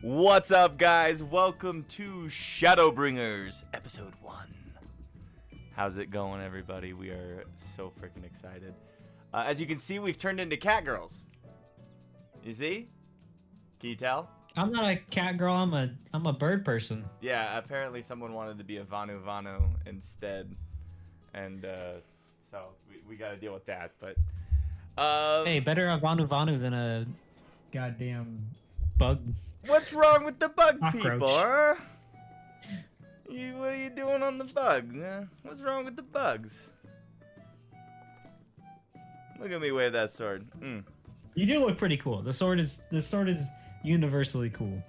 What's up, guys? Welcome to Shadowbringers, episode 1. How's it going, everybody? We are so freaking excited. As you can see, we've turned into cat girls. You see? Can you tell? I'm not a cat girl. I'm a bird person. Yeah, apparently someone wanted to be a Vanu instead, and so we got to deal with that. But hey, better a Vanu than a goddamn bug. what's wrong with the bug Cockroach. people, huh? What are you doing on the bugs? Huh? What's wrong with the bugs? Look at me wave that sword. You do look pretty cool. The sword is universally cool.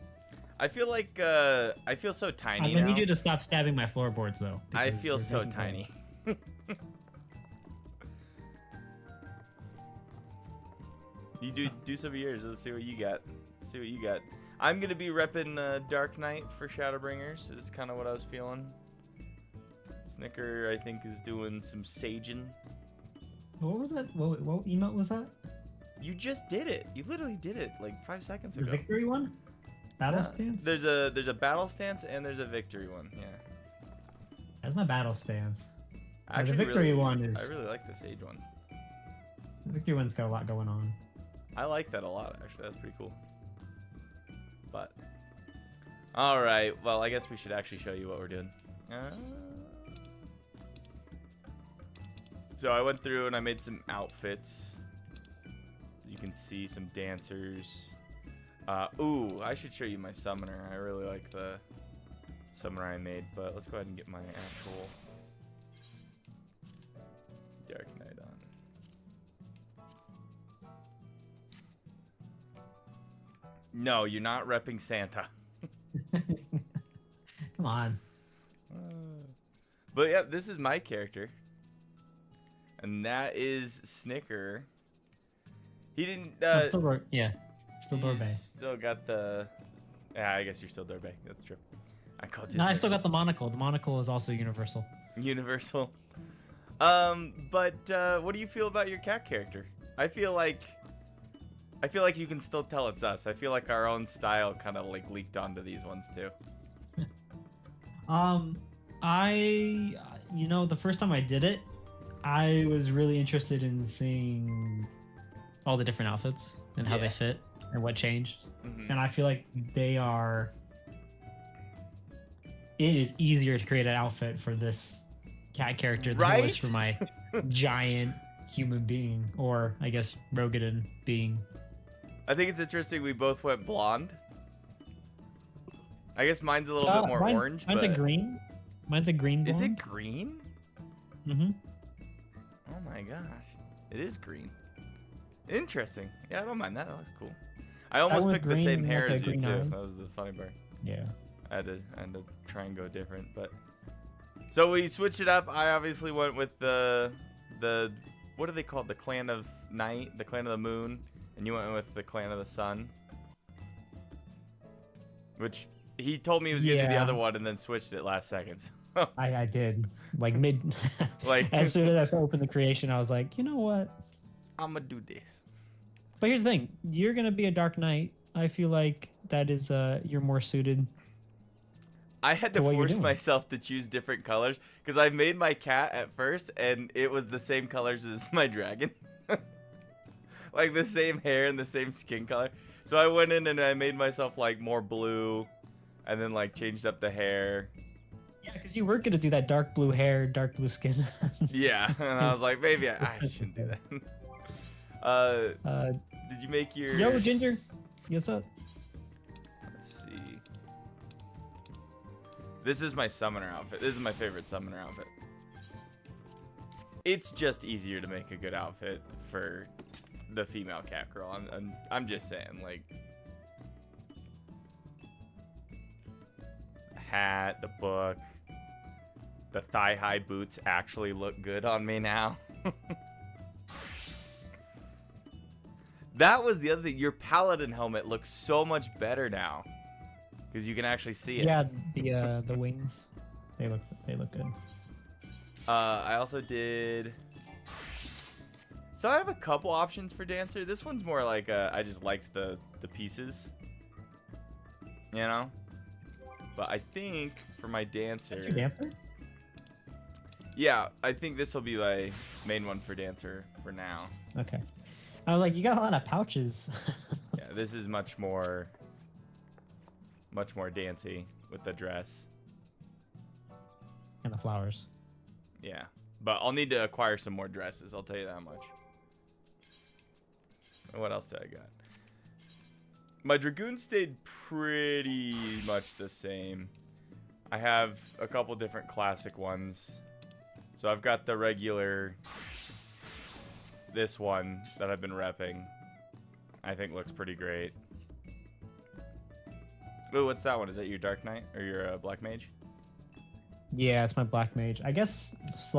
I feel like I feel so tiny I'm gonna now. need you to stop stabbing my floorboards, though. I because feel they're so getting tiny. You do some of yours. Let's see what you got. I'm gonna be repping Dark Knight for Shadowbringers. Is kind of what I was feeling. Snicker, I think, is doing some saging. What was that? What emote was that? You just did it. You literally did it like 5 seconds The ago. victory one? Battle stance? There's a battle stance and there's a victory one. Yeah. That's my battle stance. Actually, the victory really, one is. I really like the sage one. The victory one's got a lot going on. I like that a lot, actually. That's pretty cool. But, all right. Well, I guess we should actually show you what we're doing. So I went through and I made some outfits. As you can see, some dancers. Ooh, I should show you my summoner. I really like the summoner I made. But let's go ahead and get my actual Dark Knight on. No, you're not repping Santa. Come on. But yeah, this is my character. And that is Snicker. He didn't I'm still still Dorbe. Still got the I guess you're still Dorbe. That's true. I called you. No, I still got the monocle. The monocle is also universal. Universal. But what do you feel about your cat character? I feel like you can still tell it's us. I feel like our own style kind of like leaked onto these ones too. The first time I did it, I was really interested in seeing all the different outfits and how they fit and what changed. And I feel like it is easier to create an outfit for this cat character than it was for my giant human being, or I guess Rogadin being. I think it's interesting we both went blonde. I guess mine's a little bit more orange. Mine's a green. Mine's a green blonde. Is it green? Mm-hmm. Oh my gosh. It is green. Interesting. Yeah, I don't mind that. That looks cool. I almost picked the same hair as you too. That was the funny part. Yeah. I had to try and go different, but so we switched it up. I obviously went with the what are they called? The Clan of Night, the Clan of the Moon, and you went with the Clan of the Sun. Which he told me he was gonna do the other one and then switched it last second. I did. Like mid like as soon as I opened the creation, I was like, you know what? I'm gonna do this. But here's the thing, you're gonna be a Dark Knight. I feel like that is you're more suited. I had to force myself to choose different colors because I made my cat at first and it was the same colors as my dragon. Like the same hair and the same skin color. So I went in and I made myself like more blue and then like changed up the hair. Yeah, because you were gonna do that dark blue hair, dark blue skin. Yeah, and I was like, maybe I shouldn't do that. Did you make your... Yo, Ginger. What's up? Let's see. This is my summoner outfit. This is my favorite summoner outfit. It's just easier to make a good outfit for the female cat girl. I'm just saying, like, the hat, the book, the thigh-high boots actually look good on me now. That was the other thing. Your paladin helmet looks so much better now because you can actually see it. Yeah, the wings, they look good. I also did. So I have a couple options for dancer. This one's more like I just liked the pieces. You know? But I think for my dancer... That's your dancer? Yeah, I think this will be my main one for dancer for now. Okay. I was like, you got a lot of pouches. Yeah, this is much more dancey with the dress. And the flowers. Yeah. But I'll need to acquire some more dresses, I'll tell you that much. What else did I got? My Dragoon stayed pretty much the same. I have a couple different classic ones. So I've got the regular, this one that I've been repping. I think looks pretty great. Ooh, what's that one? Is that your Dark Knight or your Black Mage? Yeah, it's my Black Mage. I guess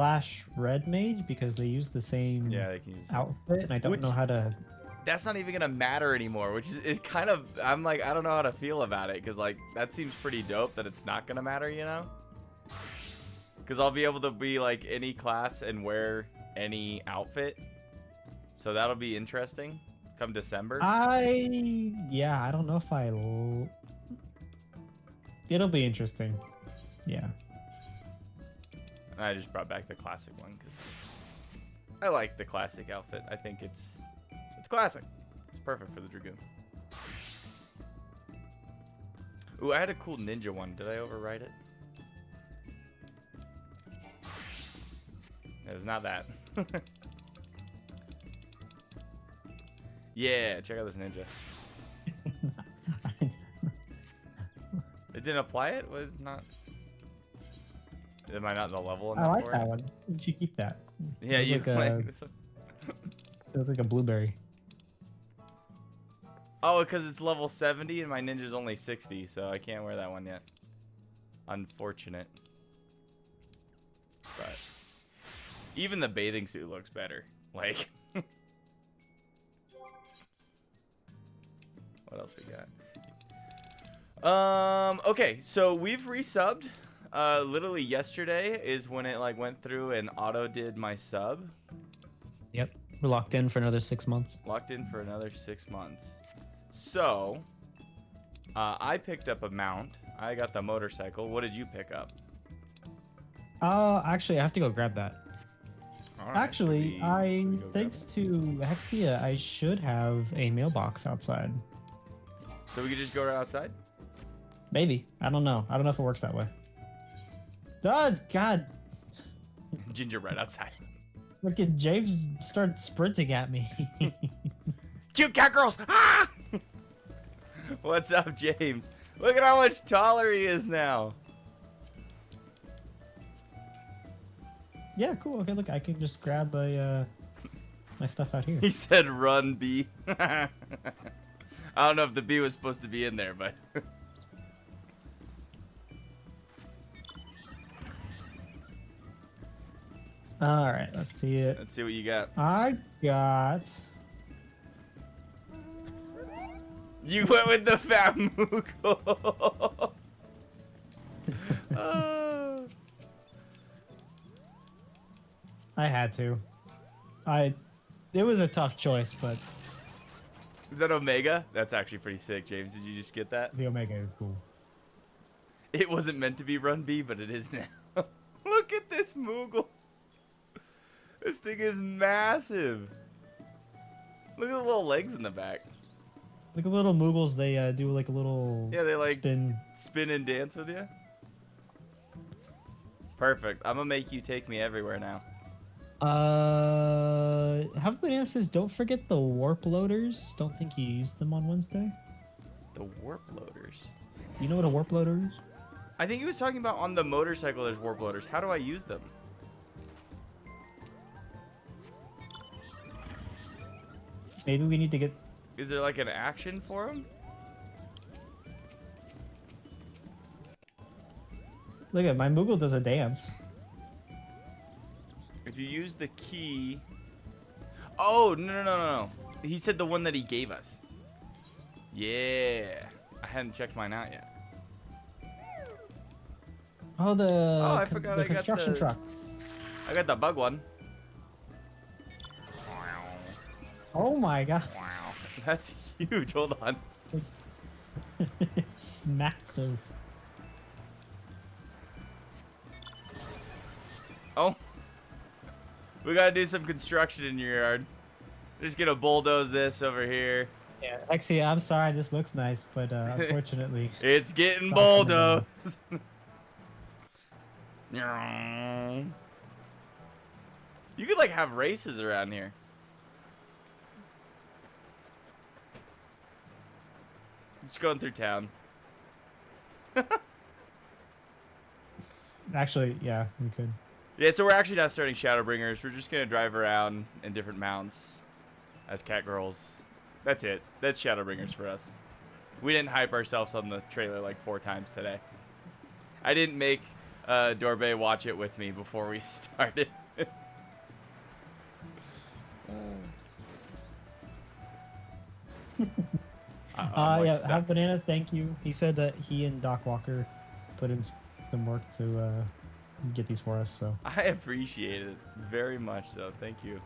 / Red Mage because they use the same they can use outfit, and I don't know how to... That's not even gonna matter anymore, which is it kind of, I'm like, I don't know how to feel about it, because like that seems pretty dope that it's not gonna matter, you know? Because I'll be able to be like any class and wear any outfit, so that'll be interesting come December. Yeah, I don't know if it'll be interesting. Yeah. I just brought back the classic one because I like the classic outfit. I think it's classic. It's perfect for the Dragoon. Ooh, I had a cool ninja one. Did I overwrite it? It was not that. Yeah, check out this ninja. It didn't apply it? Was not... Am I not the level enough? I like for that it? one. You should keep that. Yeah, It you looks like this one. it looks like a blueberry. Oh, because it's level 70 and my ninja's only 60, so I can't wear that one yet. Unfortunate. But even the bathing suit looks better. Like, what else we got? Okay, so we've resubbed. Literally yesterday is when it like went through and auto did my sub. Yep. We're locked in for another 6 months. Locked in for another 6 months. So, I picked up a mount. I got the motorcycle. What did you pick up? Actually, I have to go grab that. All right, Actually, should we go grab thanks to Hexia, I should have a mailbox outside. it? So we could just go right outside? Maybe. I don't know. I don't know if it works that way. Oh, God. Ginger right outside. Look at James start sprinting at me. Cute cat girls! Ah! What's up, James? Look at how much taller he is now. Yeah, cool. Okay, look, I can just grab my stuff out here. He said run, B. I don't know if the B was supposed to be in there, but... All right, let's see it. Let's see what you got. I got... You went with the fat Moogle. I had to. It was a tough choice, but Is that Omega? That's actually pretty sick, James. Did you just get that? the Omega is cool. It wasn't meant to be Run B, but it is now. Look at this Moogle. This thing is massive. Look at the little legs in the back. Like little Moogles, they do like a little Yeah, they like spin. and dance with you. Perfect. I'm gonna make you take me everywhere now. Have Banana says, don't forget the warp loaders. Don't think you used them on Wednesday. The warp loaders. You know what a warp loader is? I think he was talking about on the motorcycle there's warp loaders. How do I use them? Maybe we need to get... Is there like an action for them? Look at my Moogle does a dance. If you use the key... Oh, no. He said the one that he gave us. Yeah. I hadn't checked mine out yet. Oh, I forgot I got construction truck. I got the bug one. Oh my god. Wow. That's huge. Hold on. It's massive. Oh. We gotta do some construction in your yard. Just gonna bulldoze this over here. Yeah, actually, I'm sorry. This looks nice, but unfortunately, it's getting not bulldozed. You could like have races around here. Just going through town. Actually, yeah, we could. Yeah, so we're actually not starting Shadowbringers. We're just gonna drive around in different mounts as cat girls. That's it. That's Shadowbringers for us. We didn't hype ourselves on the trailer like 4 times today. I didn't make Dorbe watch it with me before we started. Yeah, have Banana, thank you. He said that he and Doc Walker put in some work to get these for us, so. I appreciate it very much, though. Thank you.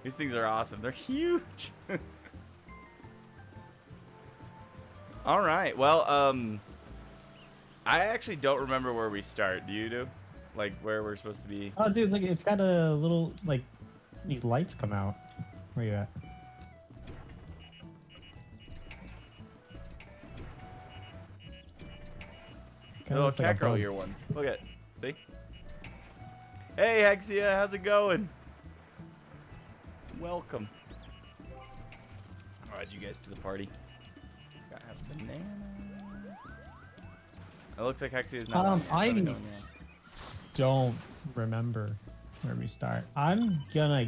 These things are awesome. They're huge. All right. Well, I actually don't remember where we start. Do you do? Like where we're supposed to be? Oh, dude, look, it's got a little, like, these lights come out. Where you at? Little cat girl ear ones. Look at it. See? Hey, Hexia, how's it going? Welcome. I'll add you guys to the party. Got a banana. It looks like Hexia's not. I don't remember where we start. I'm gonna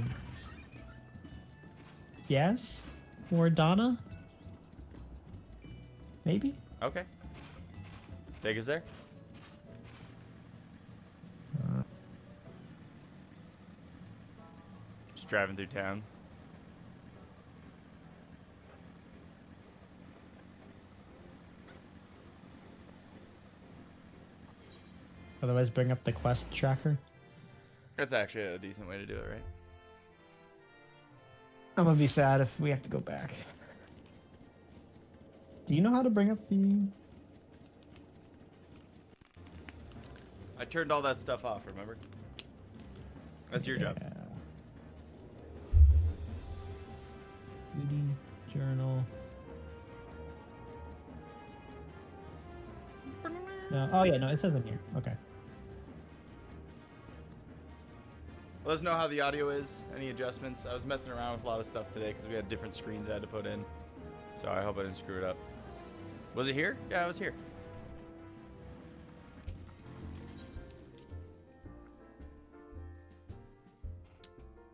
guess Mordana. Maybe. Okay. Take us there. Just driving through town. Otherwise, bring up the quest tracker. That's actually a decent way to do it, right? I'm gonna be sad if we have to go back. Do you know how to bring up the... I turned all that stuff off, remember? That's your job. Duty, journal. No. Oh, yeah, no, it says in here. Okay. Let us know how the audio is, any adjustments. I was messing around with a lot of stuff today because we had different screens I had to put in. So I hope I didn't screw it up. Was it here? Yeah, it was here.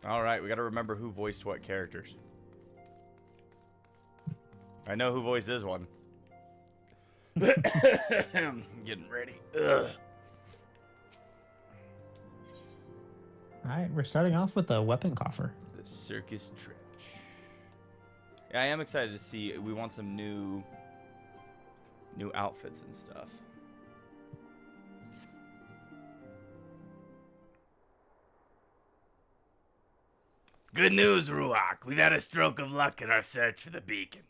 All right, we got to remember who voiced what characters. I know who voiced this one. I'm getting ready. Ugh. All right, we're starting off with a weapon coffer. The circus trench. Yeah, I am excited to see. We want some new outfits and stuff. Good news, Ruach. We've had a stroke of luck in our search for the beacon.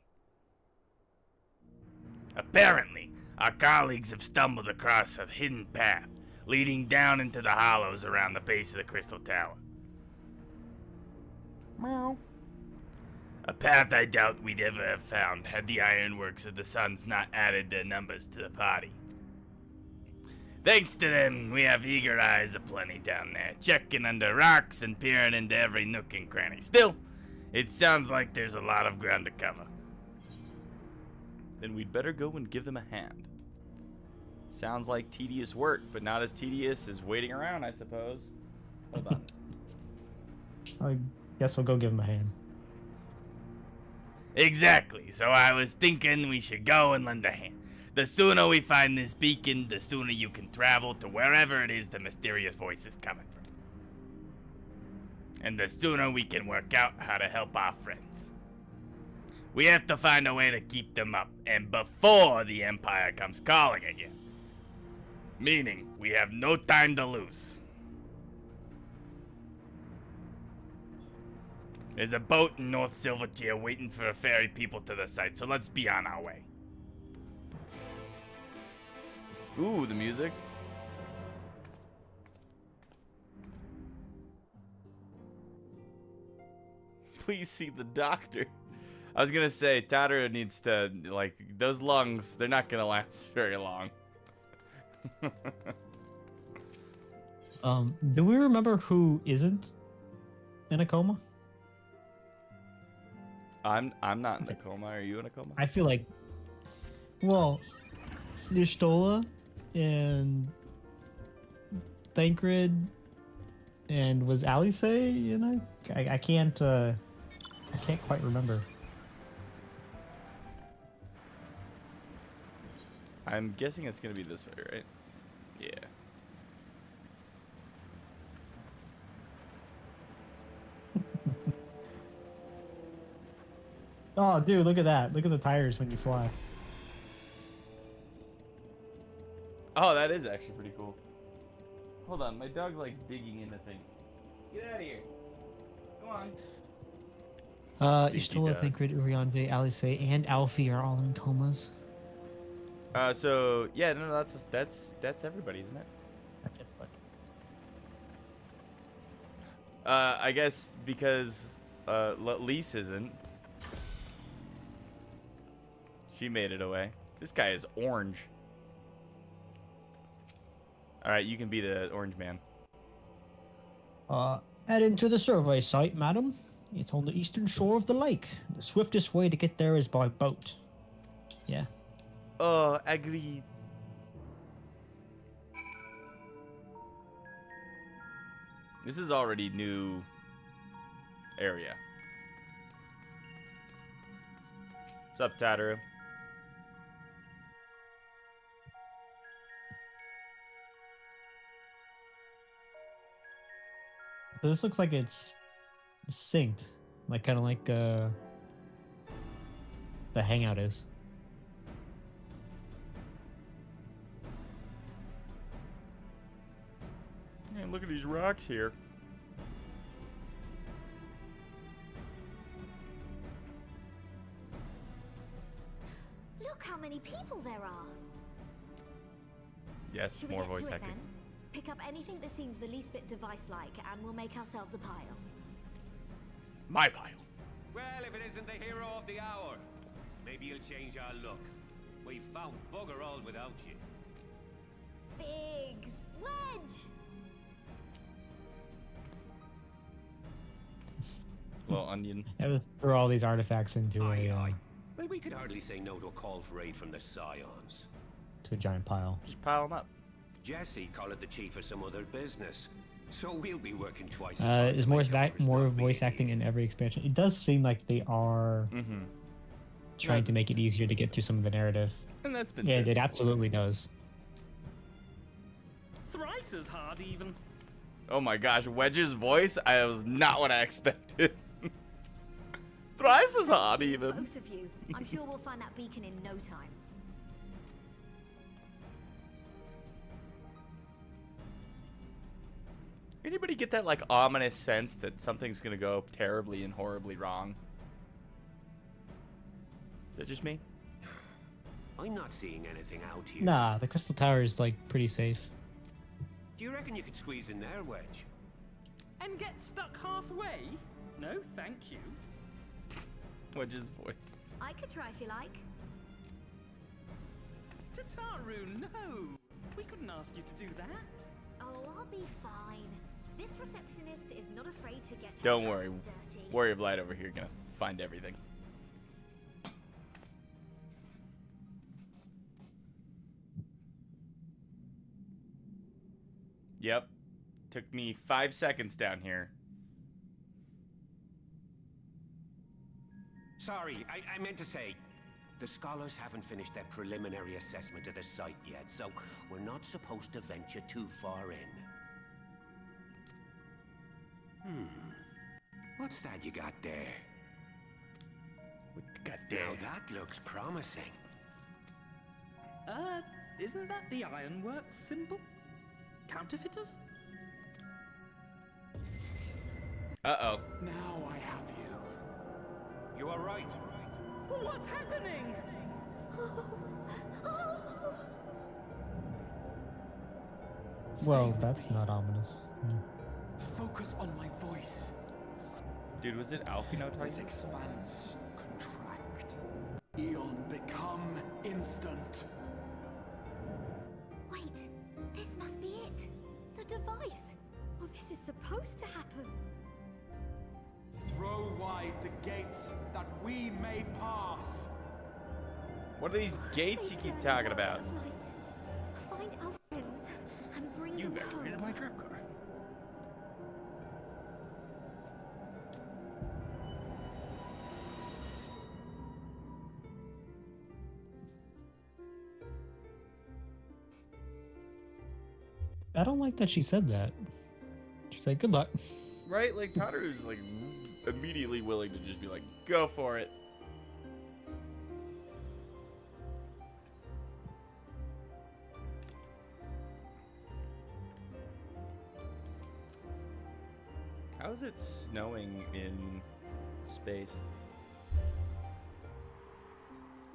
Apparently, our colleagues have stumbled across a hidden path leading down into the hollows around the base of the Crystal Tower. Meow. A path I doubt we'd ever have found had the ironworks of the Suns not added their numbers to the party. Thanks to them, we have eager eyes aplenty down there, checking under rocks and peering into every nook and cranny. Still, it sounds like there's a lot of ground to cover. Then we'd better go and give them a hand. Sounds like tedious work, but not as tedious as waiting around, I suppose. Hold on. I guess we'll go give him a hand. Exactly, so I was thinking we should go and lend a hand. The sooner we find this beacon, the sooner you can travel to wherever it is the mysterious voice is coming from. And the sooner we can work out how to help our friends. We have to find a way to keep them up, and before the Empire comes calling again. Meaning, we have no time to lose. There's a boat in North Silvertier waiting for the ferry people to the site, so let's be on our way. Ooh, the music. Please see the doctor. I was gonna say, Tataru needs to, like, those lungs, they're not gonna last very long. Do we remember who isn't in a coma? I'm not in a coma. Are you in a coma? I feel like, well, Y'shtola and Thancred and was Alice, you know? I can't quite remember. I'm guessing it's gonna be this way, right? Yeah. Oh, dude, look at that. Look at the tires when you fly. Oh, that is actually pretty cool. Hold on, my dog's like digging into things. Get out of here. Come on. Y'shtola, Thancred, Urianger, Alice, and Alfie are all in comas. So yeah, no, that's everybody, isn't it? That's everybody. I guess because Lise isn't. She made it away. This guy is orange. All right, you can be the orange man. Head into the survey site, madam. It's on the eastern shore of the lake. The swiftest way to get there is by boat. Yeah. Oh, agreed. This is already new area. What's up, Tataru? But this looks like it's synced, like kind of like the hangout is. Man, look at these rocks here. Look how many people there are. Yes, Should we more get voice to it acting. then? Pick up anything that seems the least bit device-like, and we'll make ourselves a pile. My pile. Well, if it isn't the hero of the hour, maybe you'll change our look. We've found bugger all without you. Biggs! Wedge! Little onion. I would throw all these artifacts into Aye. Well, we could hardly say no to a call for aid from the Scions. to a giant pile. Just pile them up. Jesse called it the chief of some other business, so we'll be working twice as hard. Is to more make up for his more not voice being acting here. in every expansion. It does seem like they are Mm-hmm. trying to make it easier to get through some of the narrative. And that's been Yeah, said it before. absolutely does. Thrice as hard, even. Oh my gosh, Wedge's voice, I was not what I expected. Thrice as hard, even. Both of you. I'm sure we'll find that beacon in no time. Anybody get that like ominous sense that something's gonna go terribly and horribly wrong? Is that just me? I'm not seeing anything out here. Nah, the Crystal Tower is like pretty safe. Do you reckon you could squeeze in there, Wedge? And get stuck halfway? No, thank you. Wedge's voice. I could try if you like. Tataru, no! We couldn't ask you to do that. Oh, I'll be fine. This receptionist is not afraid to get her Don't worry. hands dirty. Warrior of Light over here gonna find everything. Yep. Took me 5 seconds down here. Sorry, I meant to say, the scholars haven't finished their preliminary assessment of the site yet, so we're not supposed to venture too far in. What's that you got there? God Now damn. that looks promising. Isn't that the Ironworks symbol? Counterfeiters? Uh-oh. Now I have you. You are right. What's happening? Well, that's not ominous. Focus on my voice. Dude, was it Alfie now Let talking? expanse contract. Eon become instant. Wait, this must be it. The device. Well, this is supposed to happen. Throw wide the gates that we may pass. What are these gates you keep talking about? Find our friends and bring You them home. activated my trap car. I don't like that she said that. She's like, good luck. Right? Like, Tataru's like immediately willing to just be like, go for it. How is it snowing in space?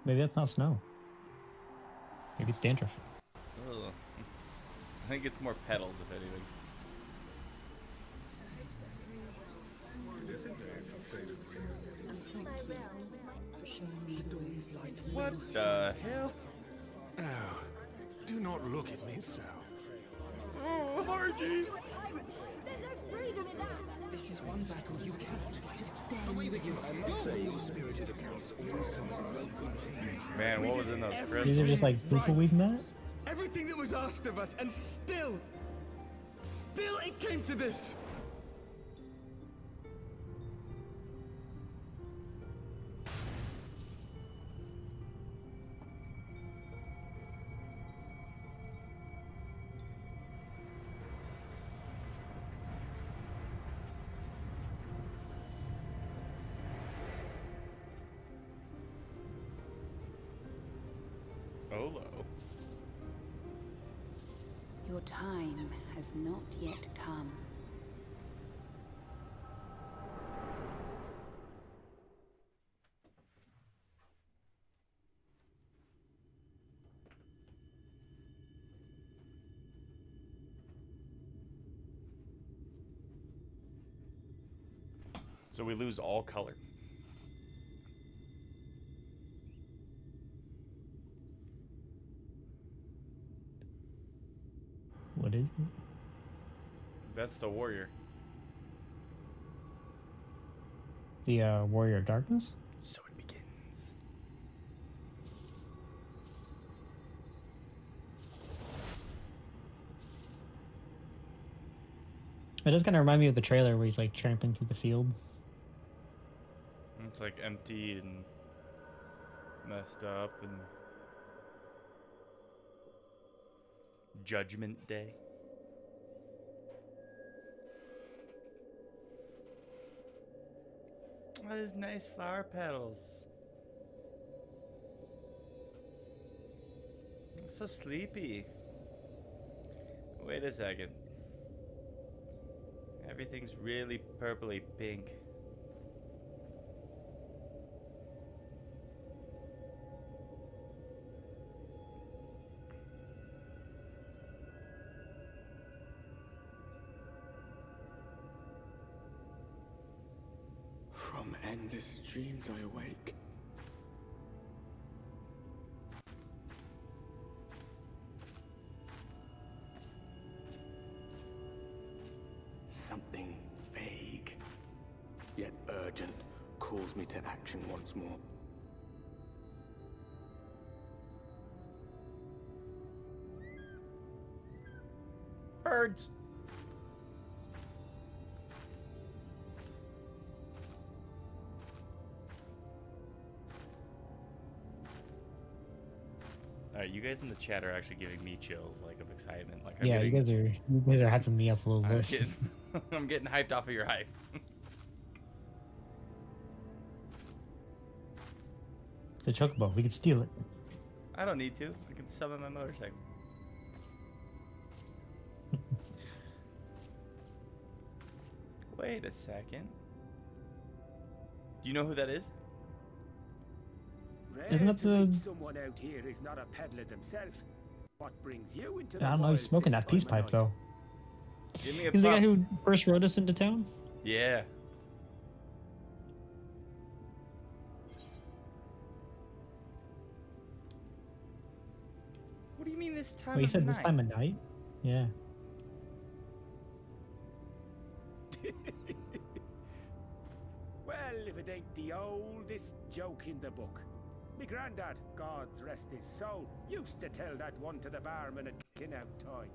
Maybe that's not snow. Maybe it's dandruff. Ugh. I think it's more petals, if anything. What the hell? Oh, do not look at me so. Oh, Hardy! This is one battle you cannot fight. Away with you. Man, what was in those These are crystals? just like tumbleweed mat? Everything that was asked of us, and still it came to this. Olo. Your time has not yet come. So we lose all color. What is it? That's the warrior. The Warrior of Darkness? So it begins. It does kind of remind me of the trailer where he's like tramping through the field. It's like empty and messed up and Judgment Day. Oh, those nice flower petals. I'm so sleepy. Wait a second. Everything's really purpley pink. From endless dreams I awake. Something vague, yet urgent, calls me to action once more. Birds. Alright, you guys in the chat are actually giving me chills, like, of excitement. Like, Yeah, you guys are hyping me up a little bit. I'm getting hyped off of your hype. It's a chocobo. We could steal it. I don't need to. I can summon my motorcycle. Wait a second. Do you know who that is? Isn't that the... Someone out here is not a peddler themselves. What brings you into I the don't know. He's wilds smoking this that peace time of pipe night? though. Give me a He's the guy puff. who first rode us into town. Yeah. What do you mean this time Wait, you of said night? this time of night? Yeah. Well, if it ain't the oldest joke in the book. Me granddad, God's rest his soul, used to tell that one to the barman at kicking out time.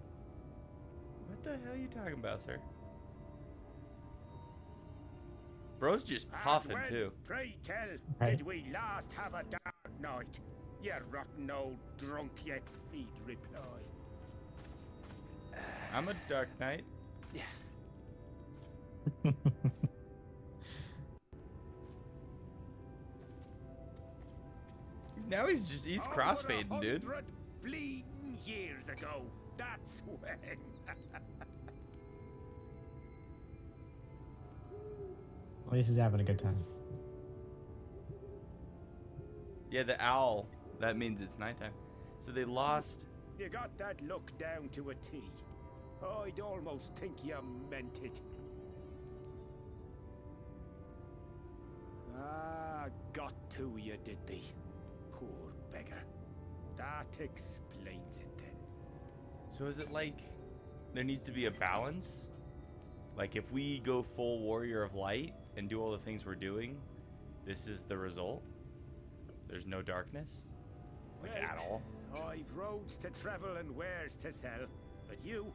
What the hell are you talking about, sir? Bro's just puffing, And when, too. pray tell, Right. did we last have a dark night? You rotten old drunk, you, he'd reply. I'm a Dark Knight. Now he's crossfading, dude. 100 bleeding years ago, that's when. At least he's having a good time. Yeah, the owl. That means it's nighttime. So they lost. You got that look down to a T. I'd almost think you meant it. Ah, got to you, did they? Poor beggar. That explains it then. So is it like there needs to be a balance? Like if we go full Warrior of Light and do all the things we're doing, this is the result? There's no darkness? Like Well, at all? I've roads to travel and wares to sell, but you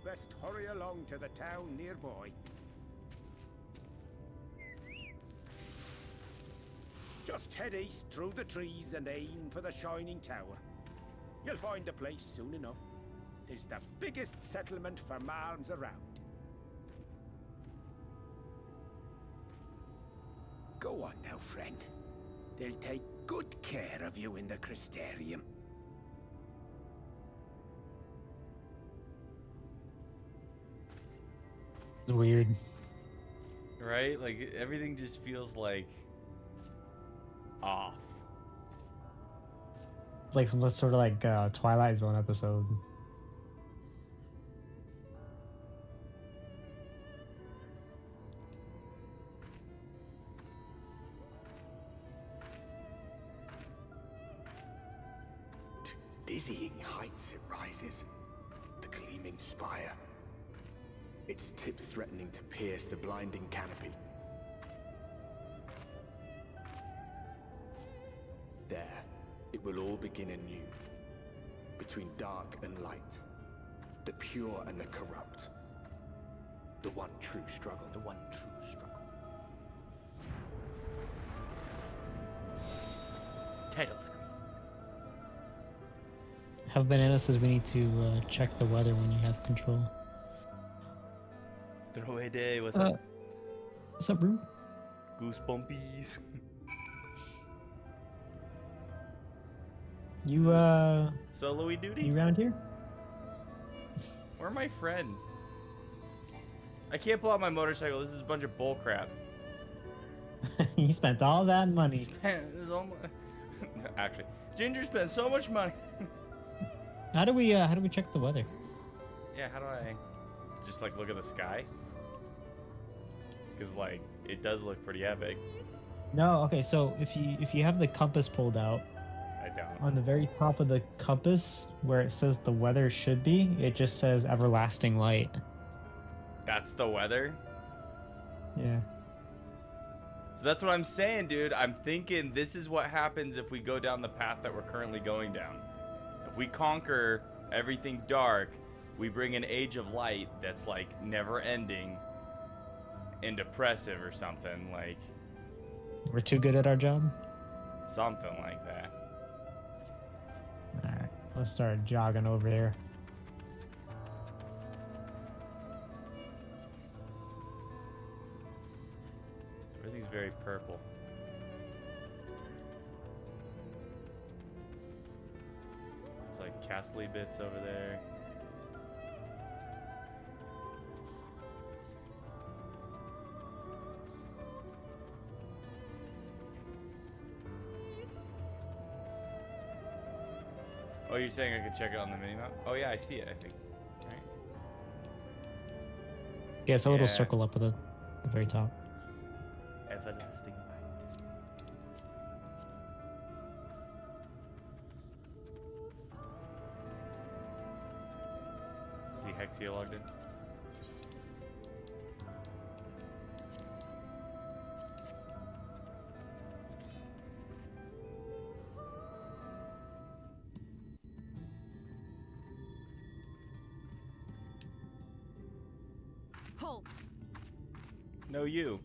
best hurry along to the town nearby. Just head east through the trees and aim for the Shining Tower. You'll find the place soon enough. 'Tis the biggest settlement for malms around. Go on now, friend. They'll take good care of you in the Crystarium. It's weird. Right? Like everything just feels like off. It's like some sort of like Twilight Zone episode. To dizzying heights it rises. The gleaming spire. Its tip threatening to pierce the blinding canopy. There, it will all begin anew. Between dark and light. The pure and the corrupt. The one true struggle. The one true struggle. Title screen. Have Banana says we need to check the weather when you have control. Throwaway day, what's up? What's up, bro? Goosebumpies. You Solo-y duty? you around here? Where's my friend? I can't pull out my motorcycle. This is a bunch of bull crap. You spent all that money. Actually, Ginger spent so much money. How do we check the weather? Yeah, how do I just like look at the sky? Because like it does look pretty epic. No, okay, so if you have the compass pulled out, I don't. on the very top of the compass where it says the weather should be, it just says everlasting light. That's the weather? Yeah. So that's what I'm saying, dude. I'm thinking this is what happens if we go down the path that we're currently going down. If we conquer everything dark, we bring an age of light that's like never ending and oppressive or something, like We're too good at our job? something like that. Alright, let's start jogging over there. Everything's very purple. There's like castly bits over there. Oh Oh, you're saying I could check it on the minimap? Oh yeah, I see it, I think. Right? Yeah, it's a little circle up at the very top. Everlasting light. See Hexia logged in? Halt! No, you.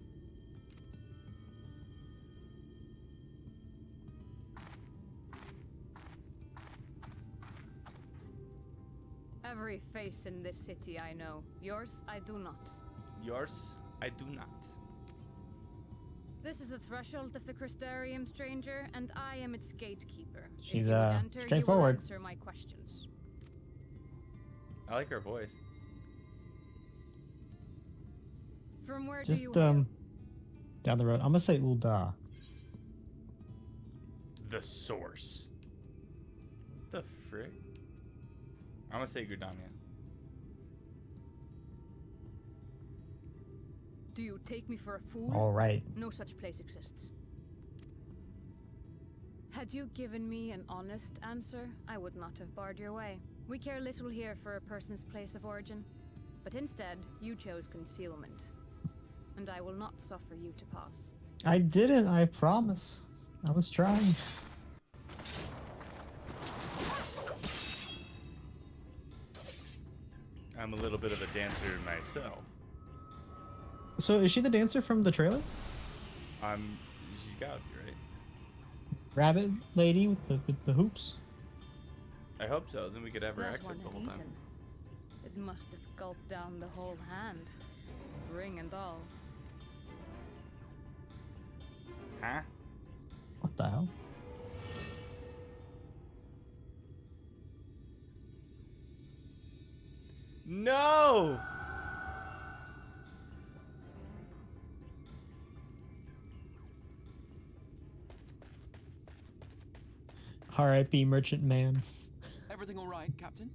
Every face in this city I know. Yours, I do not. Yours, I do not. This is the threshold of the Crystarium, stranger, and I am its gatekeeper. She's, if you would enter, you will straightforward. answer my questions. I like her voice. From where Just do you hail? down the road. I'm gonna say Ulda. The source. The frick? I'm gonna say Gudamia. Do you take me for a fool? All right. No such place exists. Had you given me an honest answer, I would not have barred your way. We care little here for a person's place of origin, but instead, you chose concealment. And I will not suffer you to pass. I didn't. I promise. I was trying. I'm a little bit of a dancer myself. So is she the dancer from the trailer? She's gotta be, right? Rabbit lady with the hoops? I hope so. Then we could have her That exit one the had whole time. eaten. It must have gulped down the whole hand, ring and all. Huh? What the hell? No! R.I.P. Merchant Man. Everything all right, Captain?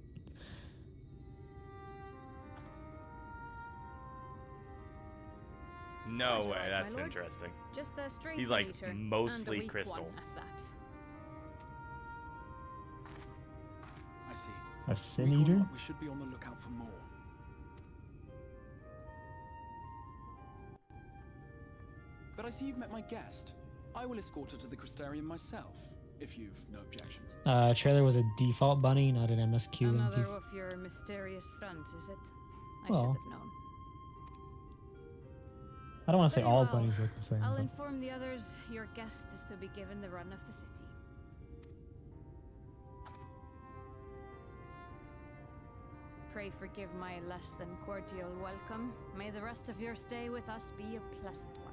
No Quite way, right, that's my lord. interesting. Just a stray He's like eater, mostly and a weak crystal. one at that. I see. A sin Recall eater? what, we should be on the lookout for more. But I see you've met my guest. I will escort her to the Crystarium myself, if you've no objections. Trailer was a default bunny, not an MSQ. Another piece. of your mysterious friends, is it? I Well, should have known. I don't want to say Very all well. bunnies look the same. I'll but- inform the others your guest is to be given the run of the city. Pray forgive my less than cordial welcome. May the rest of your stay with us be a pleasant one.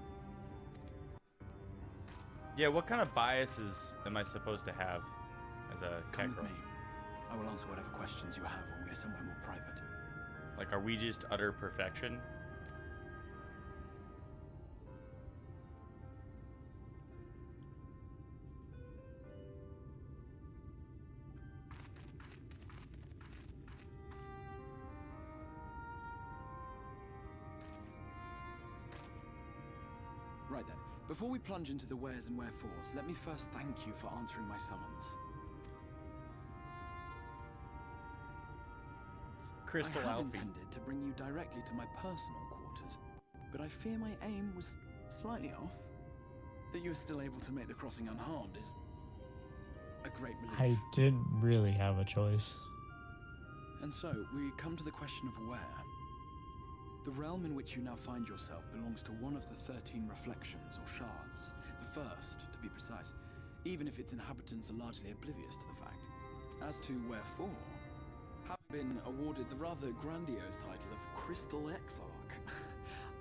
Yeah, what kind of biases am I supposed to have as a Come cat with girl? me. I will answer whatever questions you have when we are somewhere more private. Like, are we just utter perfection? Right then. Before we plunge into the wheres and wherefores, let me first thank you for answering my summons. Crystal I had Alfie. intended to bring you directly to my personal quarters, but I fear my aim was slightly off. That you were still able to make the crossing unharmed is a great relief. I didn't really have a choice. And so, we come to the question of where. The realm in which you now find yourself belongs to one of the 13 reflections, or shards. The first, to be precise, even if its inhabitants are largely oblivious to the fact. As to wherefore, have been awarded the rather grandiose title of Crystal Exarch.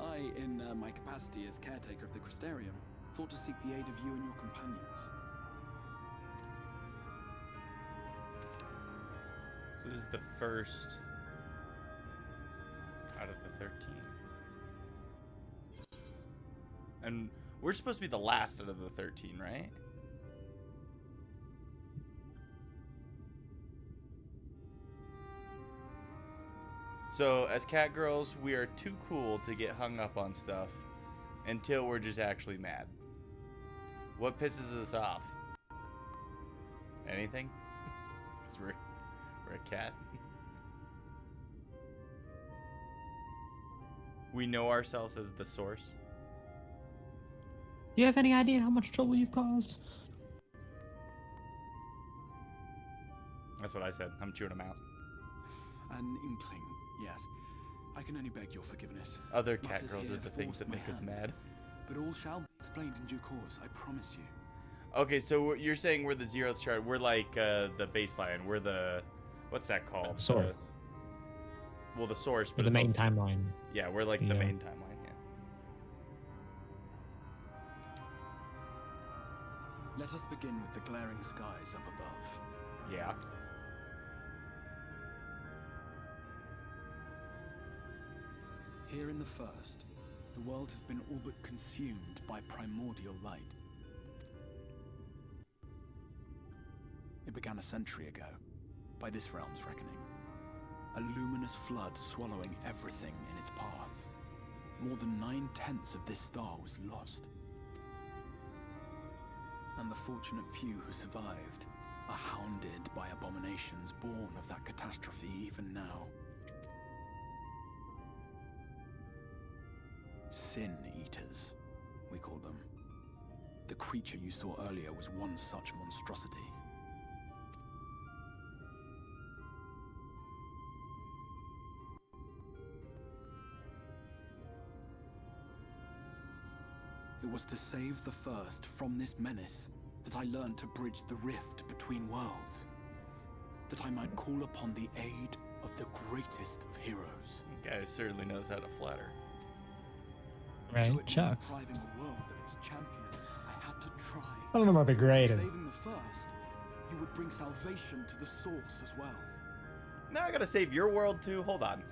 I, in my capacity as caretaker of the Crystarium, thought to seek the aid of you and your companions. So this is the first out of the 13. And we're supposed to be the last out of the 13, right? So, as cat girls, we are too cool to get hung up on stuff until we're just actually mad. What pisses us off? Anything? 'Cause we're a cat. We know ourselves as the source. Do you have any idea how much trouble you've caused? That's what I said. I'm chewing them out. An inkling, yes. I can only beg your forgiveness. Other cat Matters girls here are the things forced that my make us hand, mad. But all shall be explained in due course, I promise you. Okay, so you're saying we're the 0th shard. We're like the baseline. We're the... What's that called? Source. Well, the source. Or But the it's main also, timeline. Yeah, we're like the Yeah. main timeline, yeah. Let us begin with the glaring skies up above. Yeah. Here in the first, the world has been all but consumed by primordial light. It began a century ago, by this realm's reckoning. A luminous flood swallowing everything in its path. More than 9/10 of this star was lost. And the fortunate few who survived are hounded by abominations born of that catastrophe even now. Sin Eaters, we call them. The creature you saw earlier was one such monstrosity. It was to save the first from this menace that I learned to bridge the rift between worlds. That I might call upon the aid of the greatest of heroes. Guy certainly knows how to flatter. Right, Chucks. Depriving the world of its champion, I had to try. I don't know about the greatest. Saving the first, you would bring salvation to the source as well. Now I gotta save your world too? Hold on.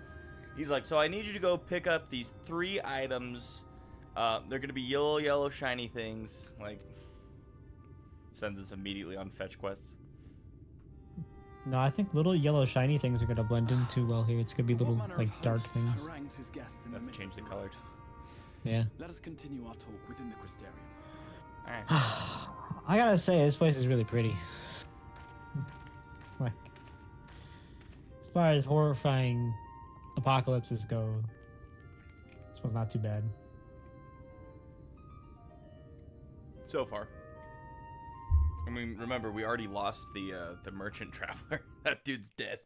He's like, so I need you to go pick up these 3 items. They're gonna be yellow, shiny things. Like, sends us immediately on fetch quests. No, I think little yellow shiny things are gonna blend in too well here. It's gonna be little What manner like of dark host things. harangues his guests in the Let's middle change of the road? colors. Yeah. Let us continue our talk within the Crystarium. Alright. I gotta say, this place is really pretty. Like, as far as horrifying apocalypses go, this one's not too bad. So far. I mean, remember, we already lost the merchant traveler. That dude's dead.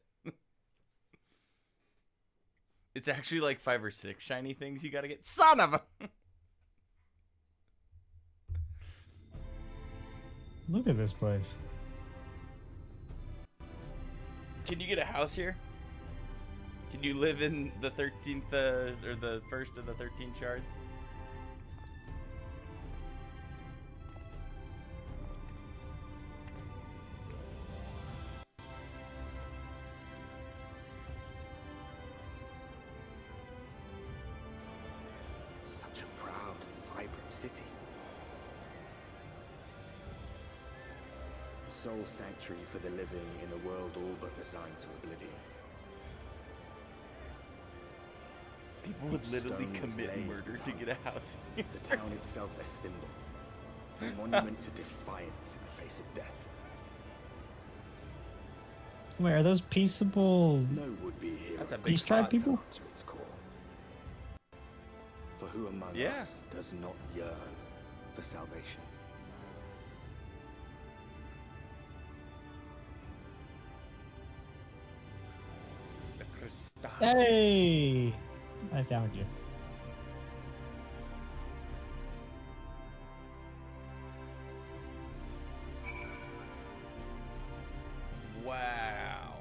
It's actually like 5 or 6 shiny things you gotta get. Son of a... Look at this place. Can you get a house here? Can you live in the 13th, or the first of the 13 shards? Such a proud and vibrant city. The sole sanctuary for the living in a world all but resigned to oblivion. People would Each literally stone was commit laid murder with to hope. get a house here. The town itself a symbol. A monument to defiance in the face of death. Wait, are those peaceable? No would-be hero. That's a big Peace tribe plot. people? To its core. For who among Yeah. us does not yearn for salvation? The crystal. Hey, I found you. Wow.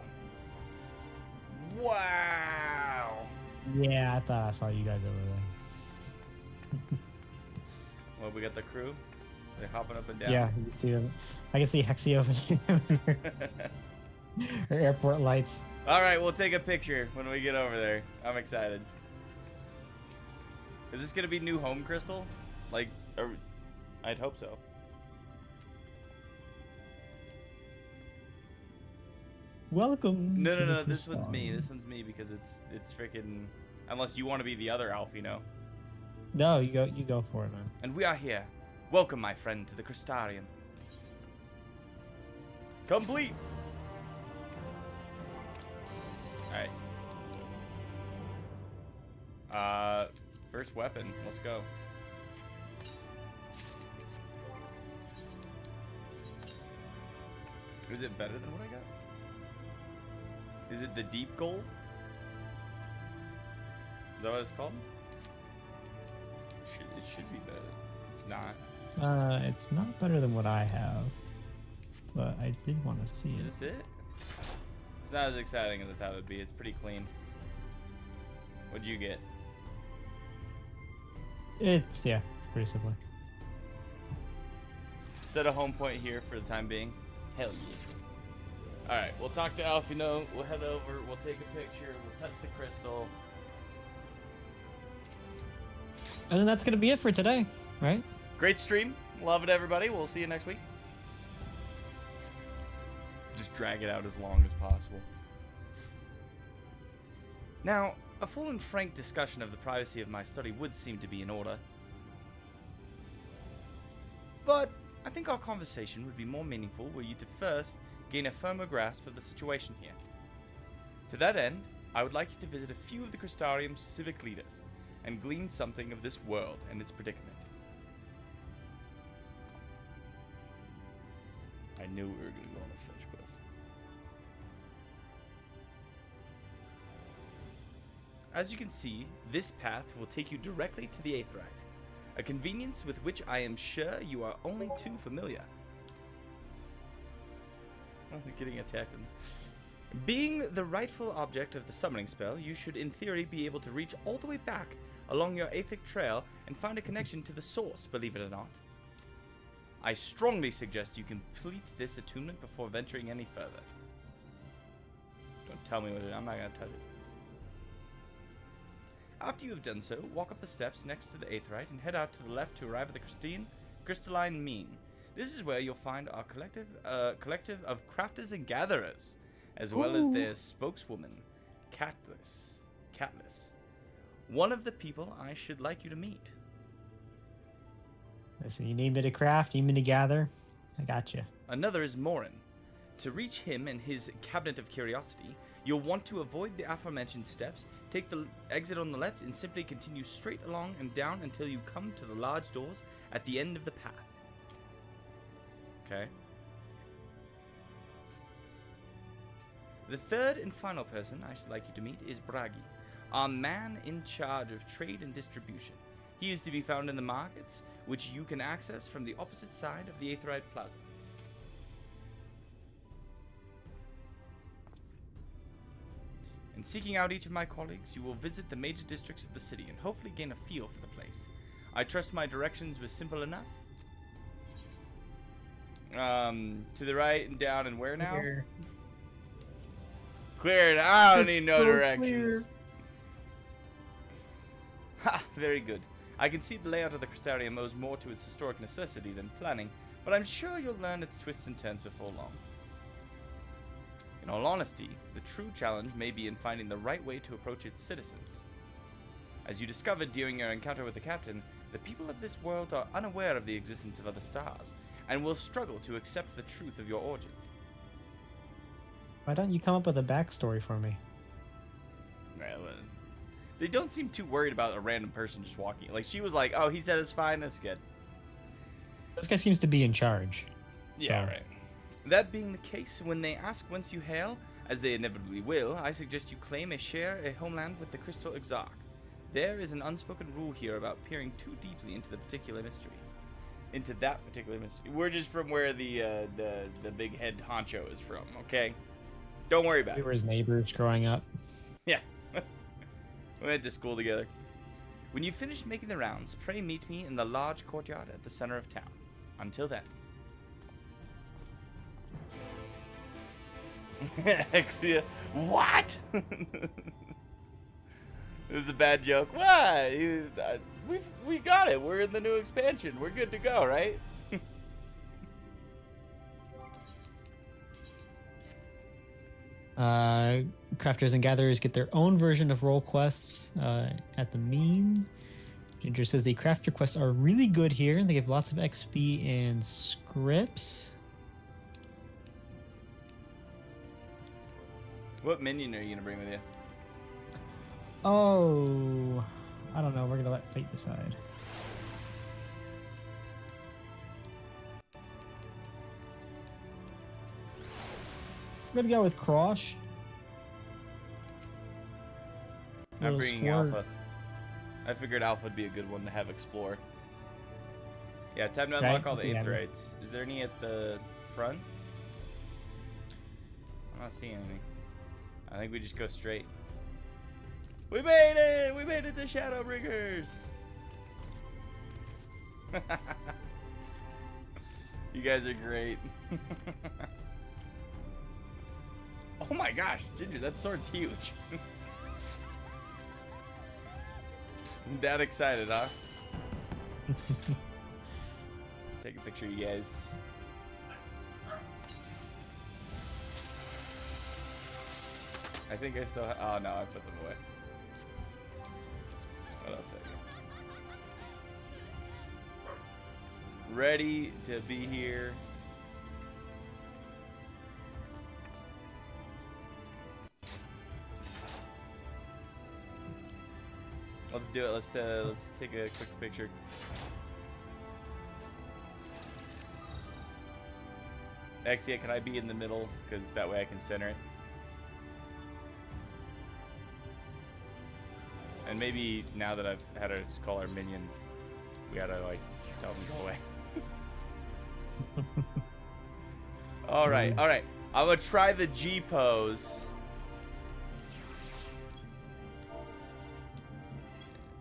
Wow. Yeah, I thought I saw you guys over there. Well, we got the crew. They're hopping up and down. Yeah, you can see them. I can see Hexie over there. Her airport lights. All right, we'll take a picture when we get over there. I'm excited. Is this gonna be new home crystal? Like, I'd hope so. Welcome. No. This one's me. This one's me because it's freaking. Unless you want to be the other elf, you know. No, you go for it, man. And we are here. Welcome, my friend, to the Crystarium. Complete. All right. First weapon. Let's go. Is it better than what I got? Is it the deep gold? Is that what it's called? It should be better. It's not. It's not better than what I have, but I did want to see it. Is this it? It's not as exciting as I thought it would be. It's pretty clean. What'd you get? It's pretty simple. Set a home point here for the time being. Hell yeah. Alright, we'll talk to Alfino. We'll head over. We'll take a picture. We'll touch the crystal. And then that's going to be it for today, right? Great stream. Love it, everybody. We'll see you next week. Just drag it out as long as possible. Now, a full and frank discussion of the privacy of my study would seem to be in order. But I think our conversation would be more meaningful were you to first gain a firmer grasp of the situation here. To that end, I would like you to visit a few of the Crystarium's civic leaders and glean something of this world and its predicament. I knew we were going to go on a fetch quest. As you can see, this path will take you directly to the Aetheryte, a convenience with which I am sure you are only too familiar. Oh, they're getting attacked. Being the rightful object of the summoning spell, you should in theory be able to reach all the way back along your Aethic trail and find a connection to the source, believe it or not. I strongly suggest you complete this attunement before venturing any further. Don't tell me what it is. I'm not going to touch it. After you have done so, walk up the steps next to the Aetheryte and head out to the left to arrive at the crystalline mean. This is where you'll find our collective of crafters and gatherers, as well as their spokeswoman, Catless. One of the people I should like you to meet. Listen, you need me to craft, you need me to gather. I got you. Another is Morin. To reach him and his cabinet of curiosity, you'll want to avoid the aforementioned steps, take the exit on the left, and simply continue straight along and down until you come to the large doors at the end of the path. Okay. The third and final person I should like you to meet is Bragi, our man in charge of trade and distribution. He is to be found in the markets, which you can access from the opposite side of the Aetheryte Plaza. In seeking out each of my colleagues, you will visit the major districts of the city and hopefully gain a feel for the place. I trust my directions were simple enough. To the right and down and where now? Cleared. I don't need no directions. Ha! Very good. I can see the layout of the Crystarium owes more to its historic necessity than planning, but I'm sure you'll learn its twists and turns before long. In all honesty, the true challenge may be in finding the right way to approach its citizens. As you discovered during your encounter with the captain, the people of this world are unaware of the existence of other stars, and will struggle to accept the truth of your origin. Why don't you come up with a backstory for me? Well, they don't seem too worried about a random person just walking. Like, she was like, oh, he said it's fine, that's good. This guy seems to be in charge. Yeah, right. That being the case, when they ask whence you hail, as they inevitably will, I suggest you claim a homeland with the Crystal Exarch. There is an unspoken rule here about peering too deeply into that particular mystery. We're just from where the big head honcho is from, okay? Don't worry about it. We were his neighbors growing up. Yeah. We went to school together. When you finish making the rounds, pray meet me in the large courtyard at the center of town. Until then. What? It was a bad joke. What? We got it. We're in the new expansion. We're good to go, right? Crafters and gatherers get their own version of role quests at the mean. Ginger says the crafter quests are really good here. They give lots of XP and scripts. What minion are you gonna bring with you? Oh, I don't know. We're gonna let fate decide. I'm gonna go with Crosh. I'm bringing Alpha. I figured Alpha would be a good one to have explore. Yeah, time to unlock all the Aetherites. Is there any at the front? I'm not seeing any. I think we just go straight. We made it! We made it to Shadowbringers! You guys are great. Oh my gosh, Ginger, that sword's huge. I'm that excited, huh? Take a picture, you guys. I think I still oh no, I put them away. What else? Ready to be here. Let's do it. Let's take a quick picture. Actually, can I be in the middle? Because that way I can center it. And maybe now that I've had us call our minions, we gotta like tell them to go away. All right. I'm gonna try the G pose.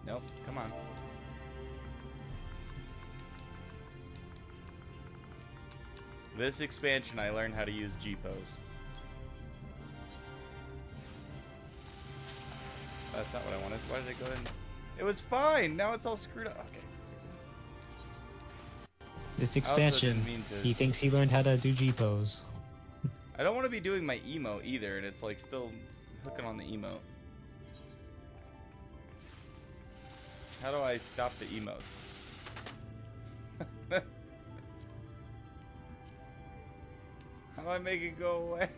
Nope, come on. This expansion, I learned how to use G pose. That's not what I wanted. Why did it go in? It was fine. Now it's all screwed up. Okay. This expansion, he thinks he learned how to do G pose. I don't want to be doing my emote either, and it's like still hooking on the emote. How do I stop the emotes? How do I make it go away?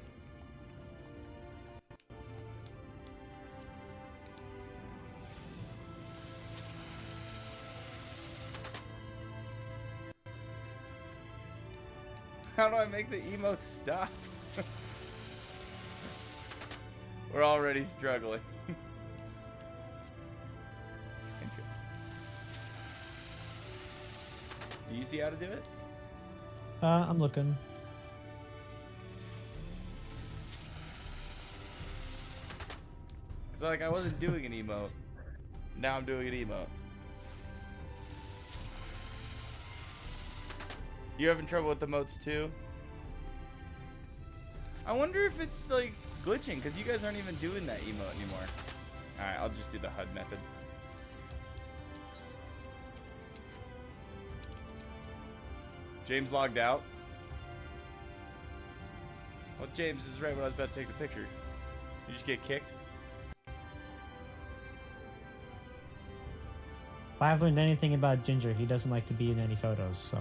How do I make the emotes stop? We're already struggling. Do you see how to do it? I'm looking. It's like I wasn't doing an emote. Now I'm doing an emote. You having trouble with the emotes too? I wonder if it's like glitching because you guys aren't even doing that emote anymore. Alright, I'll just do the HUD method. James logged out. Well, James is right when I was about to take the picture. You just get kicked? If I've learned anything about Ginger, he doesn't like to be in any photos, so.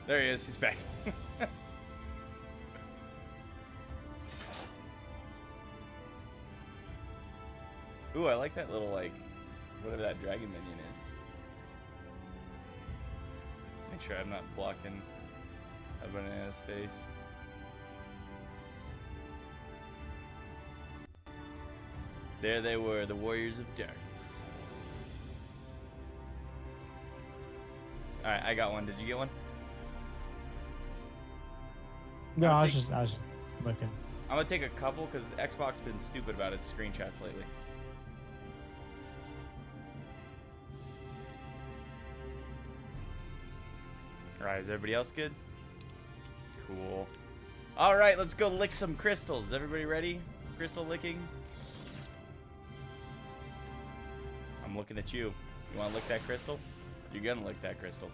There he is. He's back. Ooh, I like that little, like, whatever that dragon minion is. Make sure I'm not blocking a banana's face. There they were, the warriors of darkness. Alright, I got one. Did you get one? No, I was just looking. I'm gonna take a couple because Xbox been stupid about its screenshots lately. Alright, is everybody else good? Cool. Alright, let's go lick some crystals. Everybody ready? Crystal licking? I'm looking at you. You wanna lick that crystal? You're gonna lick that crystal.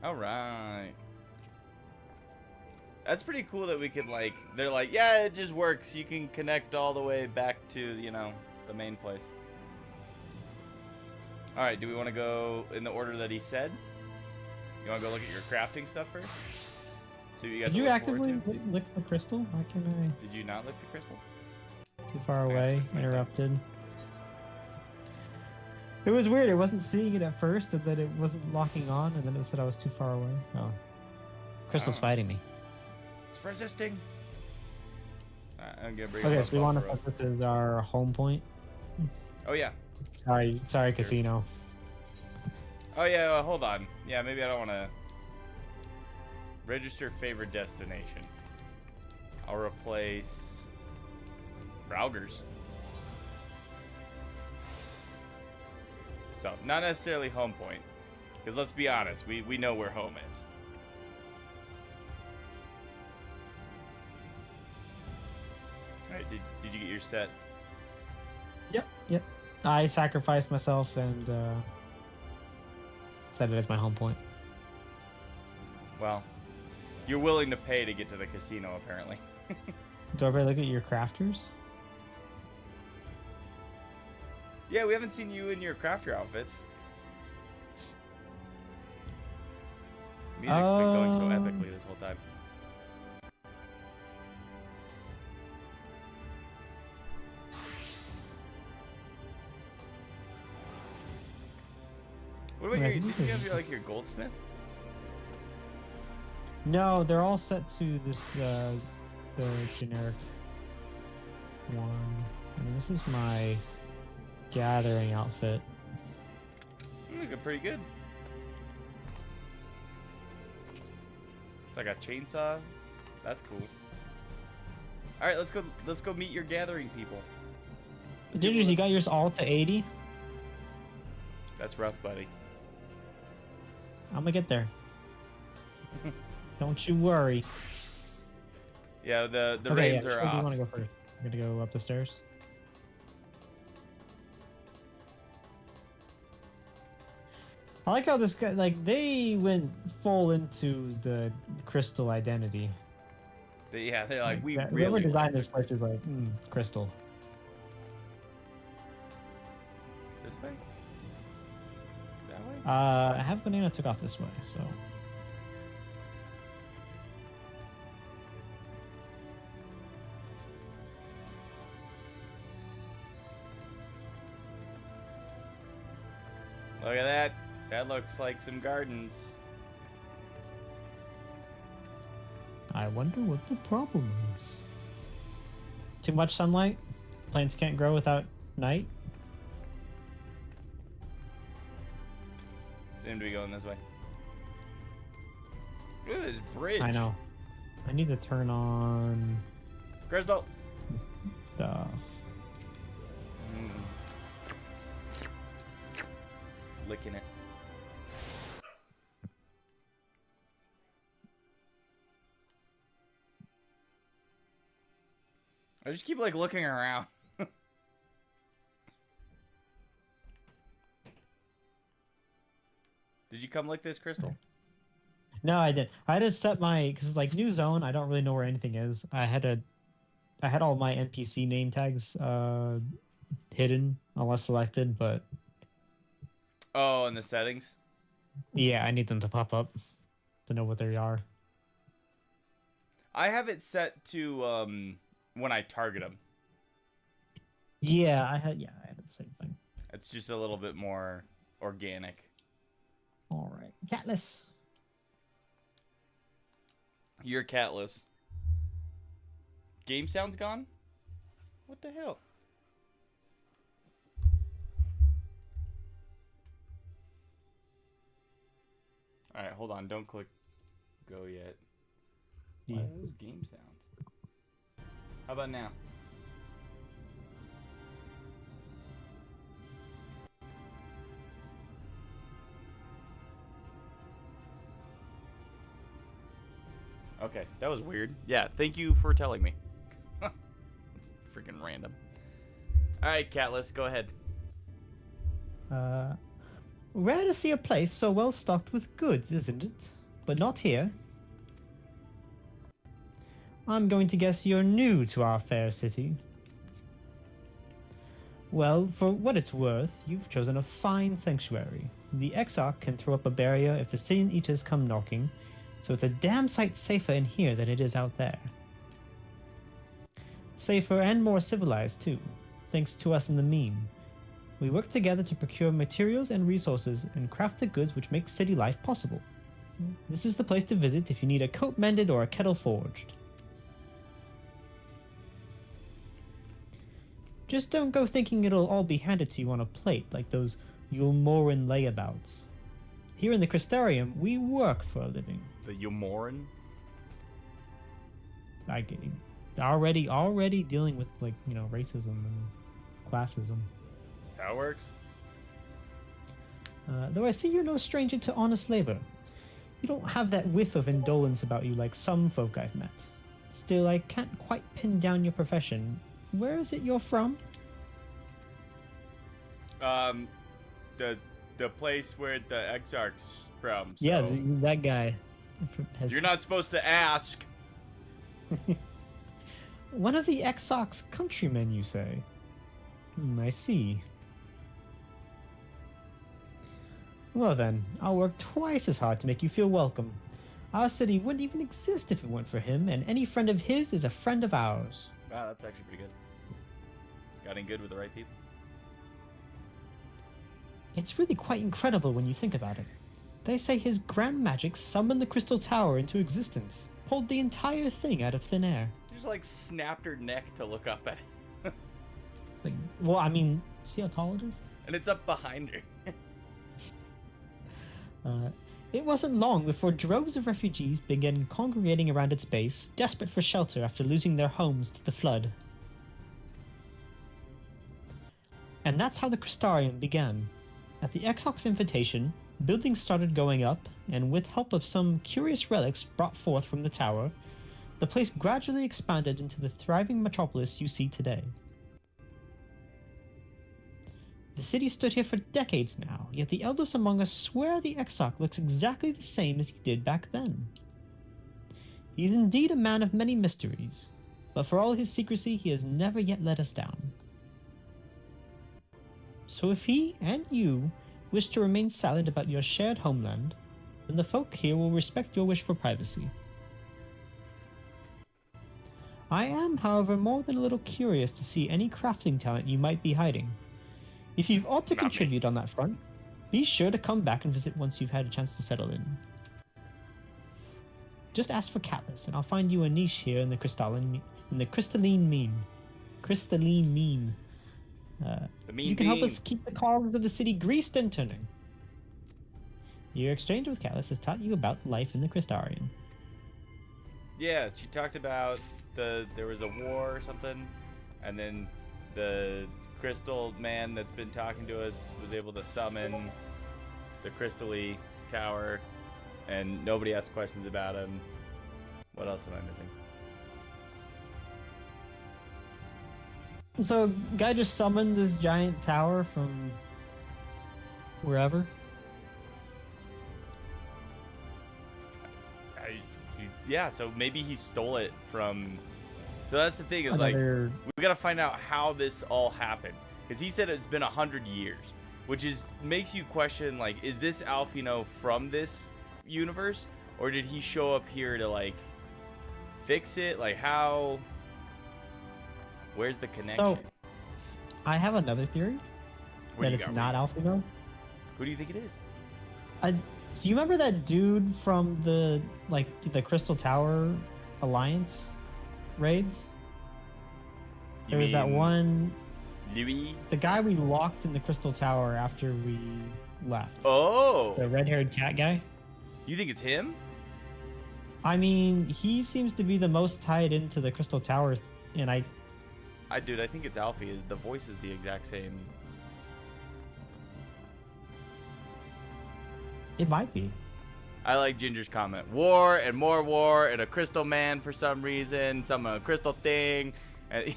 All right. That's pretty cool that we could, like, they're like, yeah, it just works. You can connect all the way back to, you know, the main place. All right, do we want to go in the order that he said? You want to go look at your crafting stuff first? So you got Did you actively lick the crystal? Why can I? Did you not lick the crystal? Too far away, interrupted. It was weird. I wasn't seeing it at first, and then it wasn't locking on, and then it said I was too far away. Oh. Crystal's fighting me. It's resisting. I'm gonna bring okay, so we want to put this as our home point. Oh, yeah. Sorry, sure. Casino. Oh, yeah, hold on. Yeah, maybe I don't want to... Register favorite destination. I'll replace... Raugers. So, not necessarily home point. Because let's be honest, we know where home is. Alright, did you get your set? Yep. I sacrificed myself and set it as my home point. Well, you're willing to pay to get to the casino, apparently. Do everybody look at your crafters? Yeah, we haven't seen you in your crafter outfits. Music's been going so epically this whole time. What about did you have your goldsmith? No, they're all set to this the generic one. I mean, this is my gathering outfit. Looking pretty good. It's like a chainsaw. That's cool. All right, let's go meet your gathering people. Gingers, you got yours all to 80? That's rough, buddy. I'm gonna get there. Don't you worry. Yeah, the reins are off. Do you want to go first? I'm gonna go up the stairs. I like how this guy, like, they went full into the crystal identity. Yeah, they're like, we really. Whoever designed this place is like, crystal. This way? That way? I have banana took off this way, so. Look at that. That looks like some gardens. I wonder what the problem is. Too much sunlight? Plants can't grow without night? Seem to be going this way. Look at this bridge. I know. I need to turn on... Crystal. Stuff. Licking it. I just keep like looking around. Did you come like this, Crystal? No, I didn't. I had to set my, because like new zone, I don't really know where anything is. I had all my NPC name tags hidden unless selected, but oh, in the settings? Yeah, I need them to pop up to know what they are. I have it set to when I target them. Yeah, I had the same thing. It's just a little bit more organic. All right, catless. You're catless. Game sound's gone? What the hell? Alright, hold on. Don't click go yet. Why does game sound? How about now? Okay, that was weird. Yeah, thank you for telling me. Freaking random. Alright, Catless, go ahead. Rare to see a place so well stocked with goods, isn't it? but not here. I'm going to guess you're new to our fair city. Well, for what it's worth, you've chosen a fine sanctuary. The Exarch can throw up a barrier if the Sin Eaters come knocking, so it's a damn sight safer in here than it is out there. Safer and more civilized, too, thanks to us in the mean. We work together to procure materials and resources and craft the goods which make city life possible. This is the place to visit if you need a coat mended or a kettle forged. Just don't go thinking it'll all be handed to you on a plate like those Yulmoran layabouts. Here in the Crystarium, we work for a living. The Yulmoran? I get you. Already dealing with, like, you know, racism and classism. That's how it works. Though I see you're no stranger to honest labor. You don't have that whiff of indolence about you like some folk I've met. Still, I can't quite pin down your profession. Where is it you're from? The place where the Exarch's from. So. Yeah, that guy. You're not supposed to ask. One of the Exarch's countrymen, you say? I see. Well then, I'll work twice as hard to make you feel welcome. Our city wouldn't even exist if it weren't for him, and any friend of his is a friend of ours. Wow, that's actually pretty good. Got in good with the right people. It's really quite incredible when you think about it. They say his grand magic summoned the Crystal Tower into existence, pulled the entire thing out of thin air. Just like snapped her neck to look up at it. Like, well, I mean, see how tall it is? And it's up behind her. It wasn't long before droves of refugees began congregating around its base, desperate for shelter after losing their homes to the flood. And that's how the Crystarium began. At the Exarch's invitation, buildings started going up, and with help of some curious relics brought forth from the tower, the place gradually expanded into the thriving metropolis you see today. The city stood here for decades now, yet the eldest among us swear the Exarch looks exactly the same as he did back then. He is indeed a man of many mysteries, but for all his secrecy, he has never yet let us down. So if he and you wish to remain silent about your shared homeland, then the folk here will respect your wish for privacy. I am, however, more than a little curious to see any crafting talent you might be hiding. If you've aught to contribute on that front, be sure to come back and visit once you've had a chance to settle in. Just ask for Catlas, and I'll find you a niche here in the crystalline mean. The mean you can help bean. us keep the cogs of the city greased and turning. Your exchange with Catlas has taught you about life in the Crystarium. Yeah, she talked about there was a war or something, and then the crystal man that's been talking to us was able to summon the Crystal Tower, and nobody asked questions about him. What else am I missing? So, guy just summoned this giant tower from wherever. Yeah, so maybe he stole it from. So that's the thing is Another... like we gotta find out how this all happened, because he said it's been 100 years, which is makes you question like, is this Alfino from this universe, or did he show up here to like fix it? Like how? Where's the connection? So, I have another theory that it's not Alfino. Who do you think it is? Do you remember that dude from the Crystal Tower Alliance raids? There was that one. Louis? The guy we locked in the Crystal Tower after we left. Oh. The red-haired cat guy. You think it's him? I mean, he seems to be the most tied into the Crystal Tower, and Dude, I think it's Alfie. The voice is the exact same. It might be. I like Ginger's comment. War and more war and a crystal man for some reason. Some crystal thing. And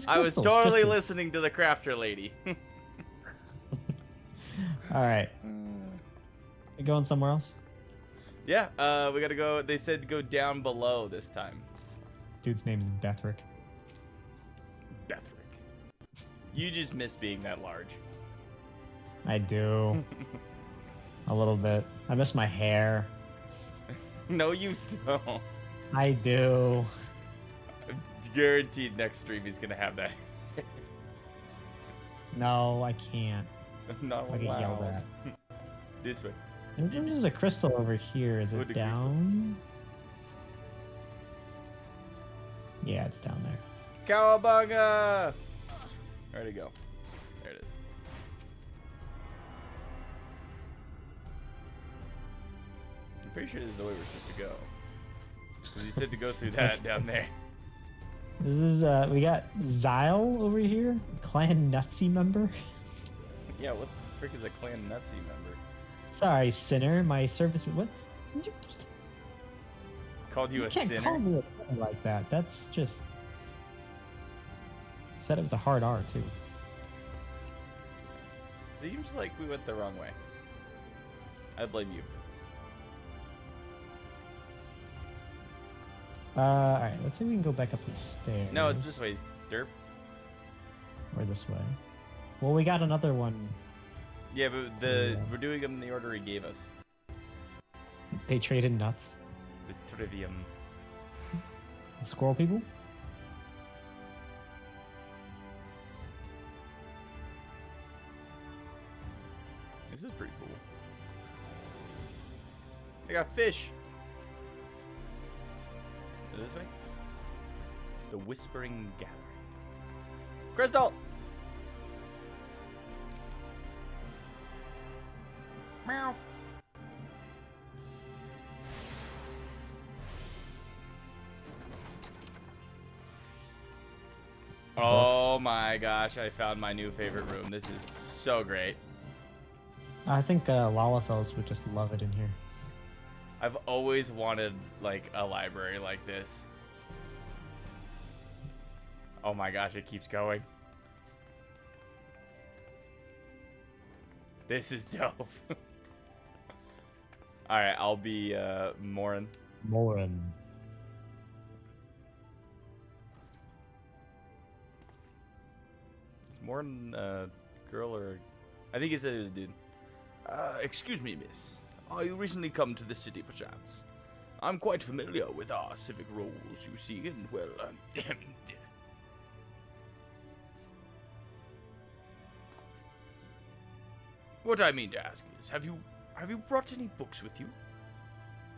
I was totally listening to the crafter lady. All right. We going somewhere else? Yeah, we gotta go. They said go down below this time. Dude's name is Bethrick. Bethrick. You just miss being that large. I do. A little bit. I miss my hair. No, you don't. I do. Guaranteed next stream he's gonna have that. No, I can't. Not I get yelled allowed. at. This way. There's a crystal over here. Is it down? Yeah, it's down there. Cowabunga! Where'd it go? There it is. I'm pretty sure this is the way we're supposed to go. Because he said to go through that down there. This is, we got Zyle over here. Clan Nutsy member. Yeah, what the frick is a Clan Nutsy member? Sorry, sinner. My service is... What? Called you a sinner? You can't call me a sinner like that. That's just... Said it with a hard R, too. Seems like we went the wrong way. I blame you for this. Alright, let's see if we can go back up the stairs. No, it's this way, derp. Or this way. Well, we got another one. Yeah, but we're doing them in the order he gave us. They traded nuts. The trivium. The squirrel people? This is pretty cool. I got fish. This way? The Whispering Gathering. Crystal! Meow. Oh my gosh, I found my new favorite room. This is so great. I think Lalafells would just love it in here. I've always wanted like a library like this. Oh my gosh, it keeps going. This is dope. Alright, I'll be Morin. Morin. Is Morin a girl or... I think he said it was a dude. Excuse me, miss. Are you recently come to the city, perchance? I'm quite familiar with our civic roles, you see, and, well, what I mean to ask is, have you brought any books with you?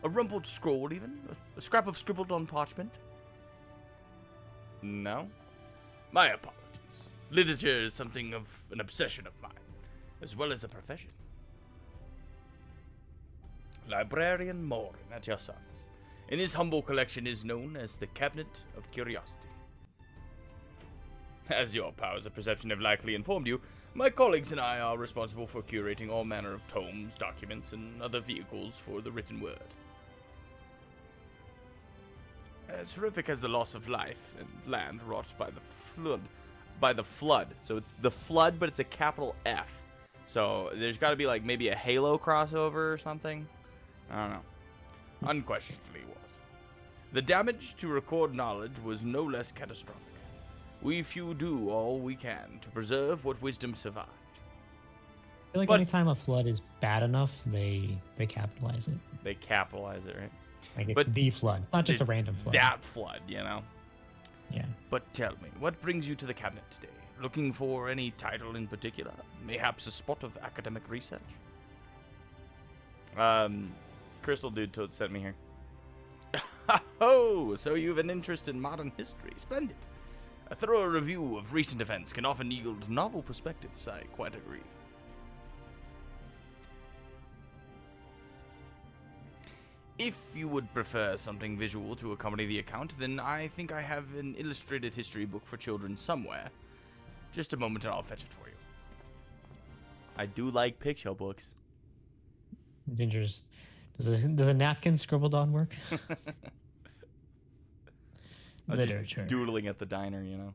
A rumpled scroll, even? A scrap of scribbled on parchment? No? My apologies. Literature is something of an obsession of mine, as well as a profession. Librarian Morin at your service. In his humble collection is known as the Cabinet of Curiosity. As your powers of perception have likely informed you, my colleagues and I are responsible for curating all manner of tomes, documents, and other vehicles for the written word. As horrific as the loss of life and land wrought by the flood. So it's the flood, but it's a capital F. So there's got to be like maybe a Halo crossover or something. I don't know. Unquestionably was. The damage to record knowledge was no less catastrophic. We few do all we can to preserve what wisdom survived. I feel like anytime a flood is bad enough, they capitalize it. They capitalize it, right? Like it's the flood. It's not just a random flood. That flood, you know? Yeah. But tell me, what brings you to the cabinet today? Looking for any title in particular? Mayhaps a spot of academic research? Crystal Dude sent me here. Oh, so you have an interest in modern history. Splendid. A thorough review of recent events can often yield novel perspectives. I quite agree. If you would prefer something visual to accompany the account, then I think I have an illustrated history book for children somewhere. Just a moment and I'll fetch it for you. I do like picture books. Dangerous. Does a napkin scribbled on work? Literature. Doodling at the diner, you know.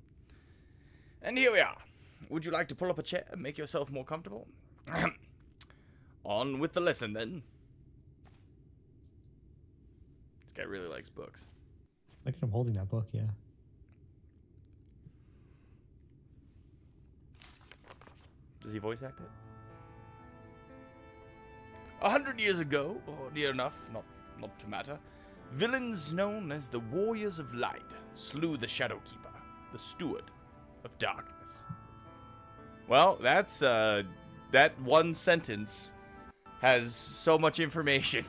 And here we are. Would you like to pull up a chair and make yourself more comfortable? On with the lesson, then. This guy really likes books. Look at him holding that book, yeah. Does he voice act it? 100 years ago, or near enough, not to matter, villains known as the Warriors of Light slew the Shadowkeeper, the Steward of Darkness. Well, that's, that one sentence has so much information.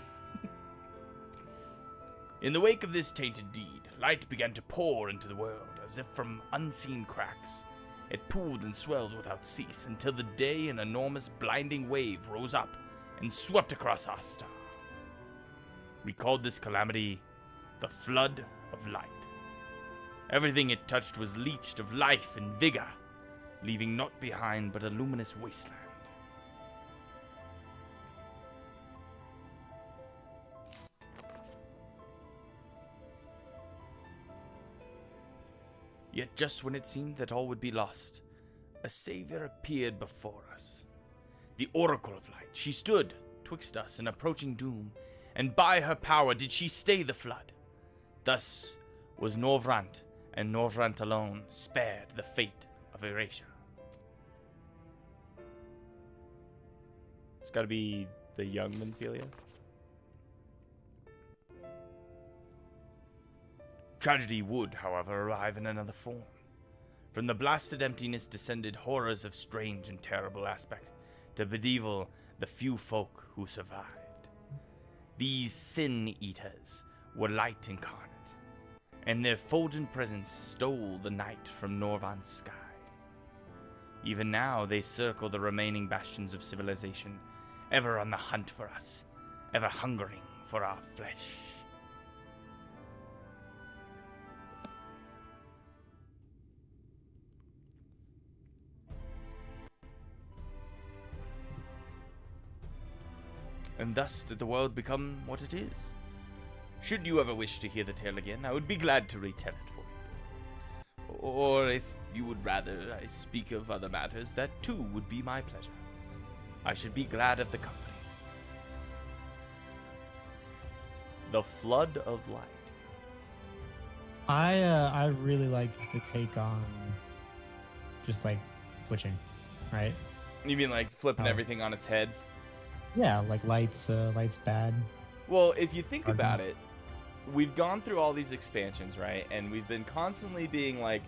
In the wake of this tainted deed, light began to pour into the world as if from unseen cracks. It pooled and swelled without cease until the day an enormous blinding wave rose up and swept across our star. We called this calamity the Flood of Light. Everything it touched was leached of life and vigor, leaving naught behind but a luminous wasteland. Yet just when it seemed that all would be lost, a savior appeared before us. The Oracle of Light, she stood twixt us and approaching doom, and by her power did she stay the flood. Thus was Norvrant, and Norvrant alone, spared the fate of erasure. It's gotta be the young Minfilia. Tragedy would, however, arrive in another form. From the blasted emptiness descended horrors of strange and terrible aspect to bedevil the few folk who survived. These sin-eaters were light incarnate, and their fulgent presence stole the night from Norvan's sky. Even now they circle the remaining bastions of civilization, ever on the hunt for us, ever hungering for our flesh. And thus did the world become what it is. Should you ever wish to hear the tale again, I would be glad to retell it for you. Or if you would rather I speak of other matters, that too would be my pleasure. I should be glad of the company. The Flood of Light. I really like the take on just like switching, right? You mean like flipping everything on its head? Yeah, like light's bad. Well, if you think about it, we've gone through all these expansions, right? And we've been constantly being like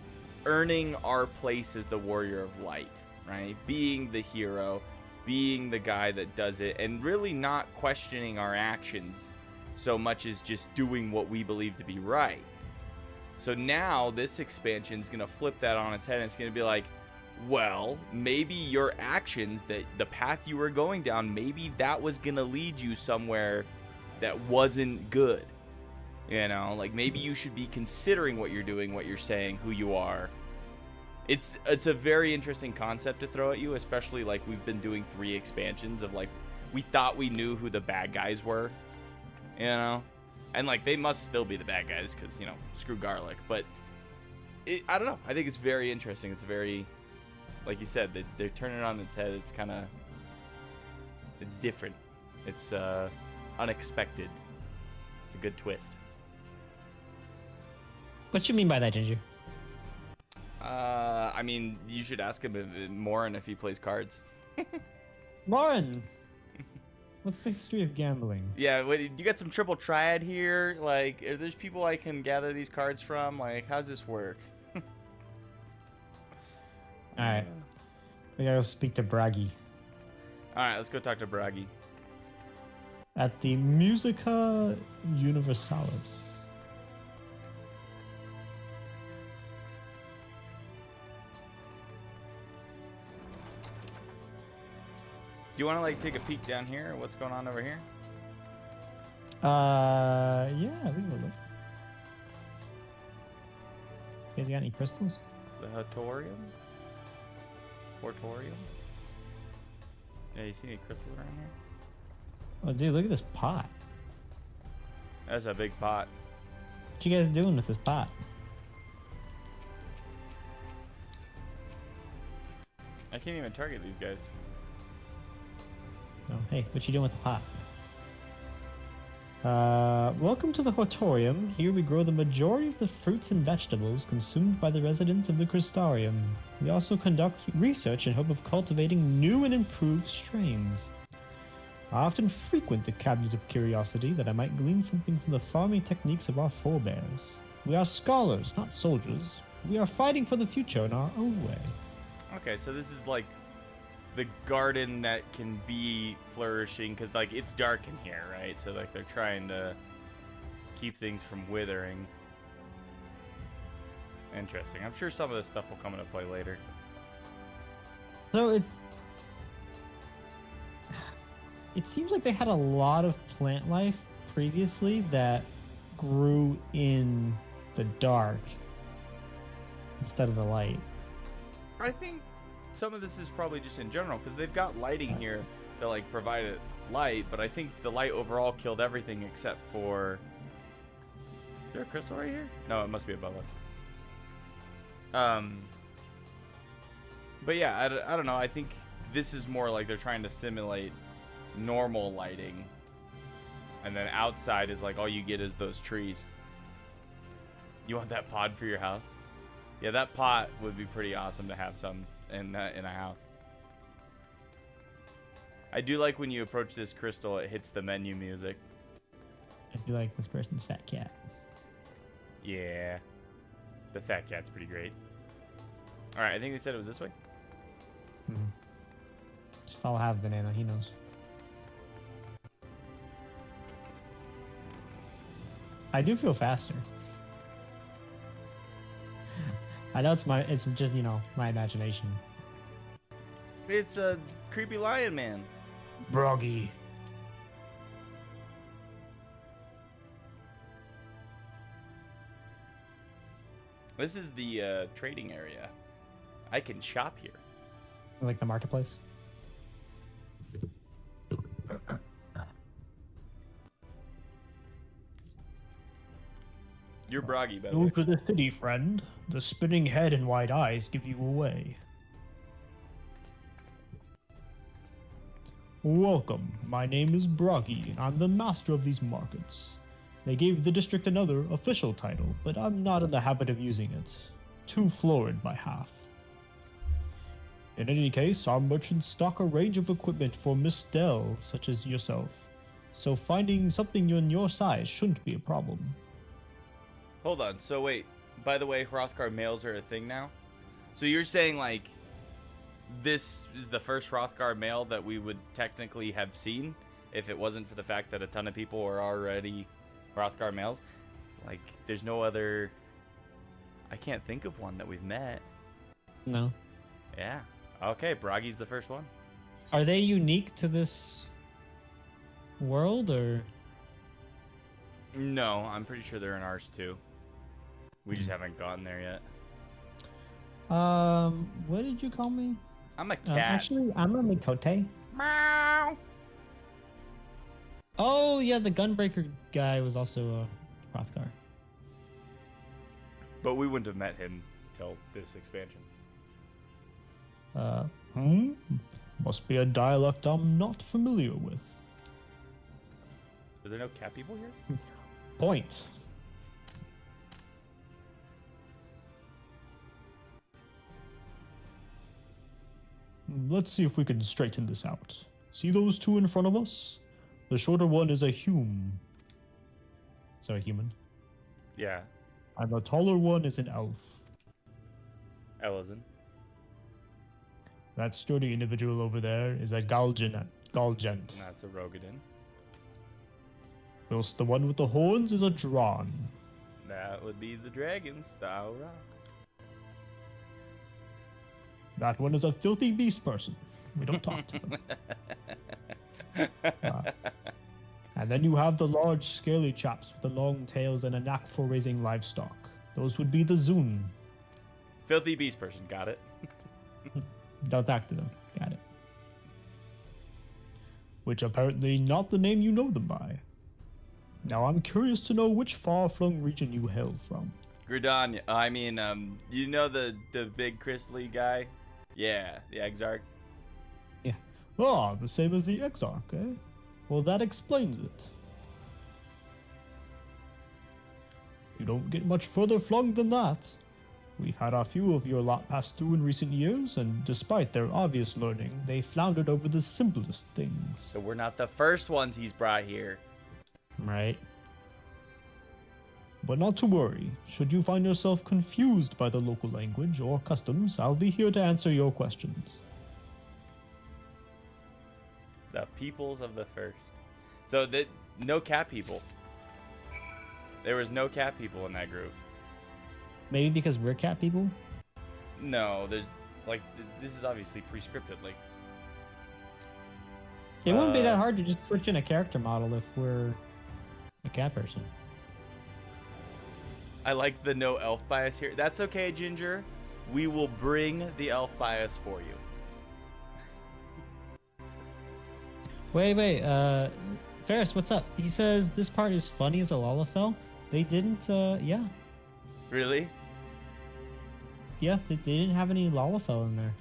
earning our place as the Warrior of Light, right? Being the hero, being the guy that does it, and really not questioning our actions so much as just doing what we believe to be right. So now this expansion is going to flip that on its head, and it's going to be like, well, maybe your actions, that the path you were going down, maybe that was going to lead you somewhere that wasn't good. You know, like maybe you should be considering what you're doing, what you're saying, who you are. It's a very interesting concept to throw at you, especially like we've been doing 3 expansions of like, we thought we knew who the bad guys were, you know? And like, they must still be the bad guys because, you know, screw Garlic. But I don't know. I think it's very interesting. It's very... Like you said, they're turning it on its head. It's kind of... It's different. It's unexpected. It's a good twist. What you mean by that, Ginger? I mean, you should ask him Morin if he plays cards. Morin! What's the history of gambling? Yeah, you got some triple triad here. Like, are there people I can gather these cards from? Like, how's this work? Alright. We gotta go speak to Bragi. Alright, let's go talk to Bragi. At the Musica Universalis. Do you want to, like, take a peek down here? What's going on over here? Yeah, we can look. You guys got any crystals? The Hatorium? Portorium? Yeah, you see any crystals around here? Oh, dude, look at this pot. That's a big pot. What you guys doing with this pot? I can't even target these guys. Oh, hey, what you doing with the pot? Welcome to the Hortorium. Here we grow the majority of the fruits and vegetables consumed by the residents of the Crystarium. We also conduct research in hope of cultivating new and improved strains. I often frequent the Cabinet of Curiosity that I might glean something from the farming techniques of our forebears. We are scholars, not soldiers. We are fighting for the future in our own way. Okay, so this is like the garden that can be flourishing, because like it's dark in here, right? So like they're trying to keep things from withering. Interesting. I'm sure some of this stuff will come into play later. So it seems like they had a lot of plant life previously that grew in the dark instead of the light. I think some of this is probably just in general, because they've got lighting here to like provide it light, but I think the light overall killed everything except for... Is there a crystal right here? No, it must be above us. But yeah, I don't know. I think this is more like they're trying to simulate normal lighting, and then outside is like all you get is those trees. You want that pod for your house? Yeah, that pot would be pretty awesome to have some in a house. I do like when you approach this crystal, it hits the menu music. I feel like this person's fat cat. Yeah, the fat cat's pretty great. All right, I think they said it was this way. Mm-hmm. Just follow half banana, he knows. I do feel faster. I know it's just, you know, my imagination. It's a creepy lion man. Broggy. This is the trading area. I can shop here. Like the marketplace? You're Broggy, by the way. Go to the city, friend. The spinning head and wide eyes give you away. Welcome. My name is Broggy, and I'm the master of these markets. They gave the district another official title, but I'm not in the habit of using it. Too florid by half. In any case, our merchants stock a range of equipment for Miss Dell, such as yourself. So finding something in your size shouldn't be a problem. Hold on. So wait. By the way, Hrothgar males are a thing now? So you're saying, like, this is the first Hrothgar male that we would technically have seen if it wasn't for the fact that a ton of people were already Hrothgar males? Like, there's no other... I can't think of one that we've met. No. Yeah. Okay, Broggy's the first one. Are they unique to this world, or...? No, I'm pretty sure they're in ours, too. We just haven't gotten there yet. What did you call me? I'm a cat. Actually, I'm a Mikote. Meow. Oh, yeah, the Gunbreaker guy was also a Hrothgar. But we wouldn't have met him till this expansion. Must be a dialect I'm not familiar with. Are there no cat people here? Point. Let's see if we can straighten this out. See those two in front of us? The shorter one is a hume. So a human. Yeah. And the taller one is an elf. Elizin. That sturdy individual over there is a Galgent. That's a Rogadin. Whilst the one with the horns is a Drawn. That would be the dragons, the Aura. That one is a filthy beast person. We don't talk to them. And then you have the large, scaly chaps with the long tails and a knack for raising livestock. Those would be the Zun. Filthy beast person, got it. Don't talk to them. Got it. Which apparently not the name you know them by. Now I'm curious to know which far-flung region you hail from. Gridania. I mean, you know the big crystally guy? Yeah, the Exarch. Yeah. Ah, the same as the Exarch, eh? Well, that explains it. You don't get much further flung than that. We've had a few of your lot pass through in recent years, and despite their obvious learning, they floundered over the simplest things. So we're not the first ones he's brought here. Right. But not to worry. Should you find yourself confused by the local language or customs, I'll be here to answer your questions. The peoples of the first. So no cat people. There was no cat people in that group. Maybe because we're cat people? No, there's like this is obviously pre-scripted. Like it wouldn't be that hard to just switch in a character model if we're a cat person. I like the no elf bias here. That's okay, Ginger. We will bring the elf bias for you. Wait. Ferris, what's up? He says this part is funny as a Lalafell. They didn't, yeah. Really? Yeah, they didn't have any Lalafell in there.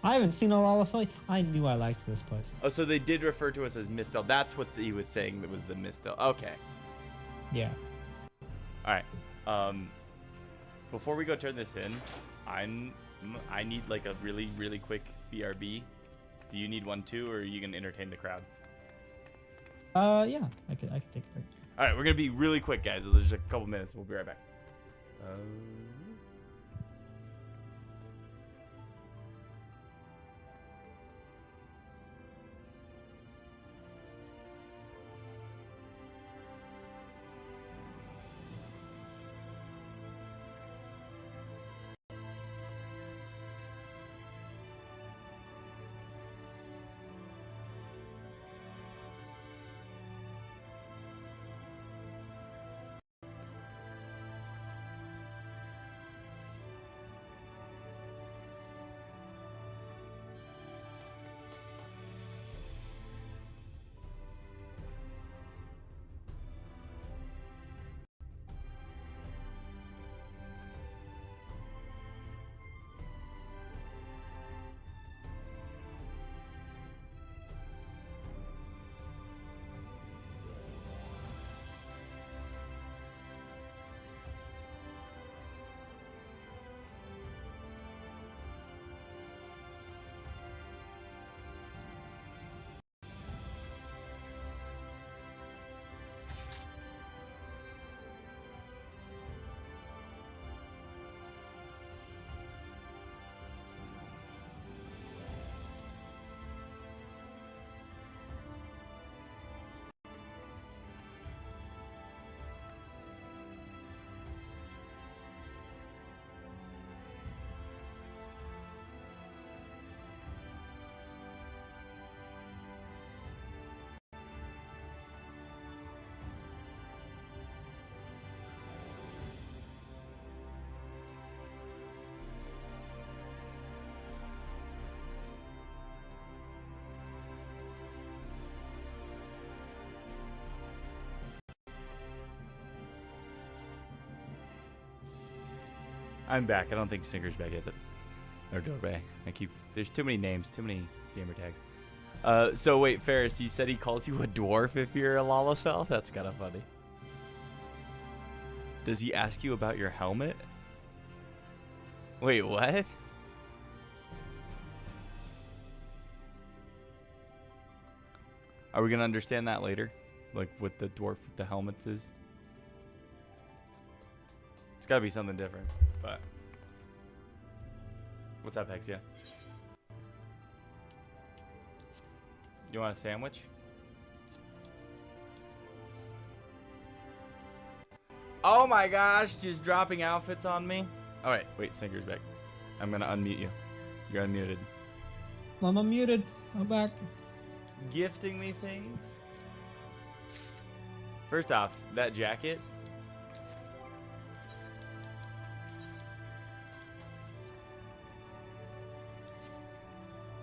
I haven't seen a Lalafell. I knew I liked this place. Oh, so they did refer to us as Mistel. That's what he was saying. That was the Mistel. Okay. Yeah. All right. Before we go turn this in, I need like a really quick BRB. Do you need one too, or are you gonna entertain the crowd? Yeah, I could take a break. All right, we're gonna be really quick, guys. There's just a couple minutes. We'll be right back. I'm back. I don't think Snicker's back yet, but or Dorbay. There's too many names, too many gamer tags. So wait, Ferris, he said he calls you a dwarf if you're a Lalafell? That's kind of funny. Does he ask you about your helmet? Wait, what? Are we gonna understand that later? Like what the dwarf with the helmets is? It's gotta be something different, but what's up, Hexia? You want a sandwich? Oh my gosh, just dropping outfits on me. All right, wait, Snicker's back. I'm gonna unmute you. You're unmuted. I'm unmuted. I'm back. Gifting me things. First off, that jacket.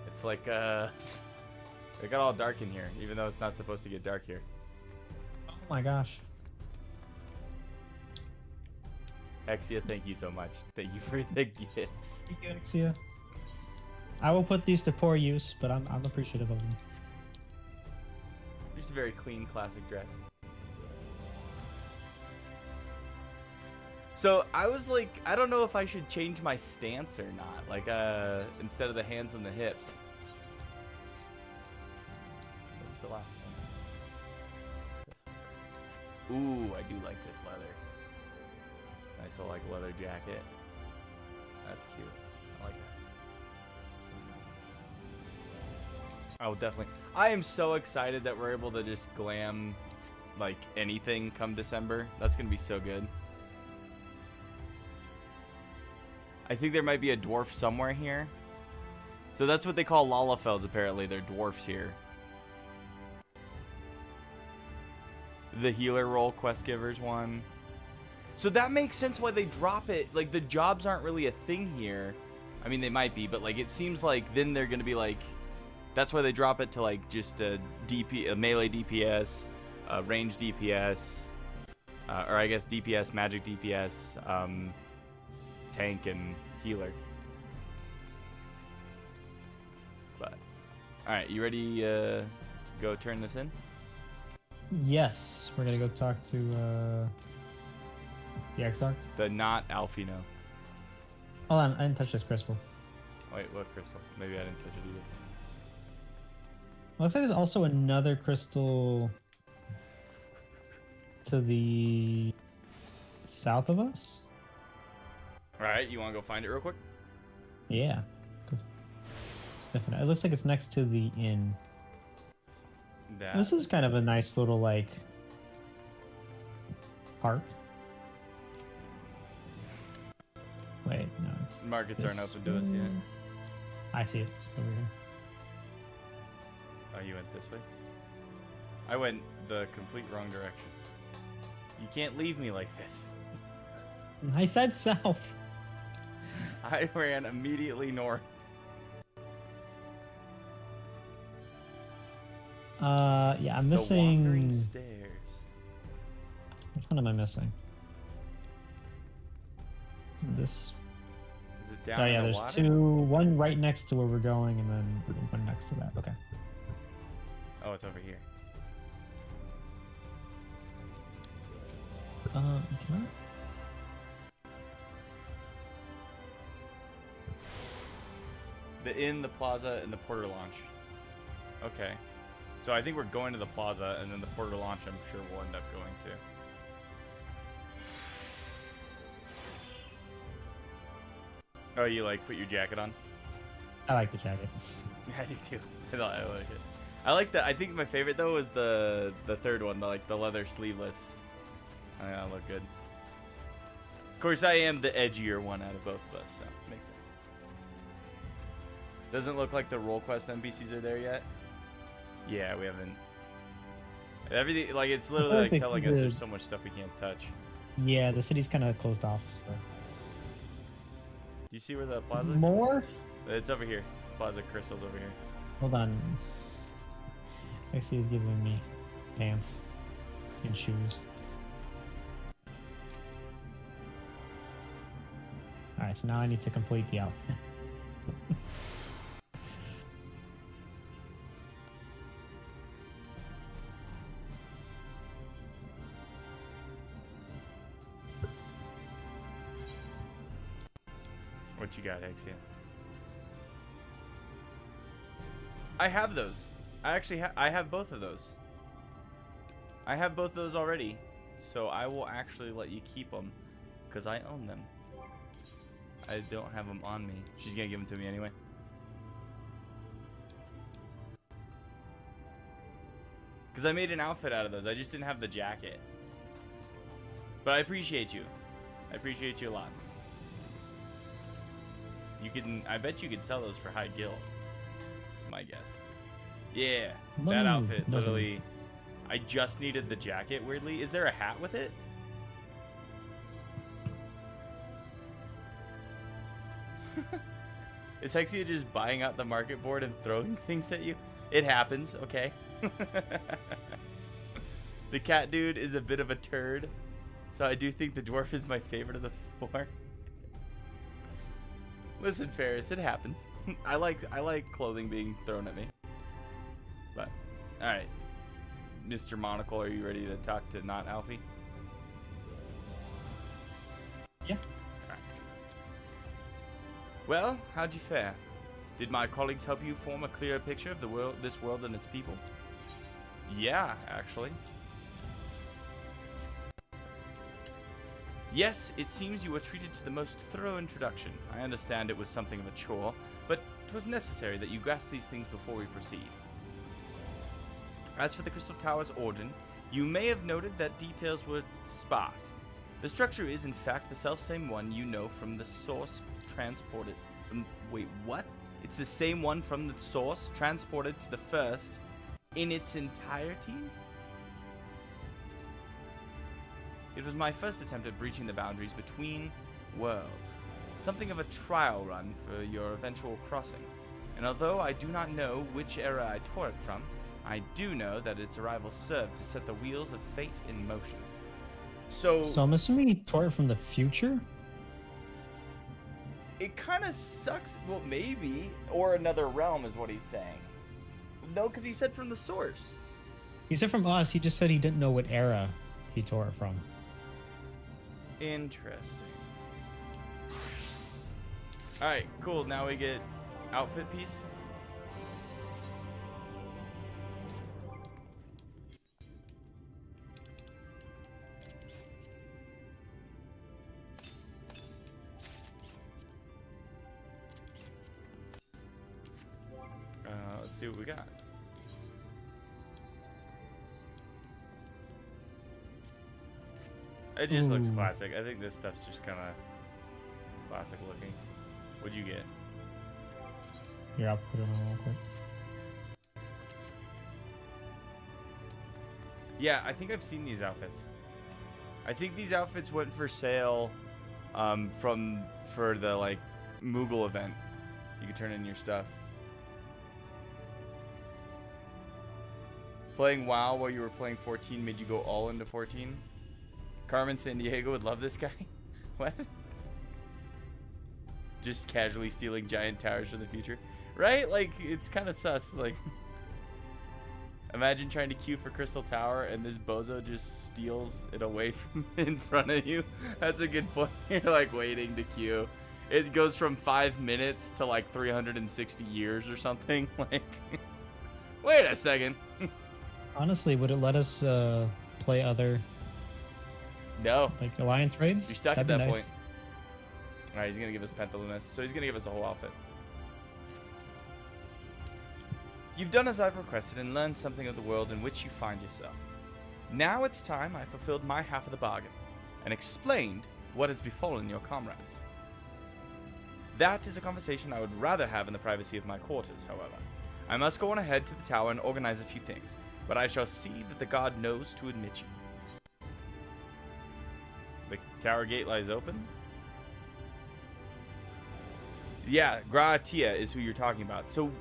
It's like it got all dark in here, even though it's not supposed to get dark here. Oh my gosh. Hexia, thank you so much. Thank you for the gifts. Thank you, Hexia. I will put these to poor use, but I'm appreciative of them. Just a very clean, classic dress. So I was like, I don't know if I should change my stance or not. Like, instead of the hands and the hips. What's the last one? Ooh, I do like this leather. Nice little like leather jacket. That's cute. I like that. Oh, definitely. I am so excited that we're able to just glam like anything come December. That's gonna be so good. I think there might be a dwarf somewhere here. So that's what they call Lalafels, apparently. They're dwarfs here. The healer role, quest givers one. So that makes sense why they drop it. Like, the jobs aren't really a thing here. I mean, they might be, but like, it seems like then they're going to be like, that's why they drop it to like just a melee DPS, range DPS, or I guess DPS, magic DPS, tank and healer. But all right, you ready go turn this in? Yes, we're gonna go talk to the Exarch. The not Alfino. Hold on, I didn't touch this crystal. Wait, what crystal? Maybe I didn't touch it either. Looks like there's also another crystal to the south of us. All right, you want to go find it real quick? Yeah. Good. Sniffing it. It looks like it's next to the inn. This is kind of a nice little, like, park. Wait, no, it's... Markets aren't open to us yet. I see it. Over here. Oh, you went this way? I went the complete wrong direction. You can't leave me like this. I said south. I ran immediately north. Yeah, I'm missing... The wandering stairs. Which one am I missing? This... Is it down Oh in yeah, the there's water? two. One right next to where we're going, and then one next to that. Okay. Oh, it's over here. Can I... The inn, the plaza, and the porter launch. Okay. So I think we're going to the plaza, and then the porter launch I'm sure we'll end up going to. Oh, you like put your jacket on? I like the jacket. I do too. I like it. I like that. I think my favorite though is the third one, the leather sleeveless. I think that'll look good. Of course, I am the edgier one out of both of us, so makes sense. Doesn't look like the role quest NPCs are there yet. Yeah, we haven't. Everything like it's literally like telling us there's so much stuff we can't touch. Yeah, the city's kind of closed off. So. Do you see where the plaza? More? It's over here. Plaza Crystal's over here. Hold on. Lexi is giving me pants and shoes. Alright, so now I need to complete the outfit. What you got, Hexia? I have those. I actually I have both of those. I have both of those already, so I will actually let you keep them because I own them. I don't have them on me. She's gonna give them to me anyway. Because I made an outfit out of those. I just didn't have the jacket. But I appreciate you. I appreciate you a lot. You can, I bet you could sell those for high gil. My guess. Yeah, that outfit, literally. I just needed the jacket, weirdly. Is there a hat with it? Is Hexia just buying out the market board and throwing things at you? It happens, okay. The cat dude is a bit of a turd. So I do think the dwarf is my favorite of the four. Listen, Ferris, it happens. I like clothing being thrown at me. But, alright. Mr. Monocle, are you ready to talk to not Alfie? Well, how'd you fare? Did my colleagues help you form a clearer picture of this world and its people? Yeah, actually. Yes, it seems you were treated to the most thorough introduction. I understand it was something of a chore, but it was necessary that you grasp these things before we proceed. As for the Crystal Tower's origin, you may have noted that details were sparse. The structure is, in fact, the selfsame one you know from the source transported from... Wait, what? It's the same one from the source transported to the first in its entirety? It was my first attempt at breaching the boundaries between worlds. Something of a trial run for your eventual crossing. And although I do not know which era I tore it from, I do know that its arrival served to set the wheels of fate in motion. So I'm assuming he tore it from the future? It kind of sucks. Well, maybe. Or another realm is what he's saying. No, because he said from the source. He said from us. He just said he didn't know what era he tore it from. Interesting. Alright, cool. Now we get outfit piece. Let's see what we got. It just looks classic. I think this stuff's just kind of classic looking. What'd you get? Here, I'll put it on real quick. Yeah, I think I've seen these outfits. I think these outfits went for sale for the like Moogle event. You could turn in your stuff. Playing WoW while you were playing 14 made you go all into 14? Carmen Sandiego would love this guy. What? Just casually stealing giant towers from the future. Right? Like, it's kind of sus. Like, imagine trying to queue for Crystal Tower and this bozo just steals it away from in front of you. That's a good point. You're like waiting to queue. It goes from 5 minutes to like 360 years or something. Like, wait a second. Honestly, would it let us play other No. like alliance raids? You're stuck That'd at be that nice. point. Alright, he's gonna give us Pentalunas, so he's gonna give us a whole outfit. You've done as I've requested and learned something of the world in which you find yourself. Now it's time I fulfilled my half of the bargain and explained what has befallen your comrades. That is a conversation I would rather have in the privacy of my quarters, however. I must go on ahead to the tower and organize a few things, but I shall see that the god knows to admit you. The tower gate lies open? Yeah, Graatia is who you're talking about. So,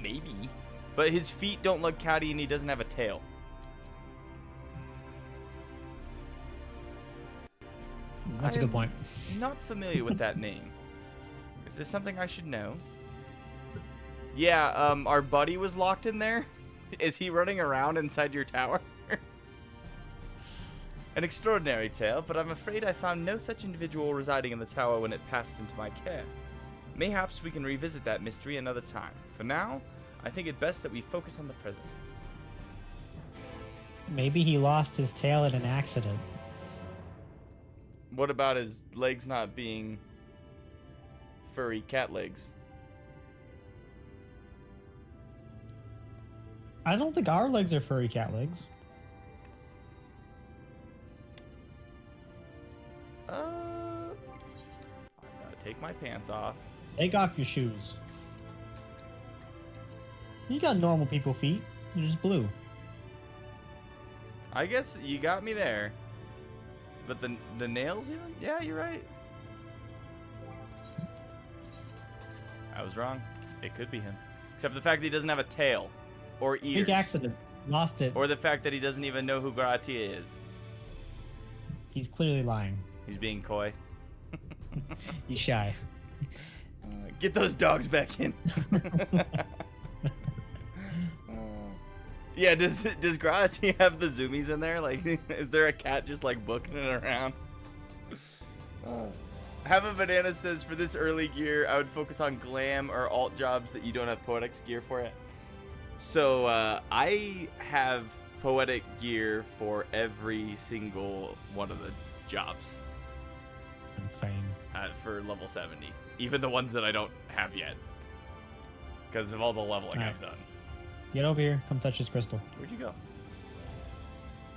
maybe. But his feet don't look catty and he doesn't have a tail. That's a good point. Not familiar with that name. Is this something I should know? Yeah, our buddy was locked in there. Is he running around inside your tower? An extraordinary tale, but I'm afraid I found no such individual residing in the tower when it passed into my care. Mayhaps we can revisit that mystery another time. For now, I think it best that we focus on the present. Maybe he lost his tail in an accident. What about his legs not being furry cat legs? I don't think our legs are furry cat legs. I gotta take my pants off. Take off your shoes. You got normal people feet. You're just blue. I guess you got me there. But the nails even? Yeah, you're right. I was wrong. It could be him. Except for the fact that he doesn't have a tail. Or ears. Big accident. Lost it. Or the fact that he doesn't even know who Graatia is. He's clearly lying. He's being coy. He's shy. Get those dogs back in. Yeah, does Graatia have the zoomies in there? Like, is there a cat just like booking it around? Have a Banana says, for this early gear, I would focus on glam or alt jobs that you don't have Poetics gear for it. So I have Poetic gear for every single one of the jobs. Insane. For level 70. Even the ones that I don't have yet. Because of all the leveling I've done. Get over here. Come touch this crystal. Where'd you go?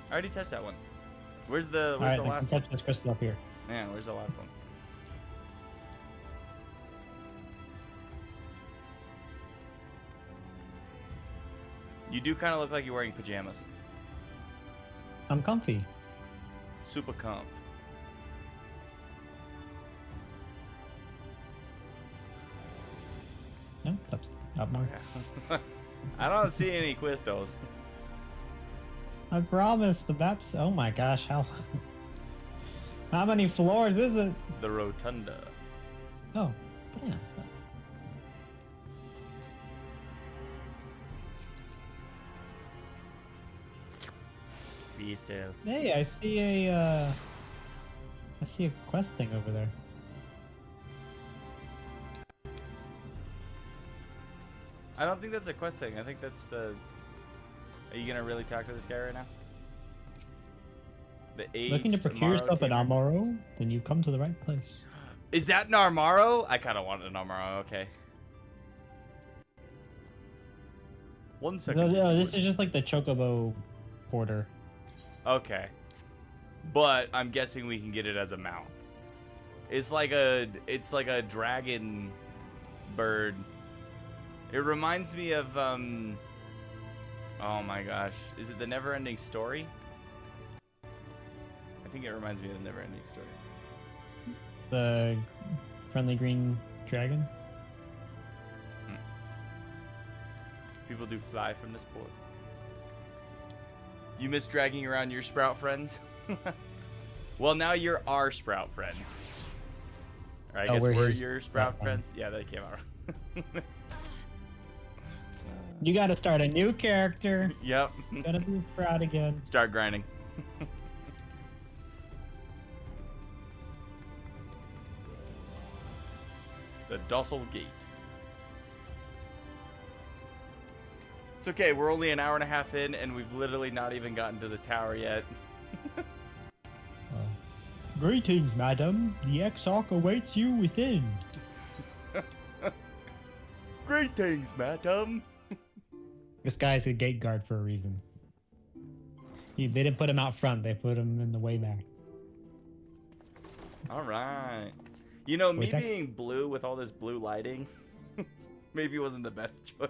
I already touched that one. Where's the Alright, the last come one? touch this crystal up here. Yeah, where's the last one? You do kind of look like you're wearing pajamas. I'm comfy. Super comf. No, it's up more. I don't see any Quistos. I promise the maps. Oh my gosh, how many floors is it? The Rotunda. Oh, yeah. Be still. Hey, I see a quest thing over there. I don't think that's a quest thing. I think that's the... Are you gonna really talk to this guy right now? The age Looking to procure yourself an Amaro? Then you come to the right place. Is that an Armaro? I kind of want an Armaro. Okay. 1 second. No, this is just like the Chocobo porter. Okay. But I'm guessing we can get it as a mount. It's like a dragon bird. It reminds me of oh my gosh. Is it the Never-Ending Story? I think it reminds me of the Never-Ending Story. The friendly green dragon? People do fly from this port. You miss dragging around your sprout friends? Well, now you're our sprout friends. Or I guess we're your sprout friends. Yeah, that came out wrong. You gotta start a new character. Yep. You gotta be a sprout again. Start grinding. The Dossel Gate. It's okay, we're only an hour and a half in, and we've literally not even gotten to the tower yet. Greetings, madam. The Exarch awaits you within. Greetings, madam. This guy's a gate guard for a reason. They didn't put him out front, they put him in the way back. Alright. You know, me being blue with all this blue lighting maybe wasn't the best choice.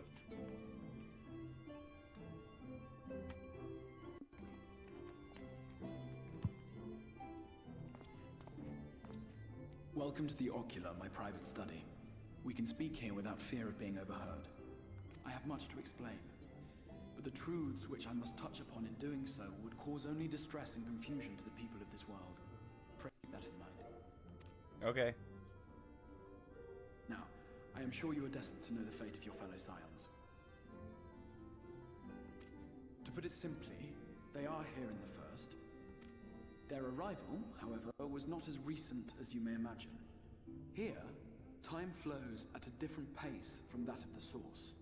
Welcome to the Ocular, my private study. We can speak here without fear of being overheard. I have much to explain, but the truths which I must touch upon in doing so would cause only distress and confusion to the people of this world. Pray keep that in mind. Okay. Now, I am sure you are destined to know the fate of your fellow scions. To put it simply, they are here in the first. Their arrival, however, was not as recent as you may imagine. Here, time flows at a different pace from that of the source.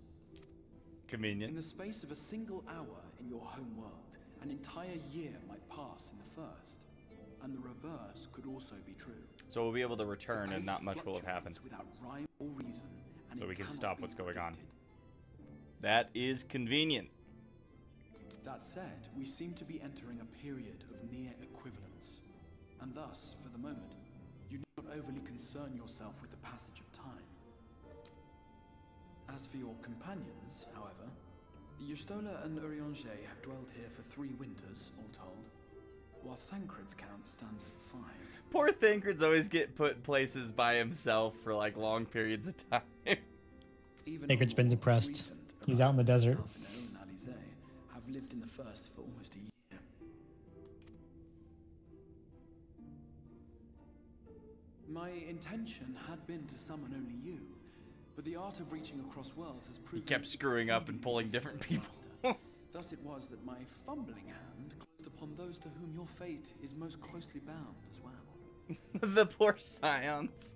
Convenient. In the space of a single hour in your home world, an entire year might pass in the first, and the reverse could also be true. So we'll be able to return and not much will have happened. Without rhyme or reason, and so we can stop what's going on. predicted. That is convenient. That said, we seem to be entering a period of near equivalence, and thus, for the moment, you need not overly concern yourself with the passage of time. As for your companions, however, Yustola and Urianger have dwelled here for 3 winters, all told, while Thancred's count stands at 5. Poor Thancred's always get put places by himself for like long periods of time. Thancred's been depressed. He's out in the desert. Have lived in the first for almost a year. My intention had been to summon only you, but the art of reaching across worlds has proven... He kept screwing up and pulling different people. Thus it was that my fumbling hand closed upon those to whom your fate is most closely bound as well. The poor scions.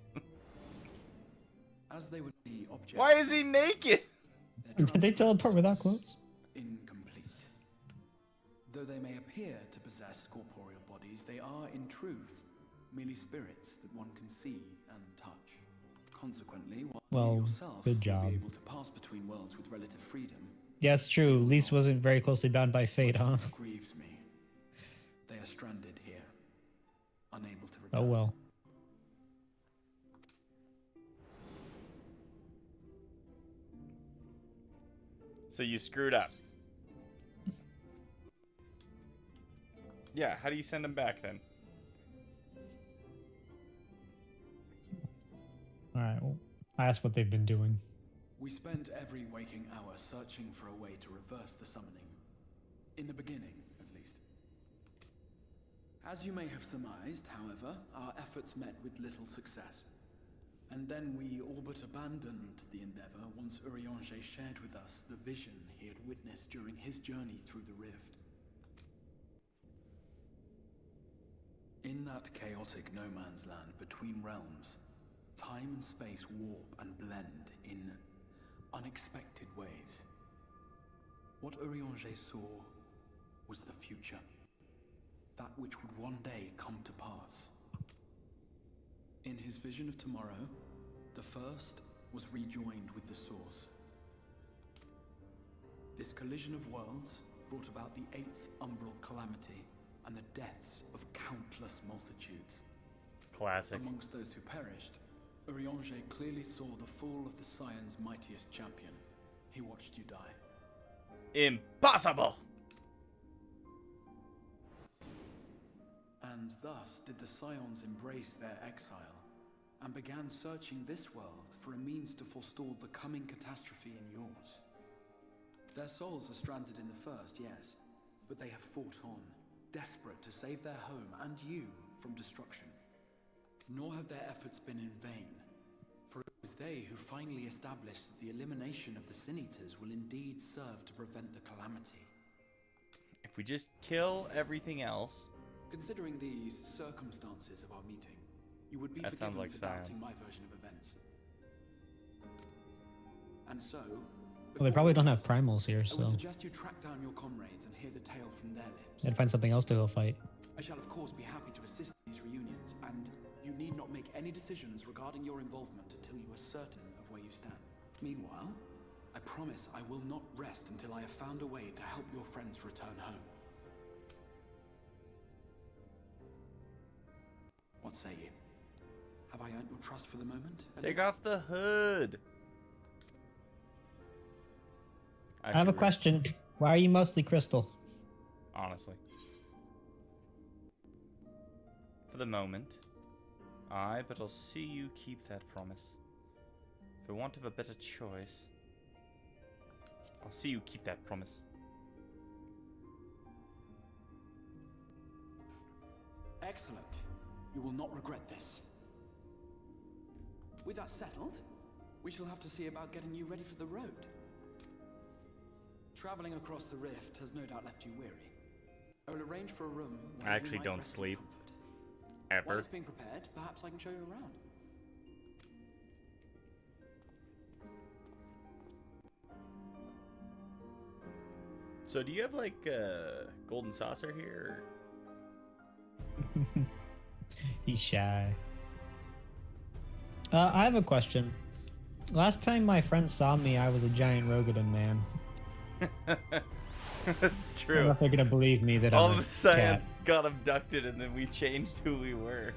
As they would be objects. Why is he naked? Did they teleport without clothes? Incomplete. Though they may appear to possess corporeal bodies, they are in truth merely spirits that one can see and touch. Consequently, while you yourself good job. will be able to pass between worlds with relative freedom. Yeah, it's true. Lise wasn't very closely bound by fate, huh? It grieves me. They are stranded here, unable to return. Oh well. So you screwed up. Yeah, how do you send them back then? Alright, well, I asked what they've been doing. We spent every waking hour searching for a way to reverse the summoning. In the beginning, at least. As you may have surmised, however, our efforts met with little success. And then we all but abandoned the endeavor once Urianger shared with us the vision he had witnessed during his journey through the rift. In that chaotic no-man's land between realms, time and space warp and blend in unexpected ways. What Urianger saw was the future. That which would one day come to pass. In his vision of tomorrow, the first was rejoined with the source. This collision of worlds brought about the 8th umbral calamity and the deaths of countless multitudes. Classic. Amongst those who perished, Urianger clearly saw the fall of the Scion's mightiest champion. He watched you die. Impossible! And thus did the Scions embrace their exile, and began searching this world for a means to forestall the coming catastrophe in yours. Their souls are stranded in the first, yes, but they have fought on, desperate to save their home and you from destruction. Nor have their efforts been in vain, for it was they who finally established that the elimination of the Sin Eaters will indeed serve to prevent the calamity. If we just kill everything else... Considering these circumstances of our meeting, you would be That sounds forgiven like for science. doubting my version of events. And so... Well, they probably don't have primals here, I would so suggest you track down your comrades and hear the tale from their lips. they'd find something else to go fight. I shall of course be happy to assist these reunions, and you need not make any decisions regarding your involvement until you are certain of where you stand. Meanwhile, I promise I will not rest until I have found a way to help your friends return home. What say you? Have I earned your trust for the moment? Take off the hood! I have a question. Why are you mostly crystal? Honestly. For the moment. Aye, but I'll see you keep that promise. For want of a better choice, I'll see you keep that promise. Excellent. You will not regret this. With that settled, we shall have to see about getting you ready for the road. Traveling across the rift has no doubt left you weary. I will arrange for a room where I you actually might don't rest in sleep. comfort. While Ever. it's being prepared, perhaps I can show you around. So do you have like a golden saucer here? He's shy. I have a question. Last time my friend saw me, I was a giant Rogadin man. That's I don't know true. if they're gonna believe me that All I'm of a the science got abducted and then we changed who we were.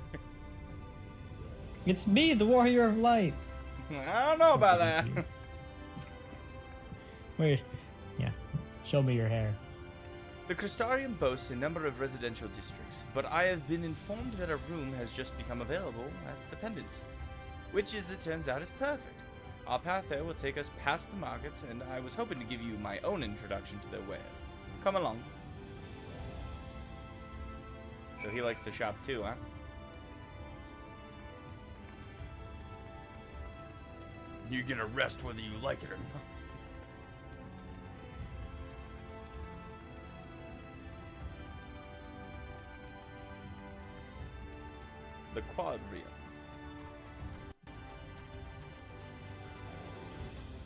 It's me, the warrior of light. I don't know about that. Wait, yeah. Show me your hair. The Crystarium boasts a number of residential districts, but I have been informed that a room has just become available at the Pendants, which, as it turns out, is perfect. Our path there will take us past the markets, and I was hoping to give you my own introduction to their wares. Come along. So he likes to shop too, huh? You're gonna rest whether you like it or not. the quadria.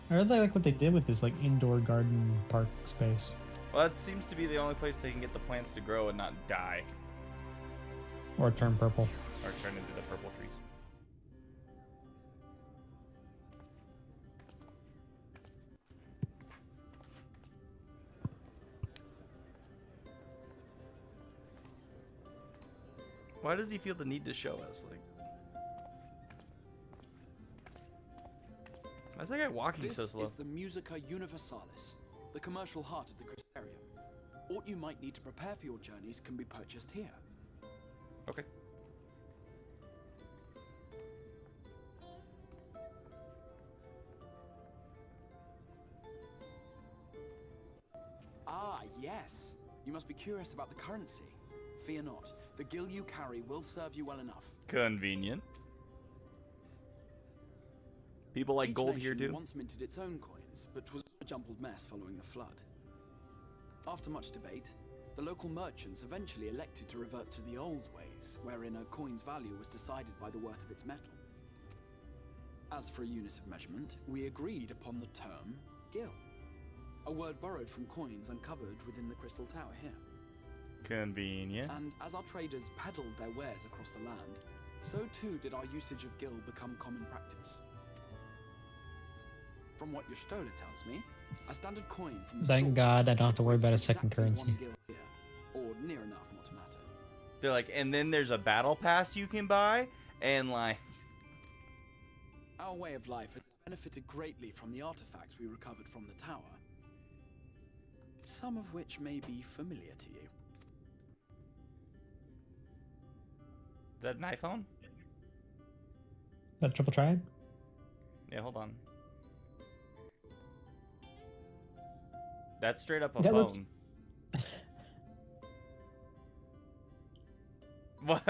I really like what they did with this like indoor garden park space. Well, that seems to be the only place they can get the plants to grow and not die. Or turn purple. Or turn into the purple trees. Why does he feel the need to show us? Like, why is that guy walking so slow? This is the Musica Universalis, the commercial heart of the Crystarium. What you might need to prepare for your journeys can be purchased here. Okay. Ah, yes. You must be curious about the currency. Fear not. The gil you carry will serve you well enough. Convenient. People like Each gold nation here too. once minted its own coins, but was a jumbled mess following the flood. After much debate, the local merchants eventually elected to revert to the old ways, wherein a coin's value was decided by the worth of its metal. As for a unit of measurement, we agreed upon the term gil, a word borrowed from coins uncovered within the Crystal Tower here. Convenient. And as our traders peddled their wares across the land, so too did our usage of gil become common practice. From what your stola tells me, a standard coin from the Thank source God I don't have to worry equates about a second exactly currency. 1 gil here, or near enough not to matter. They're like, and then there's a battle pass you can buy, and like, Our way of life has benefited greatly from the artifacts we recovered from the tower, some of which may be familiar to you. is that an iPhone? Is that a triple triad? Yeah, hold on. That's straight up a That phone. looks-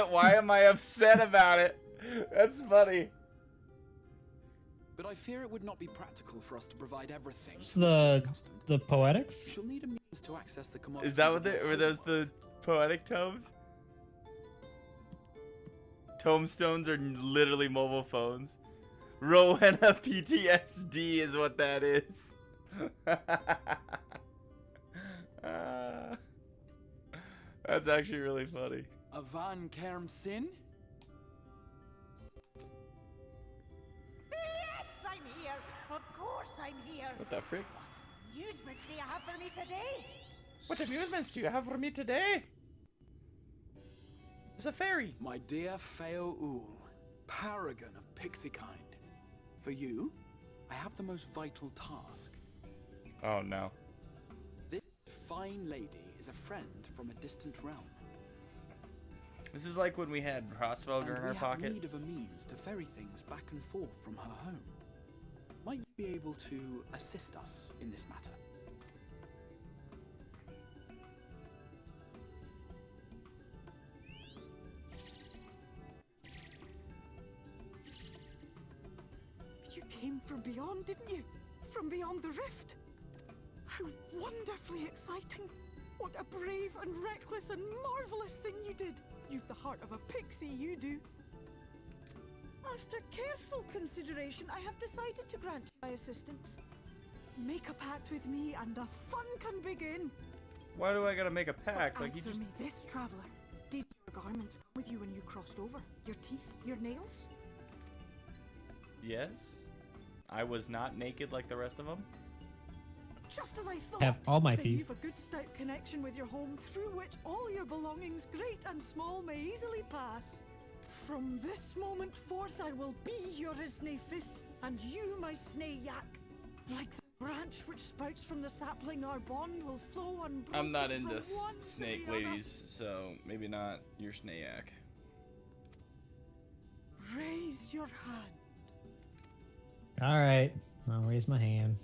Why am I upset about it? That's funny. But I fear it would not be practical for us to provide everything. It's the accustomed. poetics? We shall need a means to access the commodities. Is that what of they our were? Those the poetic tomes? Tomestones are literally mobile phones. Rowena PTSD is what that is. That's actually really funny. Avan Kerm Sin? Yes, I'm here. Of course I'm here. What the frick? What amusements do you have for me today? What amusements do you have for me today? It's a fairy. My dear Feo Ul, paragon of pixie kind. For you, I have the most vital task. Oh no. This fine lady is a friend from a distant realm. This is like when we had Crossfelger in And our we pocket. have need of a means to ferry things back and forth from her home. Might you be able to assist us in this matter? You came from beyond, didn't you? From beyond the rift. How wonderfully exciting. What a brave and reckless and marvelous thing you did. You've the heart of a pixie, you do. After careful consideration, I have decided to grant you my assistance. Make a pact with me and the fun can begin. Why do I gotta make a pact? Like, you Answer just... me this, traveler. Did your garments come with you when you crossed over? Your teeth? Your nails? Yes? I was not naked like the rest of them? Just as I thought. Have all my then teeth. You've a good stout connection with your home through which all your belongings, great and small, may easily pass. From this moment forth, I will be your Isne Fis, and you my Snay Yak. Like the branch which spouts from the sapling, our bond will flow unbroken. I'm not into from one to snake the other. ladies, so maybe not your snayak. Raise your hand. Alright, I'll raise my hand.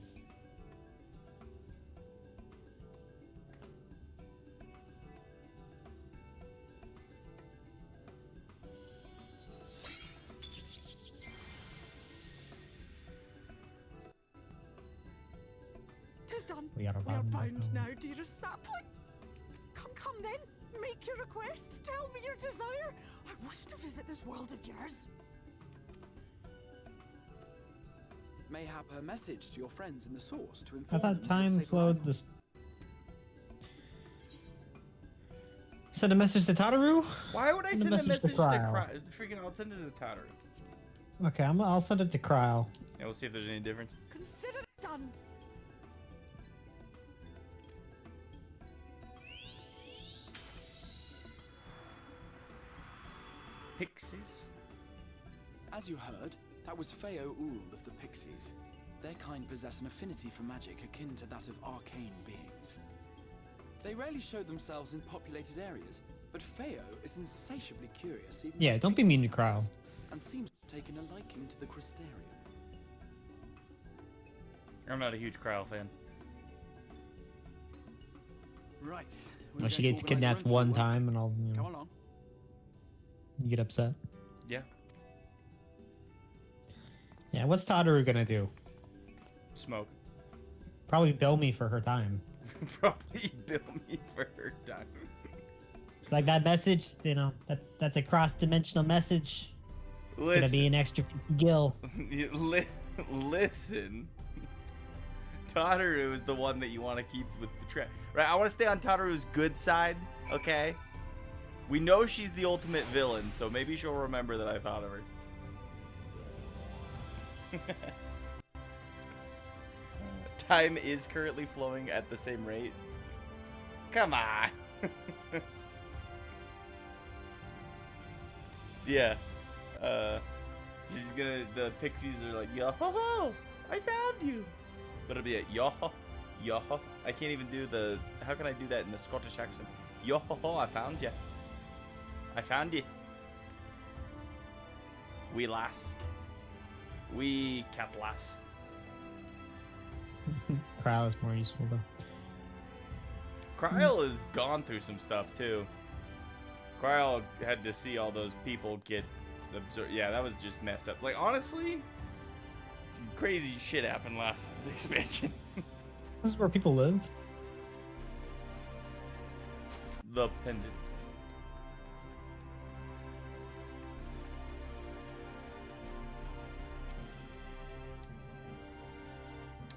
Tis done. We got a We are round bound back now, home. dearest sapling. Come then. Make your request. Tell me your desire. I wish to visit this world of yours. Mayhap her message to your friends in the source to I inform thought them of time safe flowed arrival. this. Send a message to Tataru? Why would I send a message to Cryle? Freaking, I'll send it to Tataru. Okay, I'll send it to Cryle. Yeah, we'll see if there's any difference. Consider it done. Pixies? As you heard, that was Feo Uld of the Pixies. Their kind possess an affinity for magic akin to that of arcane beings. They rarely show themselves in populated areas, but Feo is insatiably curious even Yeah, by don't be Pixie mean to Cryle. standards, and seems to have taken a liking to the Crystarium. I'm not a huge Cryle fan. Right. Well, she gets kidnapped one time and I'll, Come along. you get upset. Yeah. Yeah, what's Tataru gonna do? Smoke. Probably bill me for her time. Probably bill me for her time. Like that message, you know, that's a cross-dimensional message. It's gonna be an extra gil. Listen. Tataru is the one that you want to keep with the trap. Right, I want to stay on Tataru's good side, okay? We know she's the ultimate villain, so maybe she'll remember that I thought of her. Time is currently flowing at the same rate. Come on. Yeah. She's gonna, the pixies are like, yo ho ho, I found you. But it'll be a yo ho, yo ho. I can't even do the, how can I do that in the Scottish accent? Yo ho ho, I found you. I found you. Wee lass. Wee cat lass. Cryle is more useful though. Cryle has gone through some stuff too. Cryle had to see all those people get absorbed. Yeah, that was just messed up. Like, honestly, some crazy shit happened last expansion. This is where people live. The pendants.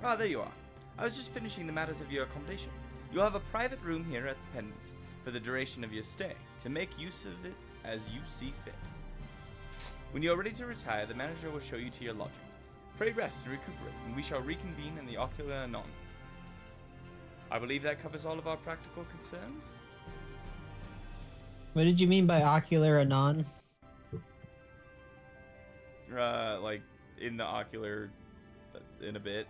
Ah, there you are. I was just finishing the matters of your accommodation. You'll have a private room here at the Pendants for the duration of your stay, to make use of it as you see fit. When you are ready to retire, the manager will show you to your lodgings. Pray rest and recuperate, and we shall reconvene in the ocular anon. I believe that covers all of our practical concerns. What did you mean by ocular anon? Like, in the ocular, in a bit.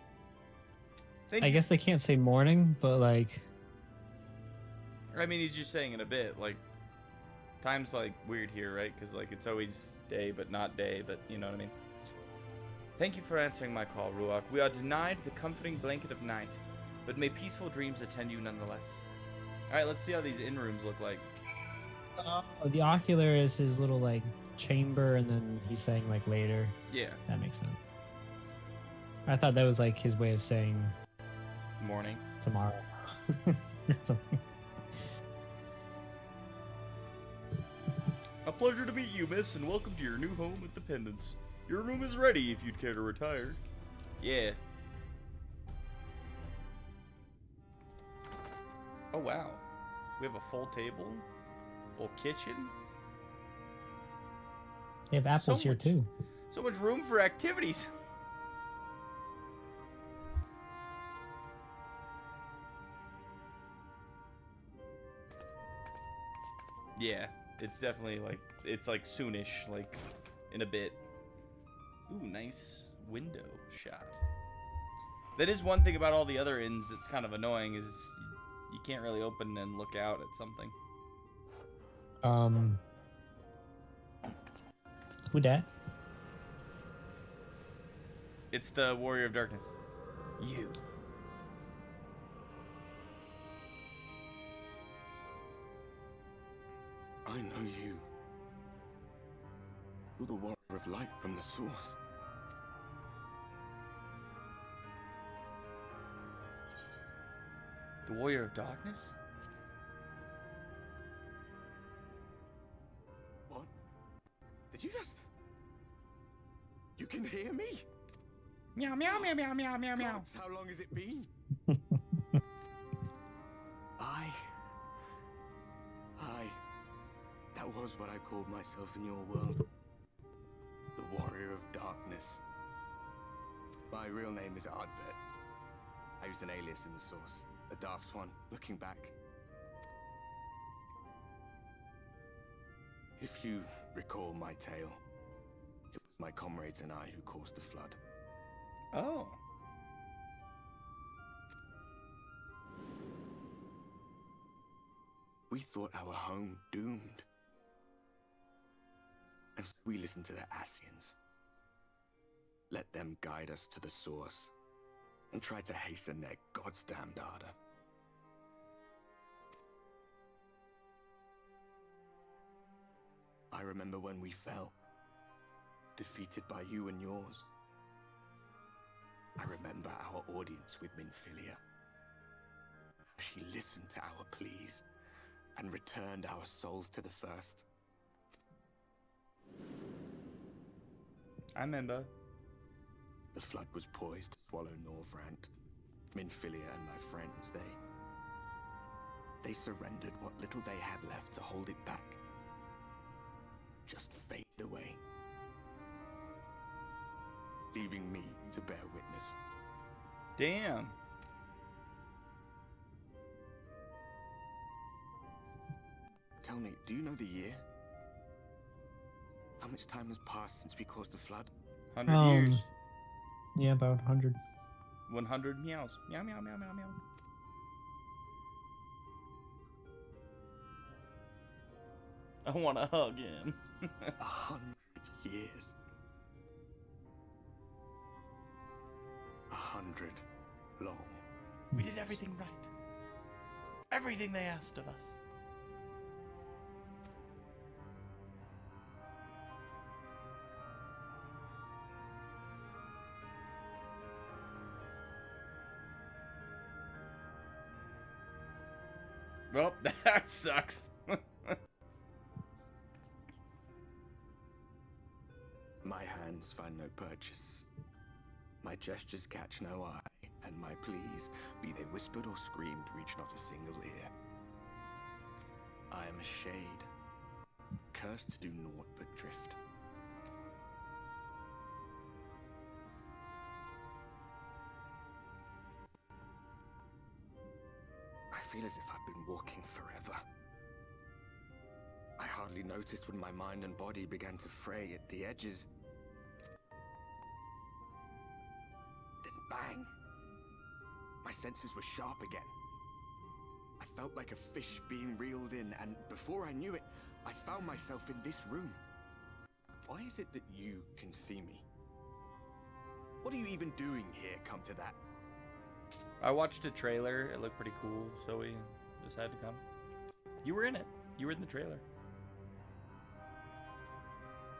I guess they can't say morning, but like... I mean, he's just saying in a bit, like, time's, like, weird here, right? Because, like, it's always day, but not day, but you know what I mean? Thank you for answering my call, Ruach. We are denied the comforting blanket of night, but may peaceful dreams attend you nonetheless. Alright, let's see how these inn rooms look like. Oh, the ocular is his little, like, chamber, and then he's saying, like, later. Yeah. That makes sense. I thought that was, like, his way of saying... morning. Tomorrow. Or something. A pleasure to meet you, miss, and welcome to your new home at the Pendants. Your room is ready if you'd care to retire. Yeah. Oh, wow. We have a full table, full kitchen. They have apples here, too. So much room for activities. Yeah, it's definitely like, it's like soonish, like in a bit. Ooh, nice window shot. That is one thing about all the other inns that's kind of annoying, is you can't really open and look out at something. Who dat? It's the Warrior of Darkness. You. I know you. You're the warrior of light from the source. The Warrior of Darkness? hear me? Meow, meow, meow, meow, meow, meow, meow. Gods, how long has it been? That was what I called myself in your world. The Warrior of Darkness. My real name is Ardbert. I used an alias in the source. A daft one, looking back. If you recall my tale, it was my comrades and I who caused the flood. Oh. We thought our home doomed. And so we listened to the Ascians. Let them guide us to the source, and try to hasten their goddamned ardor. I remember when we fell, defeated by you and yours. I remember our audience with Minfilia. She listened to our pleas and returned our souls to the first. I remember. The flood was poised to swallow Norvrant, Minfilia and my friends. They surrendered what little they had left to hold it back. Just faded away, leaving me to bear witness. Damn. Tell me, do you know the year? How much time has passed since we caused the flood? 100 years. Yeah, about 100. 100 meows. Meow, meow, meow, meow, meow. I want to hug him. 100 years. 100 long. We did everything right. Everything they asked of us. Well, that sucks. My hands find no purchase. My gestures catch no eye, and my pleas, be they whispered or screamed, reach not a single ear. I am a shade, cursed to do naught but drift. I feel as if I've been walking forever. I hardly noticed when my mind and body began to fray at the edges. Then bang! My senses were sharp again. I felt like a fish being reeled in, and before I knew it, I found myself in this room. Why is it that you can see me? What are you even doing here, come to that? I watched a trailer. It looked pretty cool, so we decided to come. You were in it. You were in the trailer.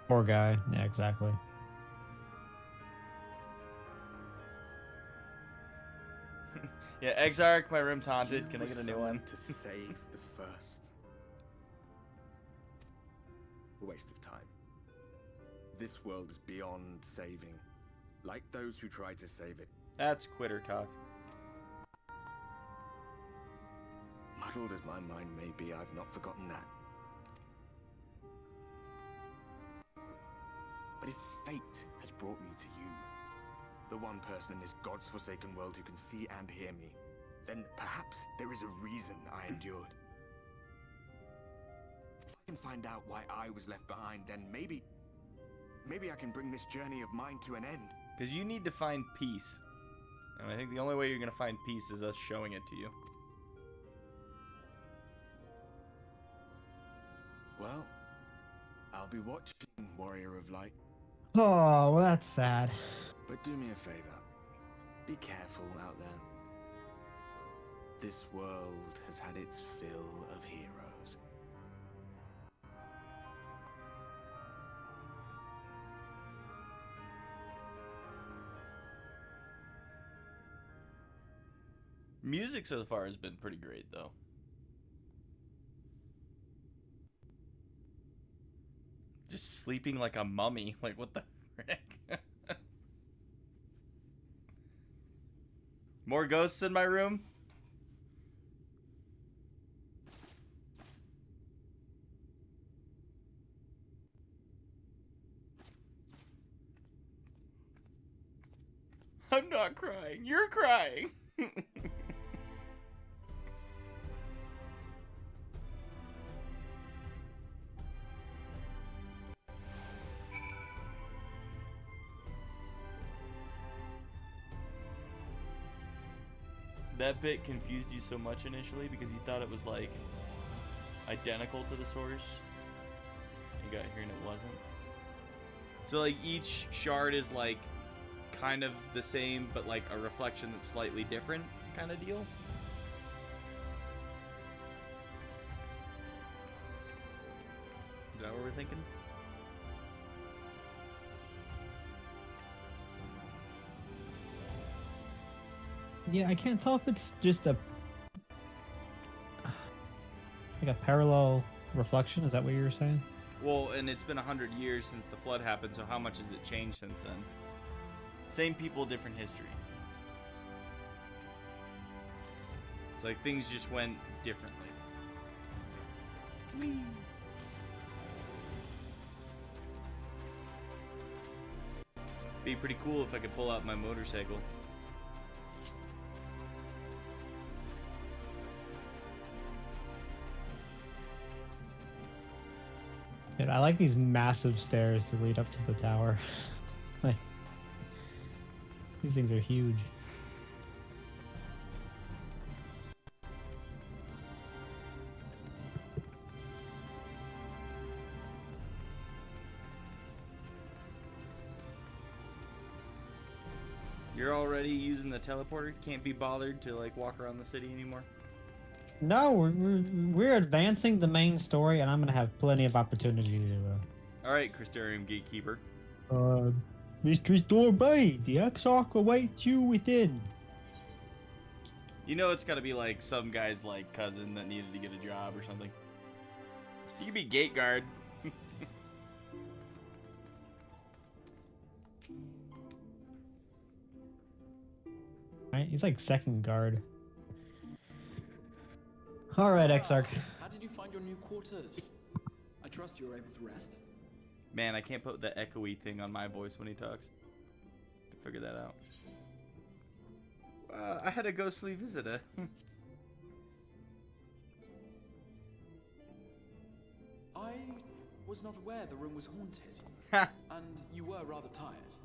Poor guy. Yeah, exactly. Yeah, Exarch, my room's haunted. Can I get a new one? To save the first. A waste of time. This world is beyond saving. Like those who try to save it. That's quitter talk. Muddled as my mind may be, I've not forgotten that. But if fate has brought me to you, the one person in this God's forsaken world who can see and hear me, then perhaps there is a reason I endured. If I can find out why I was left behind, then maybe I can bring this journey of mine to an end. Because you need to find peace. And I think the only way you're going to find peace is us showing it to you. Well, I'll be watching, Warrior of Light. Oh, well, that's sad. But do me a favor. Be careful out there. This world has had its fill of heroes. Music so far has been pretty great, though. Just sleeping like a mummy. Like, what the frick? More ghosts in my room? I'm not crying. You're crying. That bit confused you so much initially because you thought it was like identical to the source. You got here and it wasn't. So like each shard is like kind of the same, but like a reflection that's slightly different kind of deal. Is that what we're thinking? Yeah, I can't tell if it's just a like a parallel reflection. Is that what you were saying? Well, and it's been 100 years since the flood happened, so how much has it changed since then? Same people, different history. It's like things just went differently. Whee! Be pretty cool if I could pull out my motorcycle. Dude, I like these massive stairs that lead up to the tower. Like, these things are huge. You're already using the teleporter? Can't be bothered to like walk around the city anymore? No, we're advancing the main story, and I'm gonna have plenty of opportunity to. All right, Crystarium Gatekeeper. Mistress Dorbay, the Exarch awaits you within. You know it's got to be like some guy's like cousin that needed to get a job or something. You could be gate guard. Right, he's like second guard. All right, Exarch. How did you find your new quarters? I trust you were able to rest. Man, I can't put the echoey thing on my voice when he talks. To figure that out. I had a ghostly visitor. I was not aware the room was haunted. And you were rather tired.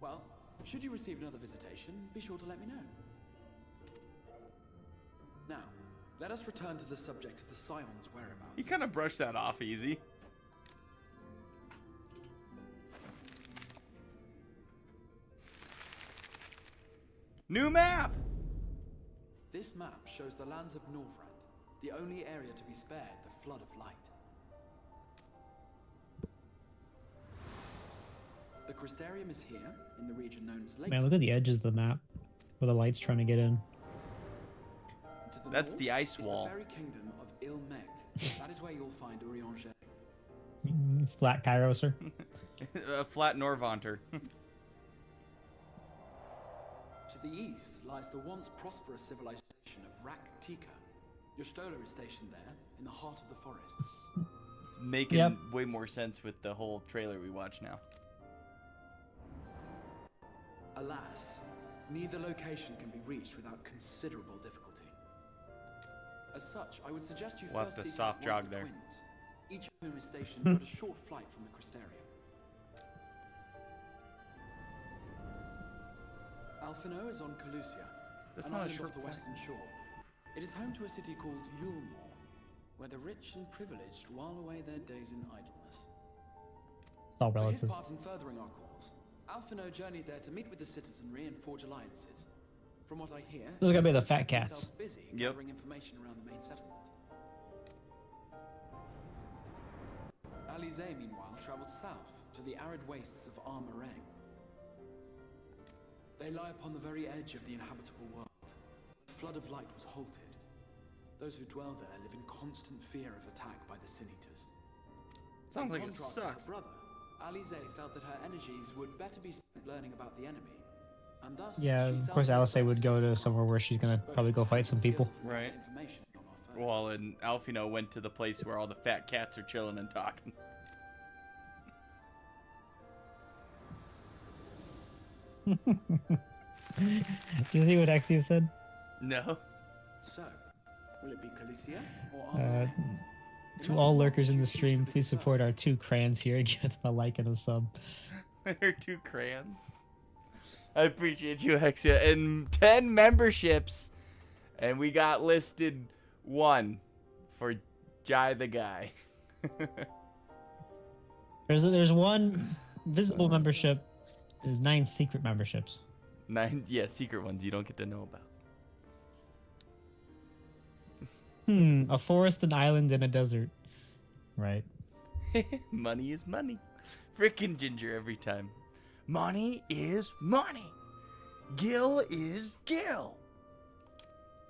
Well, should you receive another visitation, be sure to let me know. Now, let us return to the subject of the Scion's whereabouts. You kind of brushed that off easy. New map! This map shows the lands of Norvrand, the only area to be spared the flood of light. The Crystarium is here, in the region known as Lake. Man, look at the edges of the map where the light's trying to get in. That's the ice wall. The very kingdom of Il-Meg. That is where you'll find Urianger. Flat Cairo, sir. A flat Norvanter. To the east lies the once prosperous civilization of Rak-Tika. Your Stola is stationed there, in the heart of the forest. It's making way more sense with the whole trailer we watch now. Alas, neither location can be reached without considerable difficulty. As such, I would suggest you first seek out one of the twins, each of whom is stationed but a short flight from the Crystarium. Alphino is on Calusia, an island off the western shore. It is home to a city called Yulmore, where the rich and privileged while away their days in idleness. It's all relative. For his part in furthering our cause, Alphino journeyed there to meet with the citizenry and forge alliances. From what I hear, those gotta be the fat cats. Busy gathering information around the main settlement. Alize, meanwhile, traveled south to the arid wastes of Armarang. They lie upon the very edge of the inhabitable world. The flood of light was halted. Those who dwell there live in constant fear of attack by the Sin Eaters. Sounds like it sucks. To her brother, Alize felt that her energies would better be spent learning about the enemy. and thus Yeah, she of sells course her Alice would go to services somewhere where she's gonna both probably go to fight some handle people. skills and Right. information on offer. Well, and Alfino went to the place where all the fat cats are chilling and talking. Do you see what Exia said? No. So, will it be Calicia or Uh, Armor? to all lurkers in the stream, please support our 2 crayons here and give them a like and a sub. They're 2 crayons. I appreciate you, Hexia. And 10 memberships. And we got listed 1 for Jai the Guy. There's 1 visible membership. There's 9 secret memberships. 9, yeah, secret ones you don't get to know about. A forest, an island, and a desert. Right. Money is money. Frickin' Ginger every time. Money is money. Gil is Gil.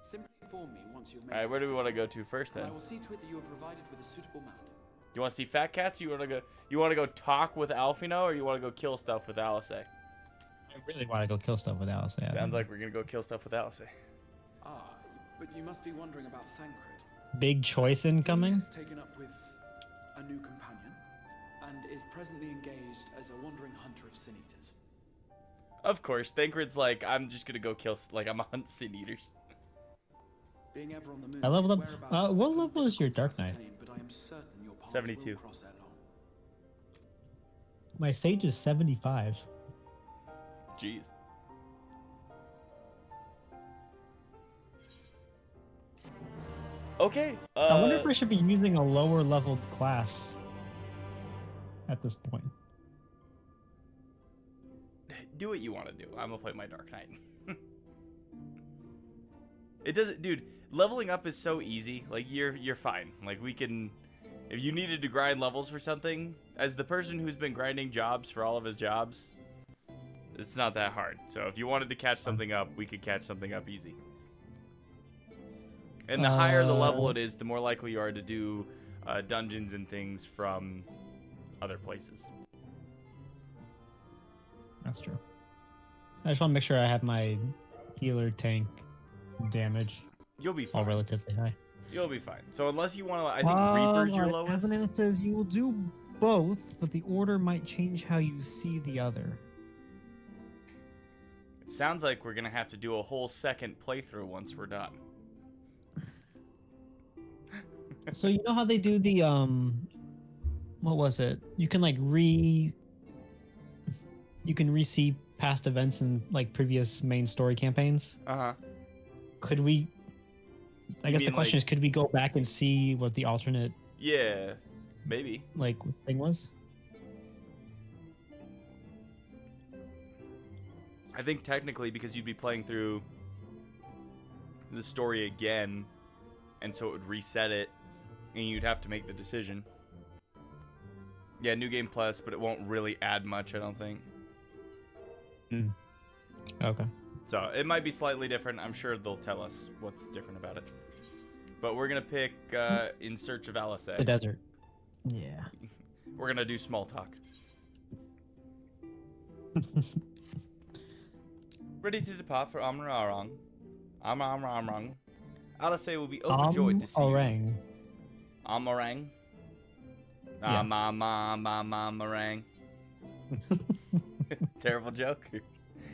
Simply inform me once you've made Alright, where do we want to go to first and then? I will see to it that you are provided with a suitable mount. You want to see Fat Cats? You want to go talk with Alfino, or you want to go kill stuff with Alice? I really want to go kill stuff with Alice. Sounds like we're gonna go kill stuff with Alice. Ah, but you must be wondering about Thancred. Big choice incoming. He has taken up with a new companion and is presently engaged as a wandering hunter of sin eaters. Of course, Thancred's like, I'm just gonna go kill, like, I'm gonna hunt sin eaters. Being ever on the move, I leveled his up. whereabouts What often level is your difficult Dark to Knight? ascertain, but I am certain your paths 72. will cross ere long. My Sage is 75. Jeez. Okay. I wonder if I should be using a lower leveled class at this point. Do what you want to do. I'm gonna play my Dark Knight. It doesn't, dude. Leveling up is so easy. Like you're fine. Like we can, if you needed to grind levels for something, as the person who's been grinding jobs for all of his jobs, it's not that hard. So if you wanted to catch something up, we could catch something up easy. And the higher the level it is, the more likely you are to do dungeons and things from other places. That's true. I just want to make sure I have my healer tank damage You'll be all fine. relatively high. You'll be fine. So unless you want to, I think Reaper's your lowest. Evan says you will do both, but the order might change how you see the other. It sounds like we're gonna have to do a whole second playthrough once we're done. So you know how they do the what was it? You can like you can re-see past events in like previous main story campaigns. Uh-huh. Could we I guess the mean, question like- is, could we go back and see what the alternate Yeah, maybe. like thing was? I think technically because you'd be playing through the story again, and so it would reset it, and you'd have to make the decision. Yeah, New Game Plus, but it won't really add much, I don't think. Okay. So it might be slightly different. I'm sure they'll tell us what's different about it. But we're gonna pick In Search of Alice. The desert. Yeah. We're gonna do small talk. Ready to depart for Amrarang. Amrarang. Alice will be overjoyed to see you. Amarang. Yeah. Amarang. Terrible joke.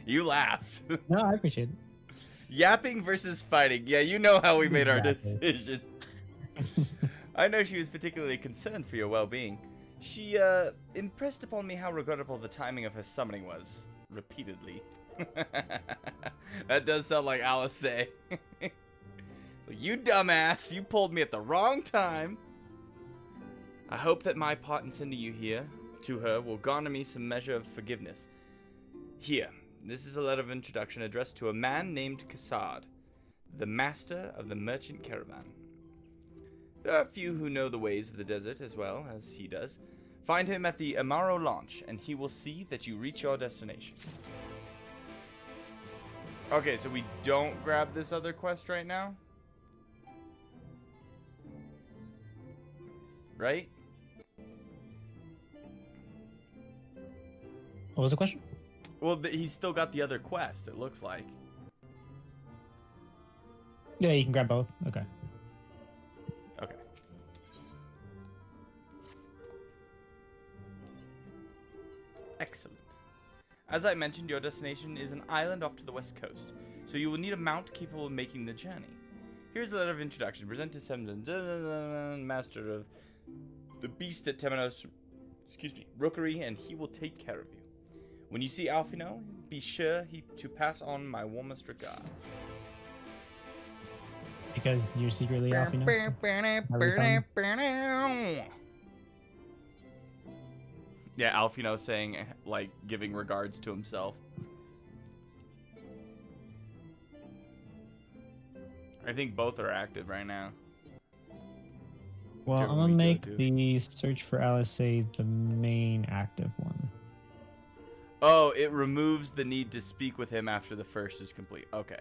You laughed. No, I appreciate it. Yapping versus fighting. Yeah, you know how we made our Exactly. decision. I know she was particularly concerned for your well-being. She impressed upon me how regrettable the timing of her summoning was. Repeatedly. That does sound like Alice say. So, you dumbass, you pulled me at the wrong time. I hope that my part in sending you here to her will garner me some measure of forgiveness. Here, this is a letter of introduction addressed to a man named Kassad, the master of the merchant caravan. There are a few who know the ways of the desert as well as he does. Find him at the Amaro launch, and he will see that you reach your destination. Okay, so we don't grab this other quest right now? Right? What was the question? Well, he's still got the other quest, it looks like. Yeah, you can grab both. Okay. Okay. Excellent. As I mentioned, your destination is an island off to the west coast, so you will need a mount capable of making the journey. Here's a letter of introduction. Present to Semden, master of the beast at Temenos, Rookery, and he will take care of you. When you see Alfino, be sure to pass on my warmest regards. Because you're secretly Alfino? Yeah, Alfino saying, like, giving regards to himself. I think both are active right now. Well, I'm gonna make the search for LSA the main active one. Oh, it removes the need to speak with him after the first is complete. Okay.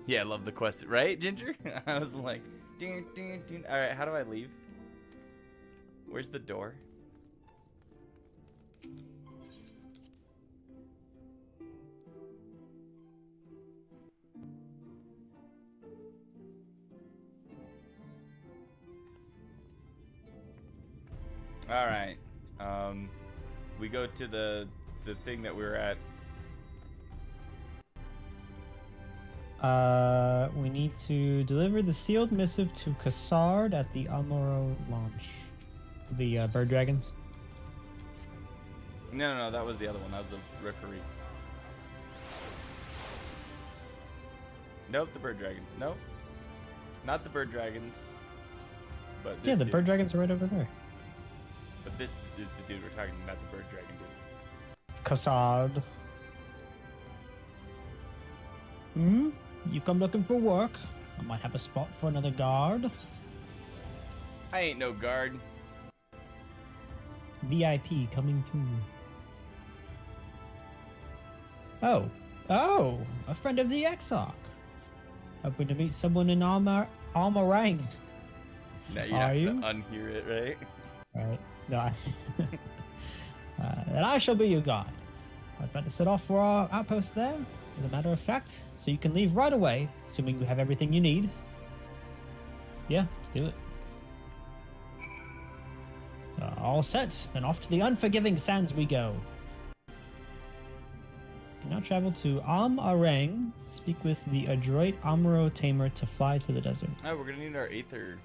Yeah, I love the quest, right, Ginger? I was like, dun, dun, dun. All right, how do I leave? Where's the door? All right. We go to the thing that we were at. We need to deliver the sealed missive to Cassard at the Amuro launch. The bird dragons. No, that was the other one. That was the Rookery. Nope, the bird dragons. Nope, not the bird dragons. But Yeah, the bird dragons are right over there. But this is the dude we're talking about, the bird dragon dude. Cassard. You come looking for work? I might have a spot for another guard. I ain't no guard. VIP coming through. Oh, a friend of the Exarch. Hoping to meet someone in Armorang. Now you're not gonna unhear it, right? Right. No. Then I shall be your guide. I'd about to set off for our outpost there, as a matter of fact, so you can leave right away, assuming you have everything you need. Yeah, let's do it. All set, then off to the unforgiving sands we go. You can now travel to Armorang, speak with the adroit Amuro tamer to fly to the desert. Oh, we're gonna need our Aether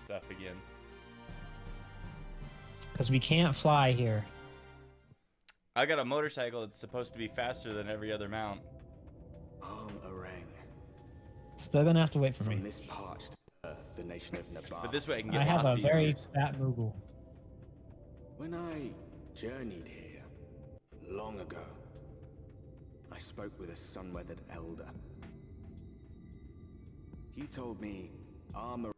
stuff again. Because we can't fly here. I got a motorcycle that's supposed to be faster than every other mount. Armorang. Still gonna have to wait for me. From this parched earth, the nation of Nabar. But this way I can get I have lost a very easier. fat Moogle. When I journeyed here, long ago, I spoke with a sun-weathered elder. He told me Armorang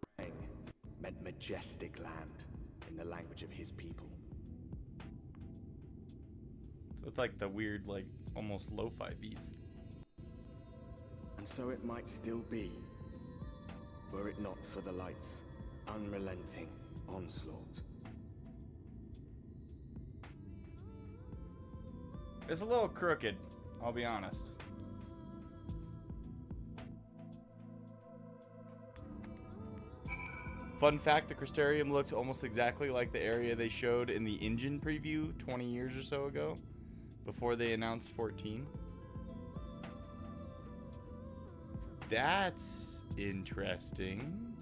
meant majestic land in the language of his people. With like the weird, like almost lo-fi beats. And so it might still be, were it not for the light's unrelenting onslaught. It's a little crooked, I'll be honest. Fun fact, the Crystarium looks almost exactly like the area they showed in the engine preview 20 years or so ago, before they announced 14. That's interesting.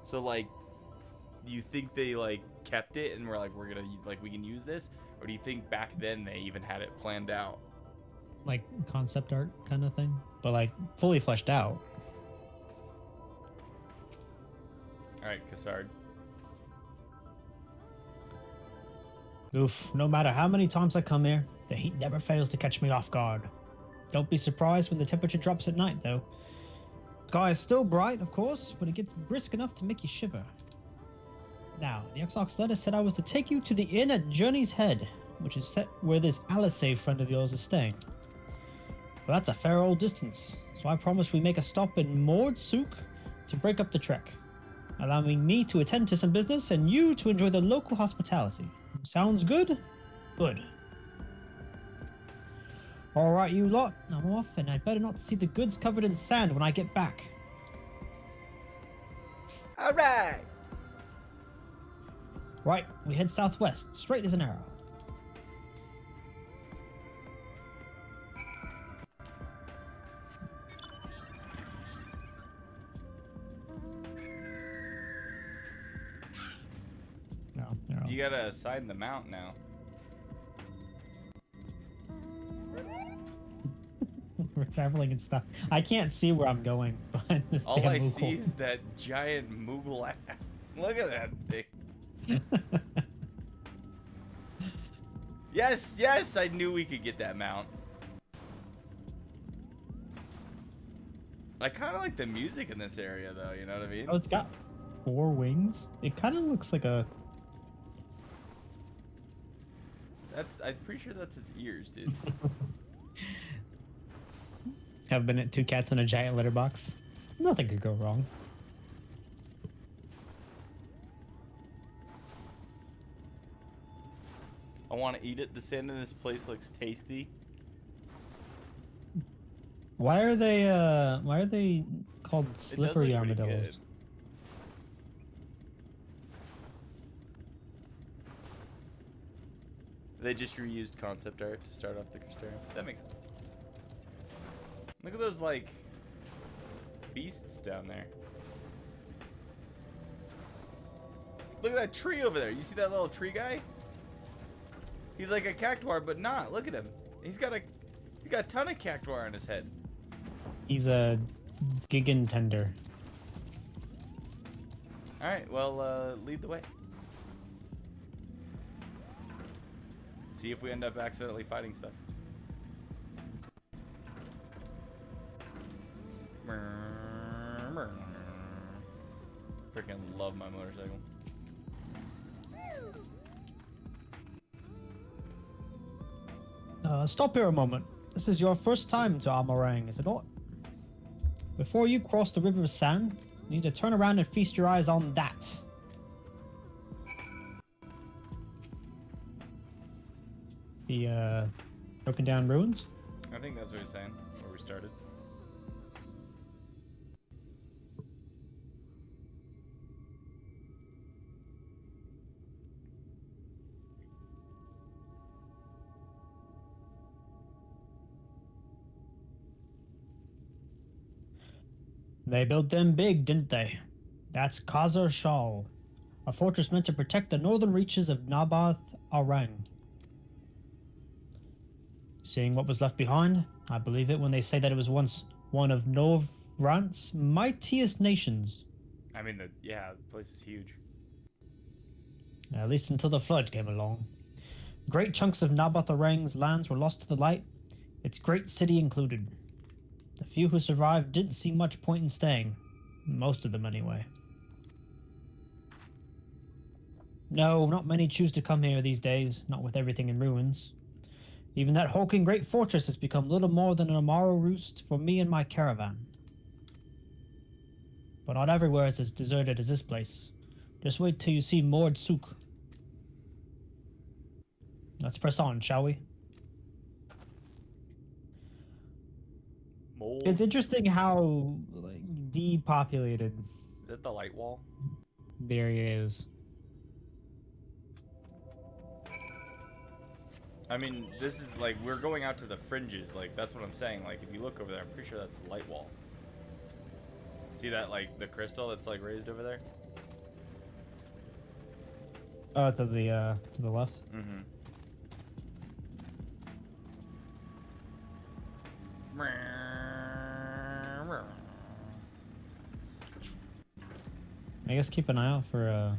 So like, do you think they like kept it and were like, we're gonna like, we can use this? Or do you think back then they even had it planned out? Like concept art kind of thing, but like fully fleshed out. All right, Cassard. Oof, no matter how many times I come here, the heat never fails to catch me off guard. Don't be surprised when the temperature drops at night, though. Sky is still bright, of course, but it gets brisk enough to make you shiver. Now, the Exarch's letter said I was to take you to the inn at Journey's Head, which is set where this Alisay friend of yours is staying. Well, that's a fair old distance, so I promise we make a stop in Mord Souk to break up the trek. allowing me to attend to some business and you to enjoy the local hospitality. Sounds good? Good. Alright, you lot, I'm off, and I better not see the goods covered in sand when I get back. Alright! Right, we head southwest, straight as an arrow. No. You gotta assign the mount now. We're traveling and stuff. I can't see where I'm going behind this All damn I Moogle. see is that giant Moogle ass. Look at that thing. Yes, I knew we could get that mount. I kind of like the music in this area, though. You know what I mean? Oh, it's got 4 wings. It kind of looks like a... I'm pretty sure that's its ears, dude. Have been at 2 cats in a giant litter box. Nothing could go wrong. I want to eat it. The sand in this place looks tasty. Why are they called slippery armadillos? They just reused concept art to start off the Crystarium. That makes sense. Look at those, like, beasts down there. Look at that tree over there. You see that little tree guy? He's like a cactuar, but not. Look at him. He's got a ton of cactuar on his head. He's a gigantender. All right, well, lead the way. See if we end up accidentally fighting stuff. Freaking love my motorcycle. Stop here a moment. This is your first time to Amarang, is it not? Before you cross the River of Sand, you need to turn around and feast your eyes on that. The, broken down ruins? I think that's what he's saying, where we started. They built them big, didn't they? That's Khazar Shal, a fortress meant to protect the northern reaches of Nabath Arang. Seeing what was left behind, I believe it when they say that it was once one of Novrant's mightiest nations. I mean, the place is huge. At least until the flood came along. Great chunks of Nabath Arang's lands were lost to the light, its great city included. The few who survived didn't see much point in staying. Most of them, anyway. No, not many choose to come here these days, not with everything in ruins. Even that hulking great fortress has become little more than an Amaro roost for me and my caravan. But not everywhere is as deserted as this place. Just wait till you see Mord Suk. Let's press on, shall we? Mold. It's interesting how depopulated. Is that the light wall? There he is. I mean, this is like, we're going out to the fringes. Like, that's what I'm saying. Like, if you look over there, I'm pretty sure that's the light wall. See that, like, the crystal that's, like, raised over there? To the left? Mm-hmm. I guess keep an eye out for,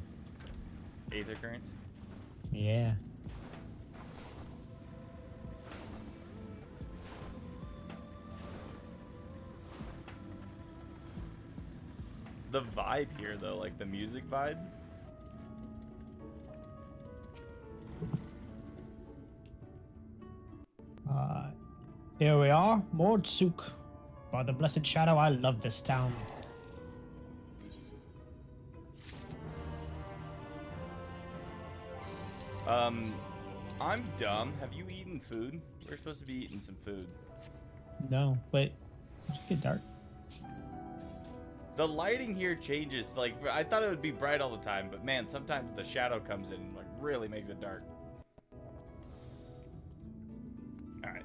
Aether currents? Yeah. The vibe here, though, like the music vibe. Here we are, Mord Suk. By the blessed shadow, I love this town. I'm dumb. Have you eaten food? We're supposed to be eating some food. No, wait. Did it get dark? The lighting here changes. Like, I thought it would be bright all the time, but man, sometimes the shadow comes in and like really makes it dark. Alright.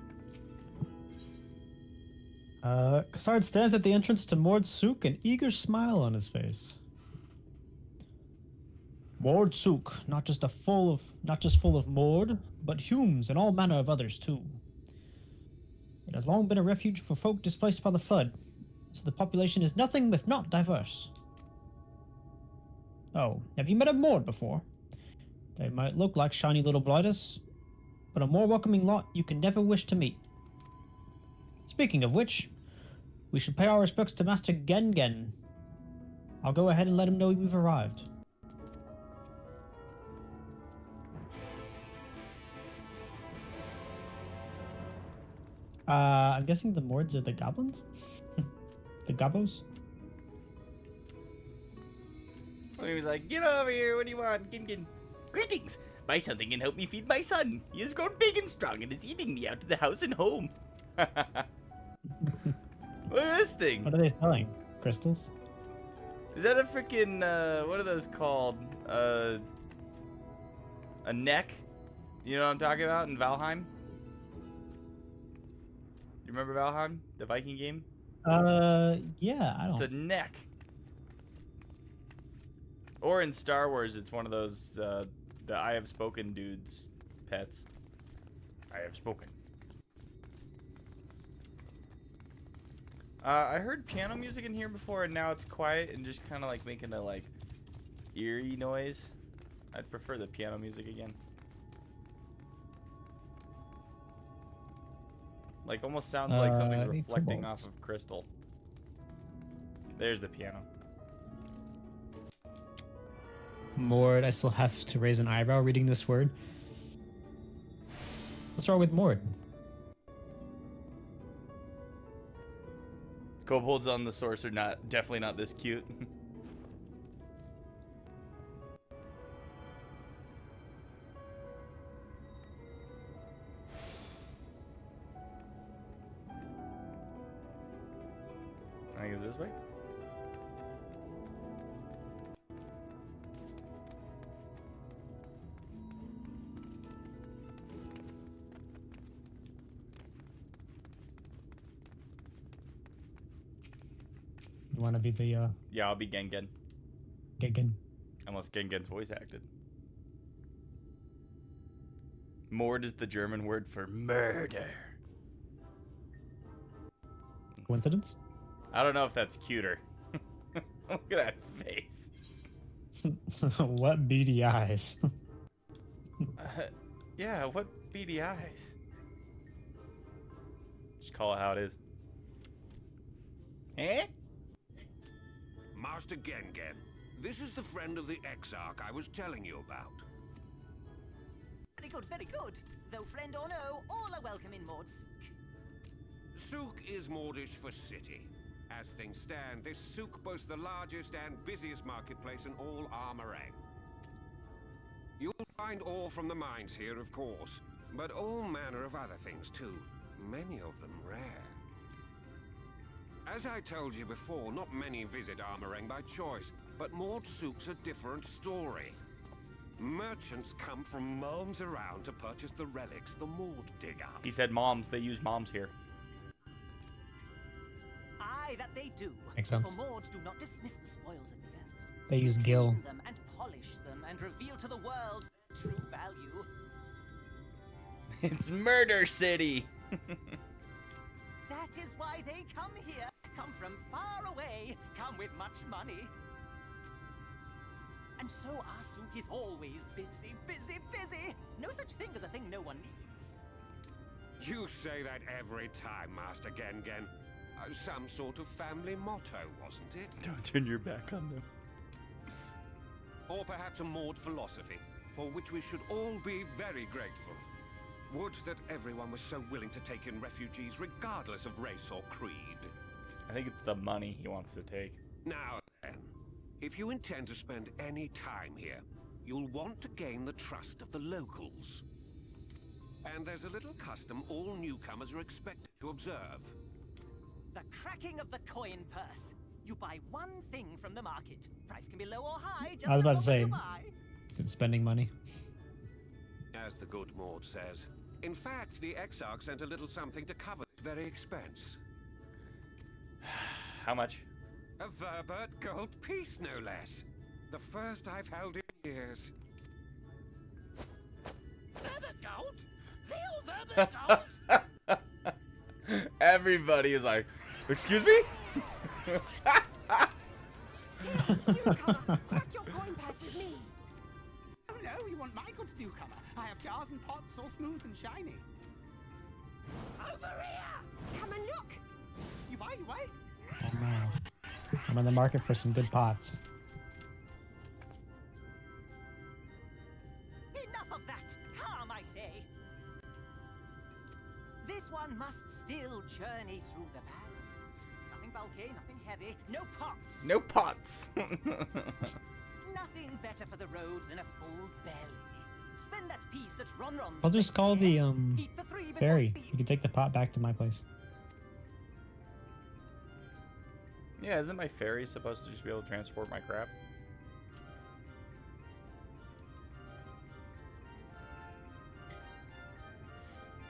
Cassard stands at the entrance to Mord's souk, an eager smile on his face. Mord's souk, not just full of Mord, but Humes and all manner of others too. It has long been a refuge for folk displaced by the flood, so the population is nothing if not diverse. Oh, have you met a Mord before? They might look like shiny little blighters, but a more welcoming lot you can never wish to meet. Speaking of which, we should pay our respects to Master Gengen. I'll go ahead and let him know we've arrived. I'm guessing the Mords are the goblins? The gobos? Well, he was like, get over here, what do you want? Gin. Greetings! Buy something and help me feed my son. He has grown big and strong and is eating me out of the house and home. What is this thing? What are they selling? Crystals? Is that a freaking, what are those called? A neck? You know what I'm talking about in Valheim? You remember Valheim? The Viking game? Yeah, I don't. It's a neck. Or in Star Wars, it's one of those, the I have spoken dudes' pets. I have spoken. I heard piano music in here before, and now it's quiet and just kind of like making a like eerie noise. I'd prefer the piano music again. Like almost sounds like something's reflecting off of crystal. There's the piano. Mord, I still have to raise an eyebrow reading this word. Let's start with Mord. Kobolds on the source are definitely not this cute. I think it's this way. You want to be the, Yeah, I'll be Gengen. Gengen. Unless Gengen's voice acted. Mord is the German word for murder. Coincidence? I don't know if that's cuter. Look at that face. What beady eyes? Yeah, what beady eyes? Just call it how it is. Eh? Master Gengen, this is the friend of the Exarch I was telling you about. Very good, very good. Though friend or no, all are welcome in Mord's Souk is Mordish for city. As things stand, this souk boasts the largest and busiest marketplace in all Armorang. You'll find ore from the mines here, of course, but all manner of other things too, many of them rare. As I told you before, not many visit Armorang by choice, but Mord souk's a different story. Merchants come from moms around to purchase the relics the Mord dig up. He said moms, they use moms here. Aye, that they do. Makes sense. For Mords do not dismiss the spoils of the earth. They use gil. Clean them and polish them and reveal to the world true value. It's Murder City. That is why they come here. Come from far away. Come with much money. And so our souk is always busy, busy, busy. No such thing as a thing no one needs. You say that every time, Master Gengen. Some sort of family motto, wasn't it? Don't turn your back on them. Or perhaps a Mord philosophy, for which we should all be very grateful. Would that everyone was so willing to take in refugees regardless of race or creed. I think it's the money he wants to take. Now then, if you intend to spend any time here, you'll want to gain the trust of the locals. And there's a little custom all newcomers are expected to observe. The cracking of the coin purse. You buy one thing from the market. Price can be low or high, just I was about to as long as say, you buy. is it spending money? As the good Maud says. In fact, the Exarch sent a little something to cover this very expense. How much? A Verbert gold piece, no less. The first I've held in years. Verbert gold? Real Verbert gold? Everybody is like, excuse me? Newcomer, crack your coin purse with me. Oh no, you want my goods, newcomer? I have jars and pots all smooth and shiny. Over here! Come and look. You buy, you buy. Oh no. I'm in the market for some good pots. Enough of that! Calm, I say! This one must still journey through the barrels. Nothing bulky, nothing heavy, no pots! No pots. Nothing better for the road than a full belly. Spend that piece at Ronron's. I'll just call the Eat for 3 before ferry. leave. You can take the pot back to my place. Yeah, isn't my ferry supposed to just be able to transport my crap?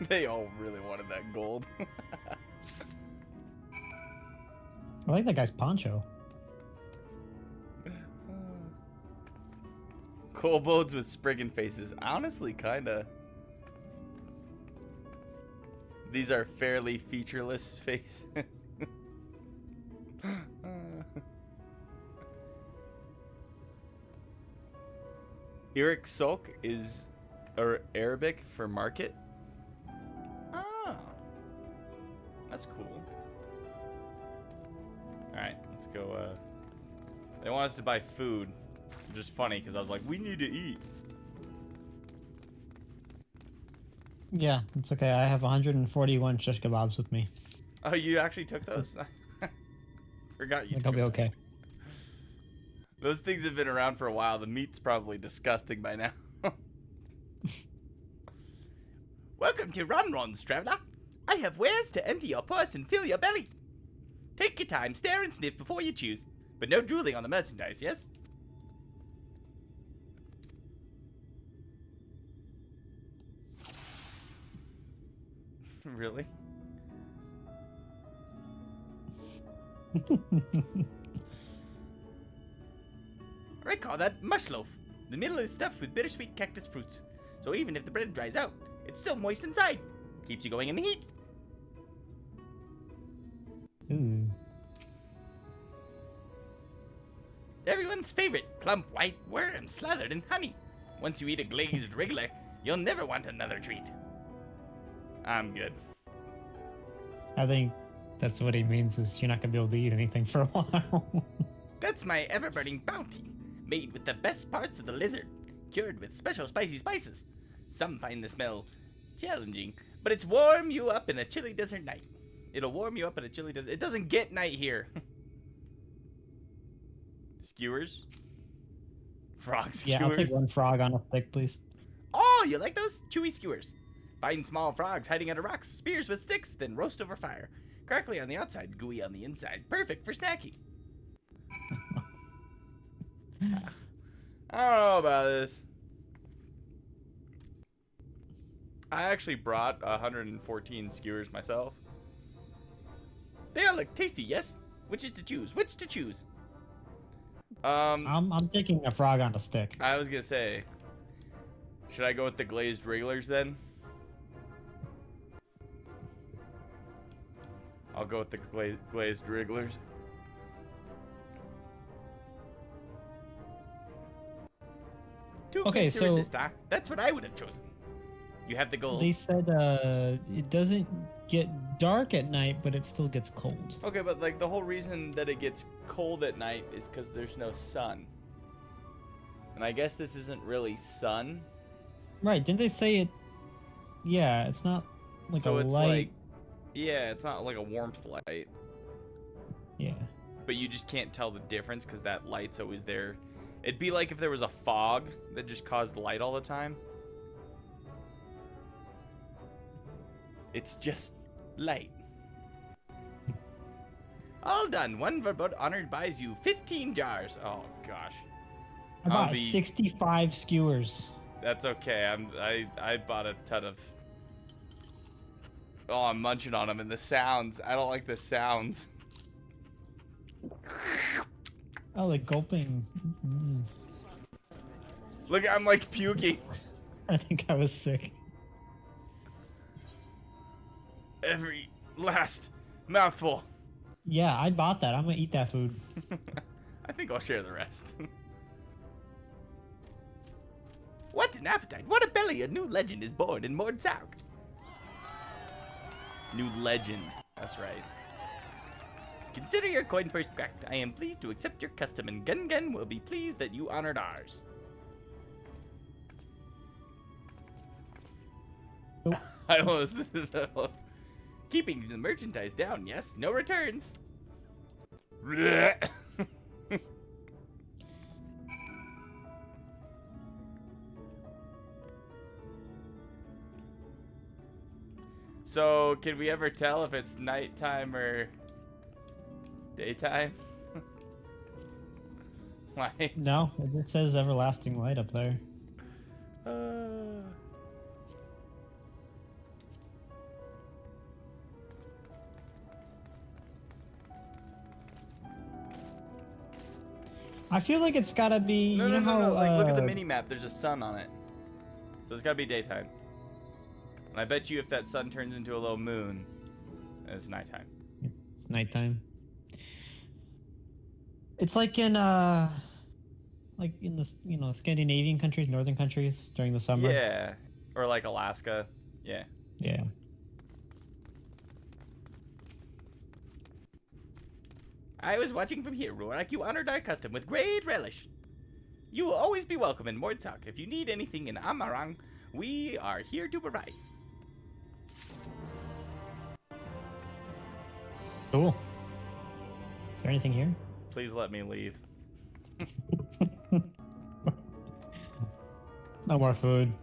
They all really wanted that gold. I like that guy's poncho. Kobolds with Spriggan faces. Honestly, kinda. These are fairly featureless faces. Eric Sok is Arabic for market. Ah, that's cool. Alright, let's go. They want us to buy food, which is funny because I was like, we need to eat. Yeah, it's okay. I have 141 shish kebabs with me. Oh, you actually took those? Forgot I you think took I'll be them. okay. Those things have been around for a while. The meat's probably disgusting by now. Welcome to Ronron's, traveler. I have wares to empty your purse and fill your belly. Take your time, stare and sniff before you choose. But no drooling on the merchandise, yes? Really? I call that mush loaf. The middle is stuffed with bittersweet cactus fruits. So even if the bread dries out, it's still moist inside. Keeps you going in the heat. Ooh. Everyone's favorite, plump white worm slathered in honey. Once you eat a glazed wriggler, you'll never want another treat. I'm good. I think that's what he means is you're not going to be able to eat anything for a while. That's my ever-burning bounty. Made with the best parts of the lizard. Cured with special spicy spices. Some find the smell challenging, but it's warm you up in a chilly desert night. It'll warm you up in a chilly desert. It doesn't get night here. Skewers. Frog skewers. Yeah, I'll take one frog on a stick, please. Oh, you like those? Chewy skewers. Find small frogs hiding under rocks, spears with sticks, then roast over fire. Crackly on the outside, gooey on the inside. Perfect for snacking. I don't know about this. I actually brought 114 skewers myself. They all look tasty, yes? Which is to choose? Which to choose? I'm taking a frog on a stick. I was gonna say, should I go with the glazed wrigglers then? I'll go with the glazed wrigglers. Okay, so resist, huh? That's what I would have chosen. You have the gold. they said it doesn't get dark at night, but it still gets cold. Okay, but like the whole reason that it gets cold at night is because there's no sun. And I guess this isn't really sun. Right? Didn't they say it? Yeah, it's not like So a it's light. like, yeah, it's not like a warmth light. Yeah. But you just can't tell the difference because that light's always there. It'd be like if there was a fog that just caused light all the time. It's just light. All done. One verbot honored buys you 15 jars. Oh gosh. I bought 65 skewers. That's okay. I bought a ton of. Oh, I'm munching on them and the sounds. I don't like the sounds. Oh, like gulping. Mm. Look, I'm like puking. I think I was sick. Every last mouthful. Yeah, I bought that. I'm gonna eat that food. I think I'll share the rest. What an appetite! What a belly! A new legend is born in Mordsauk. New legend. That's right. Consider your coin first cracked. I am pleased to accept your custom, and Gun Gun will be pleased that you honored ours. Oh. I was keeping the merchandise down. Yes, no returns. So, can we ever tell if it's nighttime or daytime? Why? No, it just says everlasting light up there. I feel like it's gotta be. No, you know no, how, no. Like, look at the mini map. There's a sun on it, so it's gotta be daytime. And I bet you if that sun turns into a little moon, it's nighttime. It's nighttime. It's like in the Scandinavian countries, northern countries during the summer. Yeah, or like Alaska. Yeah. Yeah. I was watching from here, Rorak. You honored our custom with great relish. You will always be welcome in Mordsauk. If you need anything in Amarang, we are here to provide. Cool. Is there anything here? Please let me leave. No more food.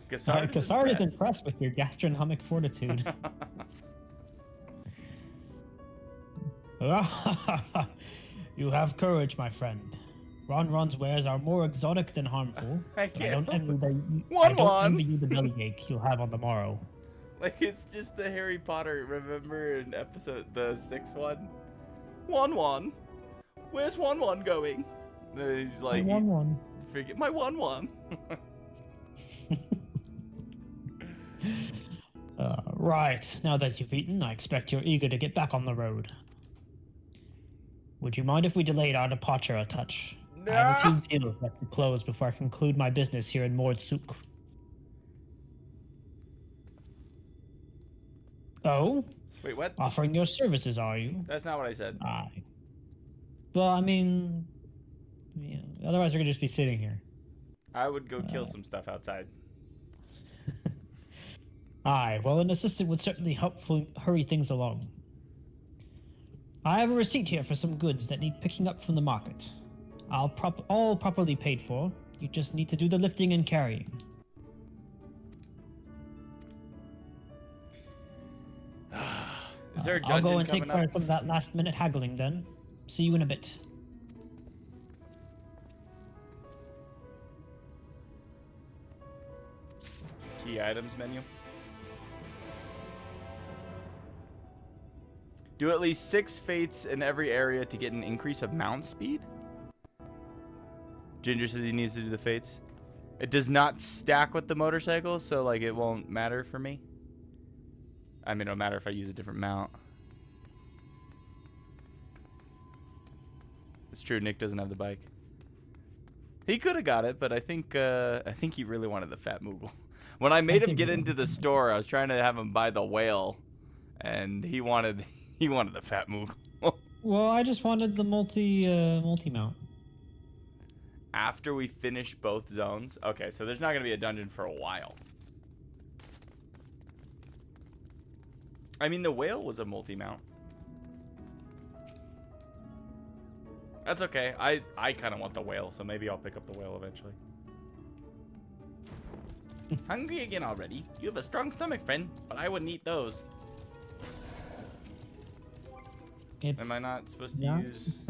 Cassard is impressed with your gastronomic fortitude. You have courage, my friend. Ron's wares are more exotic than harmful. I can't. I don't envy you the bellyache you'll have on the morrow. Like, it's just the Harry Potter, remember in episode, the 6th one? Wan. Where's Wan going? And he's like, Wan. Forget my Wan. Right, now that you've eaten, I expect you're eager to get back on the road. Would you mind if we delayed our departure a touch? No! I have a few deals left to close before I conclude my business here in Mordsauk. Oh? Wait, what? Offering your services, are you? That's not what I said. Aye. Well, I mean, yeah, otherwise we're gonna just be sitting here. I would go kill some stuff outside. Aye, well, an assistant would certainly help hurry things along. I have a receipt here for some goods that need picking up from the market. All properly paid for. You just need to do the lifting and carrying. Is there a dungeon I'll go and coming take care up? of some of that last-minute haggling then. See you in a bit. Key items menu. Do at least 6 fates in every area to get an increase of mount speed. Ginger says he needs to do the fates. It does not stack with the motorcycle, so like it won't matter for me. I mean, it'll matter if I use a different mount. It's true, Nick doesn't have the bike. He could have got it, but I think he really wanted the Fat Moogle. When I made him get into the store, I was trying to have him buy the whale, and he wanted the Fat Moogle. Well, I just wanted the multi-mount. After we finish both zones? Okay, so there's not going to be a dungeon for a while. I mean, the whale was a multi-mount. That's okay. I kind of want the whale, so maybe I'll pick up the whale eventually. Hungry again already? You have a strong stomach, friend, but I wouldn't eat those. Am I not supposed to use...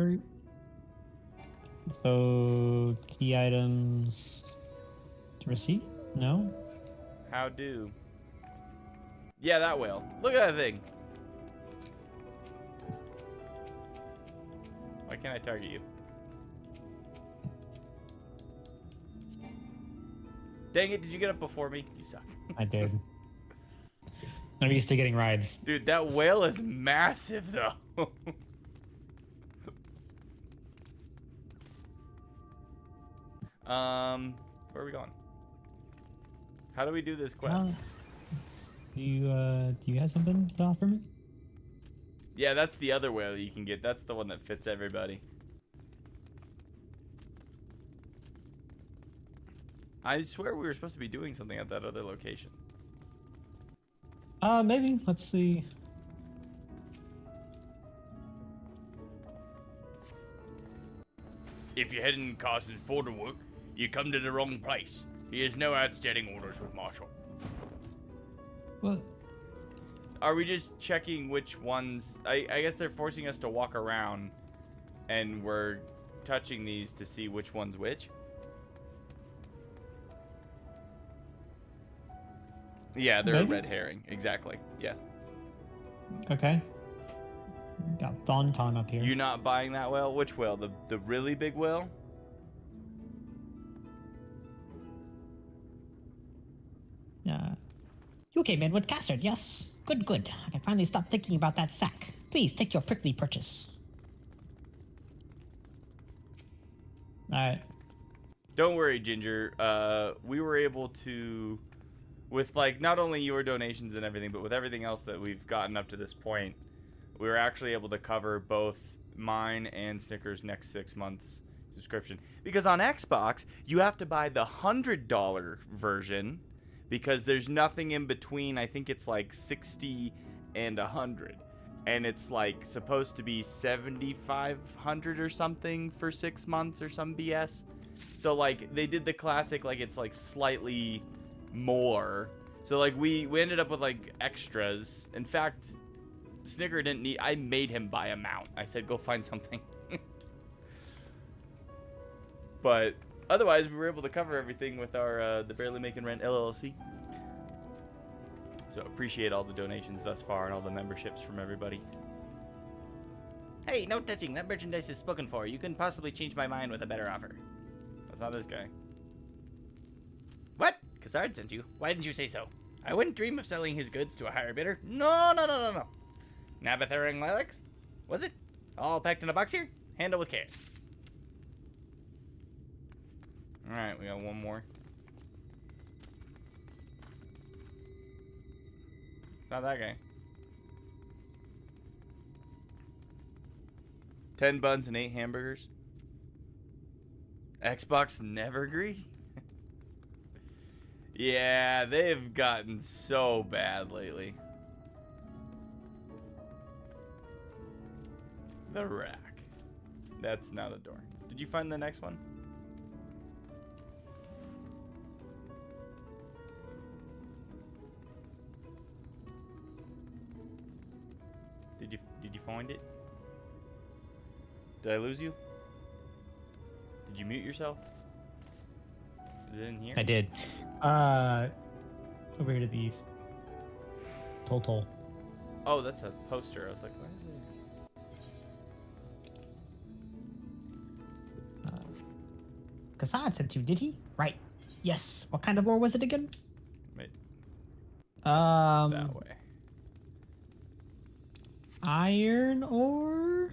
So, key items... Receipt? No? How do? Yeah, that whale. Look at that thing. Why can't I target you? Dang it, did you get up before me? You suck. I did. I'm used to getting rides. Dude, that whale is massive, though. Where are we going? How do we do this quest? Do you have something to offer me? Yeah, that's the other whale you can get. That's the one that fits everybody. I swear we were supposed to be doing something at that other location. Maybe. Let's see. If you're heading Carson's border work, you come to the wrong place. He has no outstanding orders with Marshall. What? Are we just checking which ones? I guess they're forcing us to walk around, and we're touching these to see which one's which. Yeah, they're a red herring. Exactly. Yeah. Okay. Got Thonton up here. You're not buying that whale? Which whale? The really big whale? You came in with Castard, yes? Good, good. I can finally stop thinking about that sack. Please take your prickly purchase. Alright. Don't worry, Ginger. We were able to, with like not only your donations and everything, but with everything else that we've gotten up to this point, we were actually able to cover both mine and Snickers' next 6 months subscription. Because on Xbox, you have to buy the $100 version, because there's nothing in between. I think it's like 60 and 100, and it's like supposed to be 7,500 or something for 6 months or some BS. So like they did the classic, like it's like slightly more. So like we ended up with like extras. In fact, Snicker didn't need. I made him buy a mount. I said go find something. But otherwise, we were able to cover everything with our the Barely Making Rent LLC. So appreciate all the donations thus far and all the memberships from everybody. Hey, no touching. That merchandise is spoken for. You couldn't possibly change my mind with a better offer. That's not this guy. What? Cassard sent you. Why didn't you say so? I wouldn't dream of selling his goods to a higher bidder. No, no, no, no, no. Nabatharing lilacs? Was it? All packed in a box here? Handle with care. Alright, we got one more. It's not that guy. 10 buns and 8 hamburgers. Xbox never agree? Yeah, they've gotten so bad lately. The rack. That's not a door. Did you find the next one? Did you find it? Did I lose you? Did you mute yourself? Is it in here? I did. Over here to the east. Toll. Oh, that's a poster. I was like, what is it? Cassad sent you, did he? Right. Yes. What kind of ore was it again? Wait. That way. Iron ore?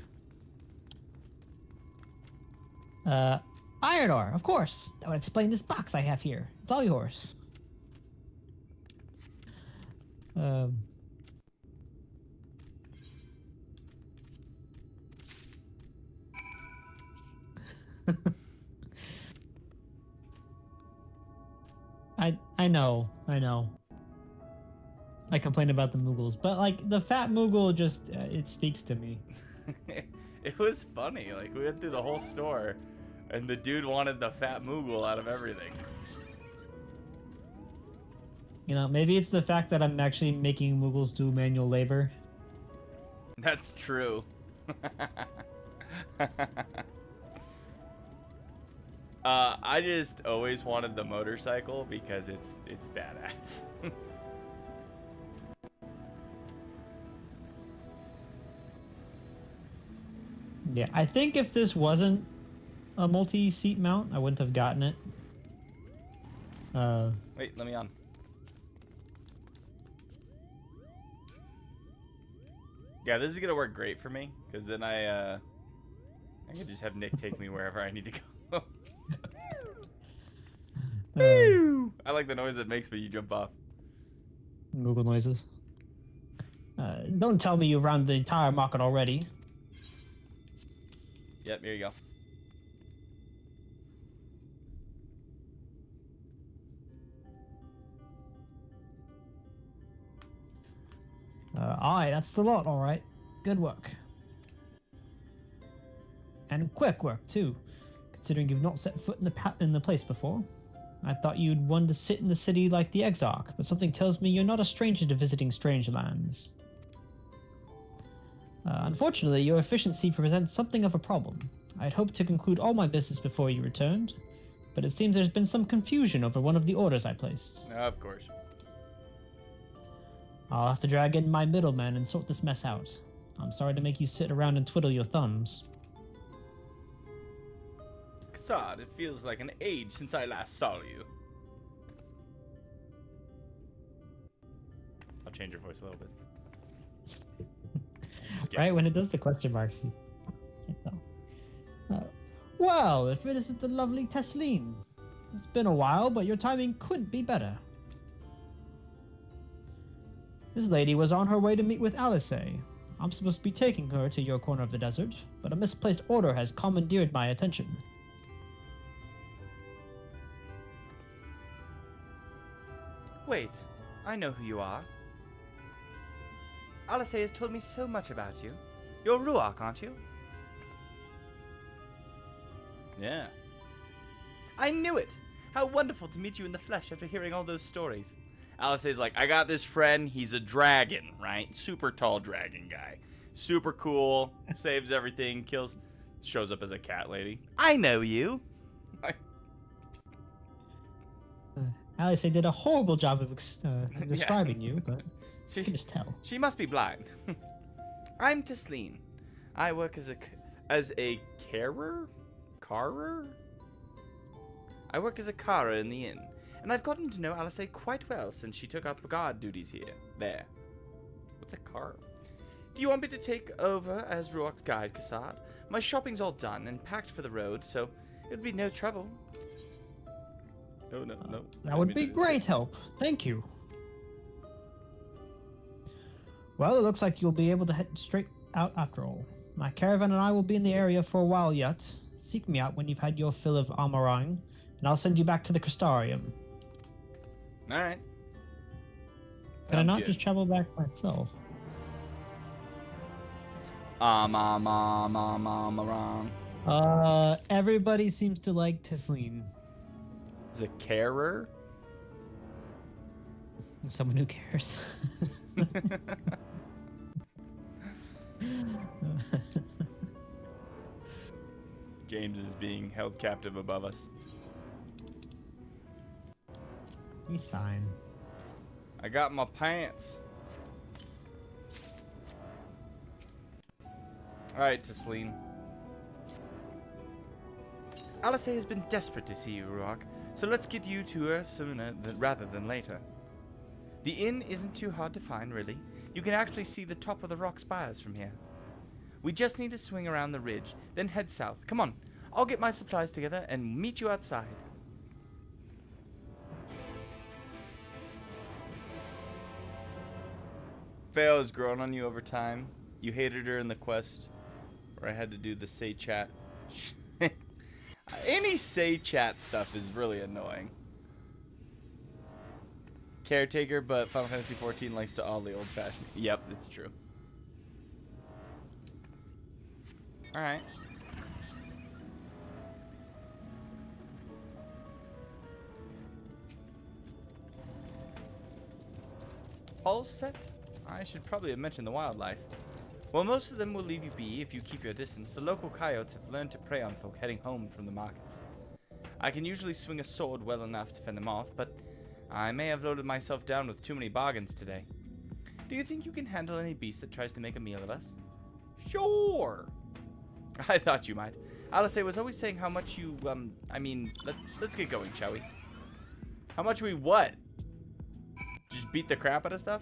Iron ore, of course. That would explain this box I have here. It's all yours. I know. I complain about the Moogles, but like the fat Moogle just it speaks to me. It was funny. Like, we went through the whole store, and the dude wanted the fat Moogle out of everything. You know, maybe it's the fact that I'm actually making Moogles do manual labor. That's true. I just always wanted the motorcycle because it's badass. Yeah, I think if this wasn't a multi-seat mount, I wouldn't have gotten it. Wait, let me on. Yeah, this is gonna work great for me, because then I can just have Nick take me wherever I need to go. Woo! I like the noise it makes when you jump off. Moogle noises. Don't tell me you've rounded the entire market already. Yep, here you go. Aye, that's the lot, all right. Good work. And quick work, too, considering you've not set foot in the place before. I thought you'd want to sit in the city like the Exarch, but something tells me you're not a stranger to visiting strange lands. Unfortunately, your efficiency presents something of a problem. I'd hoped to conclude all my business before you returned, but it seems there's been some confusion over one of the orders I placed. Of course. I'll have to drag in my middleman and sort this mess out. I'm sorry to make you sit around and twiddle your thumbs. Kassad, it feels like an age since I last saw you. I'll change your voice a little bit. Right, when it does the question marks, you can't tell. Well, if it isn't the lovely Tesleen. It's been a while, but your timing couldn't be better. This lady was on her way to meet with Alice. I'm supposed to be taking her to your corner of the desert, but a misplaced order has commandeered my attention. Wait, I know who you are. Alice has told me so much about you. You're Ruach, aren't you? Yeah. I knew it! How wonderful to meet you in the flesh after hearing all those stories. Alice is like, I got this friend, he's a dragon, right? Super tall dragon guy. Super cool, saves everything, kills, shows up as a cat lady. I know you! Alice did a horrible job of describing you, but you can just tell. She must be blind. I'm Tesleen. I work as a carer? I work as a carer in the inn, and I've gotten to know Alice quite well since she took up guard duties here. There. What's a carer? Do you want me to take over as Ruach's guide, Kassad? My shopping's all done and packed for the road, so it'd be no trouble. No. That would be great help. Thank you. Well, it looks like you'll be able to head straight out after all. My caravan and I will be in the area for a while yet. Seek me out when you've had your fill of Amarang, and I'll send you back to the Crystarium. Alright. Can I not just travel back myself? Amarang. Everybody seems to like Tesleen. Is a carer? Someone who cares. James is being held captive above us. He's fine. I got my pants. Alright, Tesleen. Alice has been desperate to see you, Ruach, so let's get you to her sooner rather than later. The inn isn't too hard to find, really. You can actually see the top of the rock spires from here. We just need to swing around the ridge, then head south. Come on, I'll get my supplies together and meet you outside. Fail has grown on you over time. You hated her in the quest, where I had to do the say chat. Any say chat stuff is really annoying. Caretaker, but Final Fantasy XIV likes to oddly old-fashioned. Yep, it's true. All right. All set? I should probably have mentioned the wildlife. While most of them will leave you be if you keep your distance, the local coyotes have learned to prey on folk heading home from the markets. I can usually swing a sword well enough to fend them off, but I may have loaded myself down with too many bargains today. Do you think you can handle any beast that tries to make a meal of us? Sure! I thought you might. Alice was always saying how much you, I mean, let's get going, shall we? How much we what? Just beat the crap out of stuff?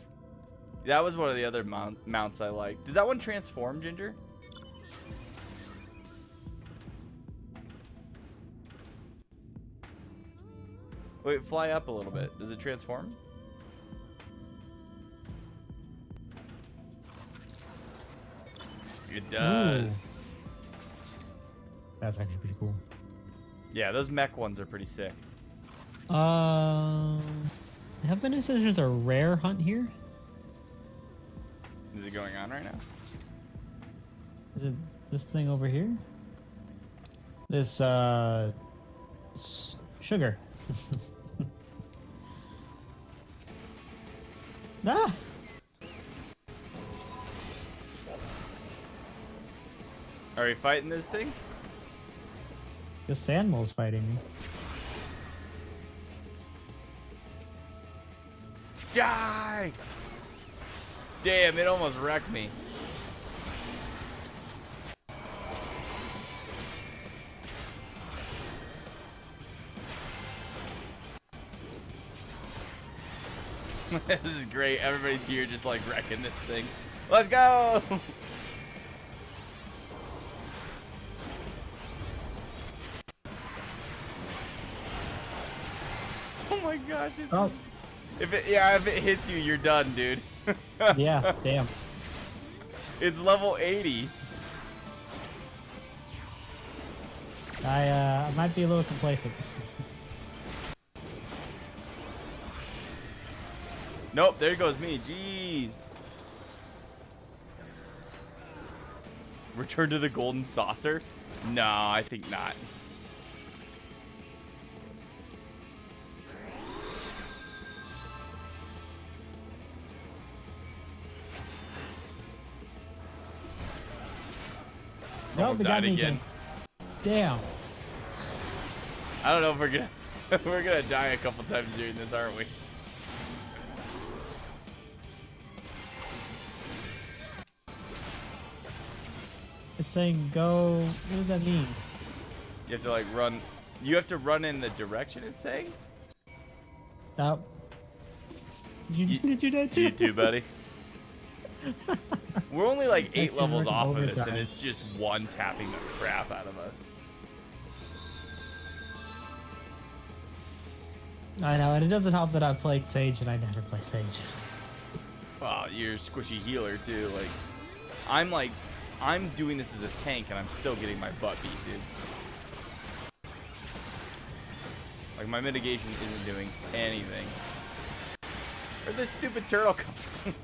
That was one of the other mounts I liked. Does that one transform, Ginger? Wait, fly up a little bit. Does it transform? It does. Ooh. That's actually pretty cool. Yeah, those mech ones are pretty sick. Have been says there's a rare hunt here. Is it going on right now? Is it this thing over here? This sugar. Ah! Are we fighting this thing? This animal's fighting me. Die! Damn, it almost wrecked me. This is great. Everybody's here just like wrecking this thing. Let's go! Oh my gosh, it's just, if it hits you, you're done, dude. Yeah, damn. It's level 80. I might be a little complacent. Nope, there goes me. Jeez. Return to the golden saucer? No, I think not. Nope, it got me again. Damn. I don't know if we're gonna die a couple times during this, aren't we? It's saying go. What does that mean? You have to like run. You have to run in the direction it's saying. Oh. You did you that too? You too, buddy. We're only like 8 Thanks, levels Eric, off of this, overtime. and it's just one tapping the crap out of us. I know, and it doesn't help that I've played Sage and I never play Sage. Wow, you're a squishy healer too. Like, I'm doing this as a tank, and I'm still getting my butt beat, dude. Like, my mitigation isn't doing anything. Where'd this stupid turtle come from?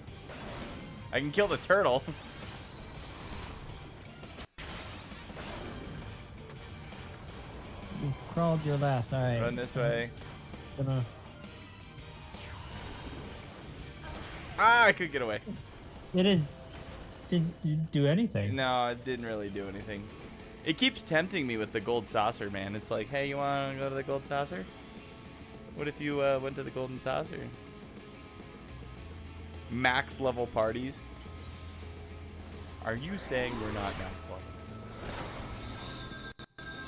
I can kill the turtle. You crawled your last. All right. Run this way. Ah, I could get away. It didn't you do anything? No, it didn't really do anything. It keeps tempting me with the gold saucer, man. It's like, hey, you want to go to the gold saucer? What if you went to the golden saucer? Max level parties. Are you saying we're not max level?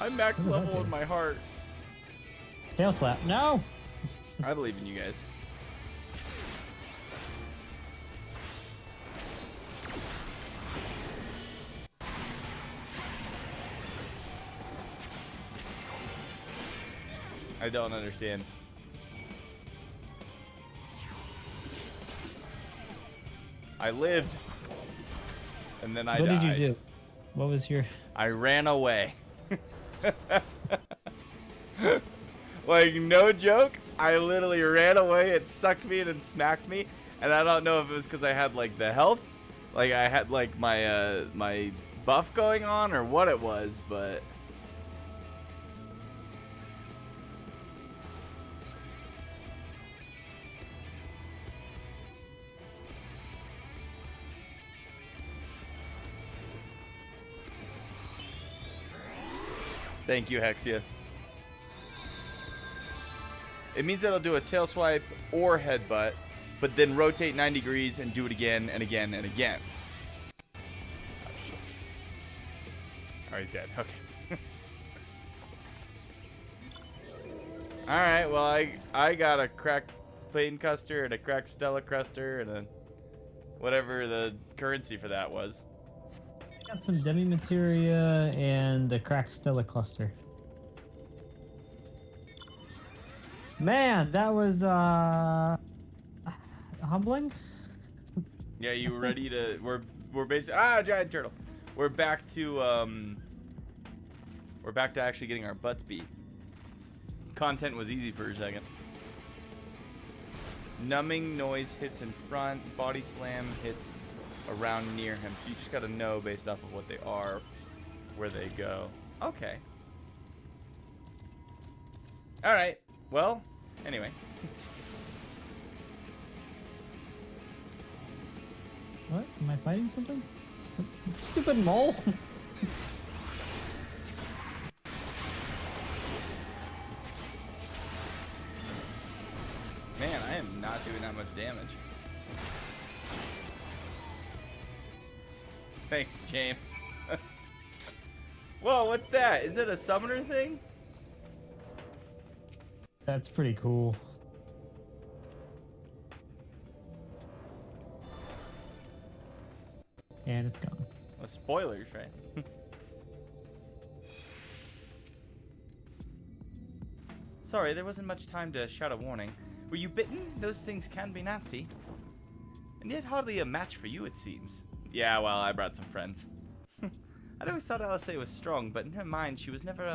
I'm max level in my heart. Tail slap. No! I believe in you guys. I don't understand. I lived. And then I died. What did you do? What was your... I ran away. Like, no joke. I literally ran away. It sucked me in and smacked me. And I don't know if it was because I had, like, the health. Like, I had, like, my buff going on or what it was, but thank you, Hexia. It means that I'll do a tail swipe or headbutt, but then rotate 90 degrees and do it again and again and again. Oh, he's dead. Okay. Alright, well, I got a cracked Plane Custer and a cracked Stella Cruster and a whatever the currency for that was. Got some demi materia and the cracked Stella cluster. Man, that was humbling. Yeah, you ready to? We're basically giant turtle. We're back to actually getting our butts beat. Content was easy for a second. Numbing noise hits in front. Body slam hits around near him. So you just gotta know based off of what they are, where they go. Okay. All right. Well, anyway. What? Am I fighting something? Stupid mole. Man, I am not doing that much damage. Thanks, James. Whoa, what's that? Is it a summoner thing? That's pretty cool. And it's gone. Well, spoilers, right? Sorry, there wasn't much time to shout a warning. Were you bitten? Those things can be nasty. And yet hardly a match for you, it seems. Yeah, well, I brought some friends. I'd always thought Alice was strong, but in her mind, she was never,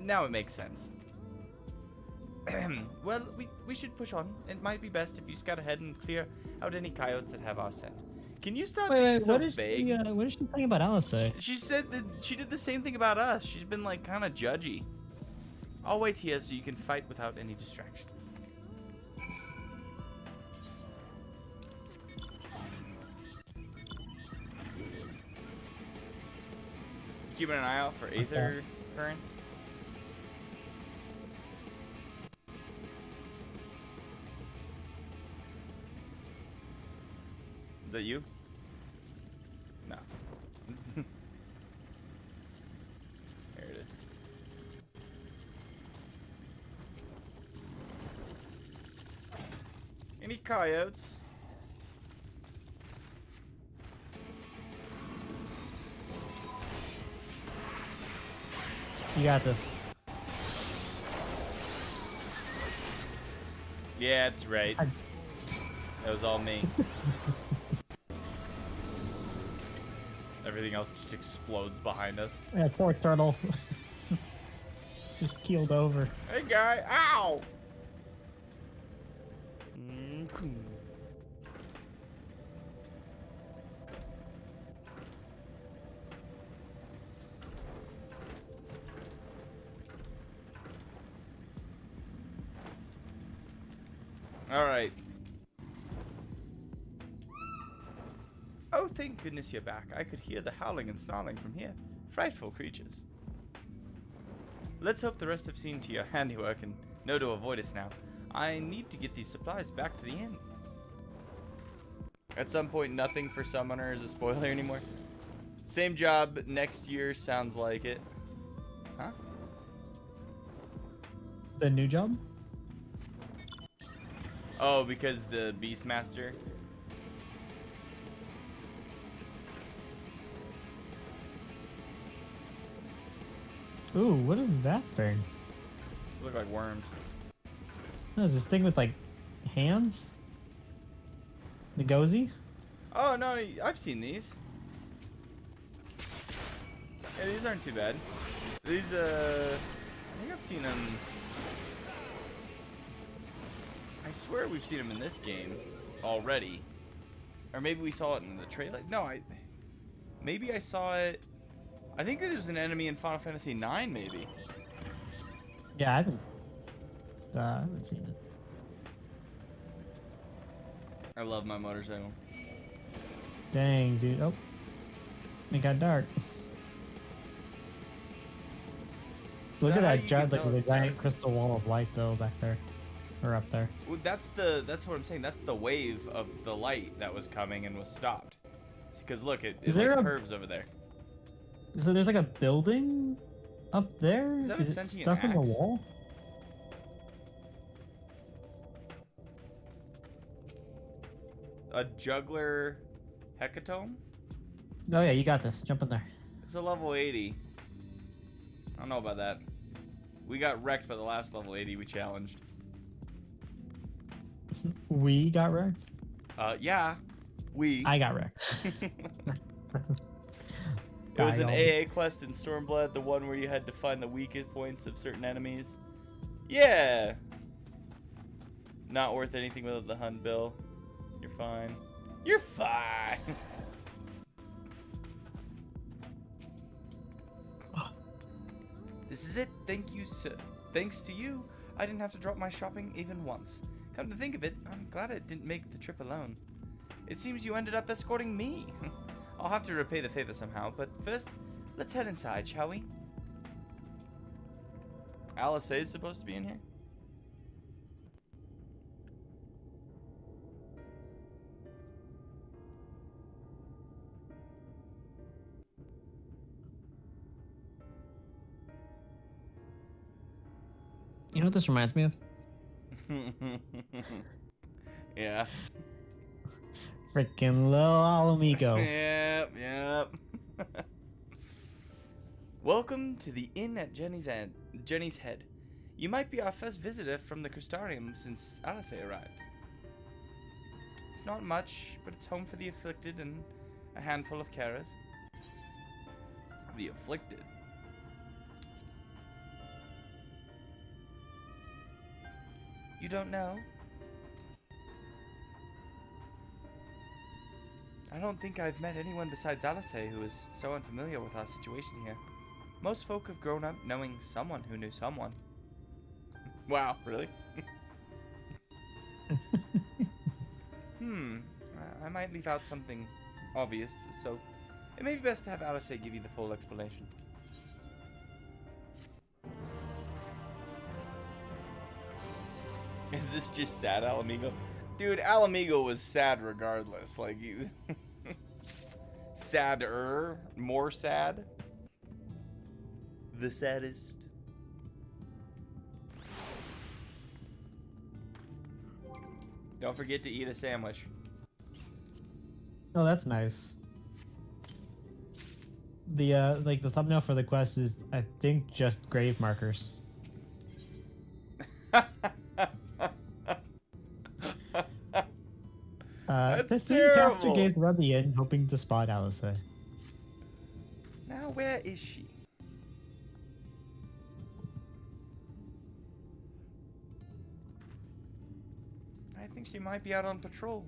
Now it makes sense. Well, we should push on. It might be best if you scout ahead and clear out any coyotes that have our scent. Can you stop being so vague? What is she saying about Alice? She said that she did the same thing about us. She's been, like, kind of judgy. I'll wait here so you can fight without any distractions. Keeping an eye out for Aether currents. Is that you? No. There it is. Any coyotes? You got this. Yeah, that's right. That was all me. Everything else just explodes behind us. Yeah, poor turtle. Just keeled over. Hey, guy. Ow! All right. Oh, thank goodness you're back. I could hear the howling and snarling from here. Frightful creatures. Let's hope the rest have seen to your handiwork and know to avoid us now. I need to get these supplies back to the inn. At some point, nothing for Summoner is a spoiler anymore. Same job next year, sounds like it. Huh? The new job? Oh, because the Beastmaster. Ooh, what is that thing? These look like worms. No, is this thing with like hands? Ngozi? Oh no, I've seen these. Yeah, these aren't too bad. These I think I've seen them. I swear we've seen them in this game already, or maybe we saw it in the trailer. No, Maybe I saw it. I think there was an enemy in Final Fantasy IX, maybe. Yeah, I haven't seen it. I love my motorcycle. Dang, dude. Oh, it got dark. Look at that giant crystal wall of light, though, back there, or up there. Well, that's what I'm saying. That's the wave of the light that was coming and was stopped. Because look, it like curves over there. So there's like a building up there. Is that Is a it sentient stuck in the axe? wall? A juggler hecatome? Oh yeah, you got this. Jump in there. It's a level 80. I don't know about that. We got wrecked by the last level 80 we challenged. We got wrecked? Yeah. I got wrecked. It was an AA quest in Stormblood, the one where you had to find the weakest points of certain enemies. Yeah! Not worth anything without the Hun bill. You're fine. You're fine! This is it. Thank you, sir. Thanks to you, I didn't have to drop my shopping even once. Come to think of it, I'm glad I didn't make the trip alone. It seems you ended up escorting me. I'll have to repay the favor somehow, but first, let's head inside, shall we? Alice is supposed to be in here? You know what this reminds me of? Yeah. Freaking little Alamigo. Yep. Welcome to the inn at Jenny's Head. You might be our first visitor from the Crystarium since Alice arrived. It's not much, but it's home for the afflicted and a handful of carers. The afflicted. You don't know? I don't think I've met anyone besides Alice who is so unfamiliar with our situation here. Most folk have grown up knowing someone who knew someone. Wow, really? I might leave out something obvious, so it may be best to have Alice give you the full explanation. Is this just sad, Alamigo? Dude, Alamigo was sad regardless. Like, you... sadder. More sad. The saddest. Don't forget to eat a sandwich. Oh, that's nice. The like the thumbnail for the quest is, I think, just grave markers. That's terrible. Caster terrible. gazed around the inn, hoping to spot Alice. Now, where is she? I think she might be out on patrol.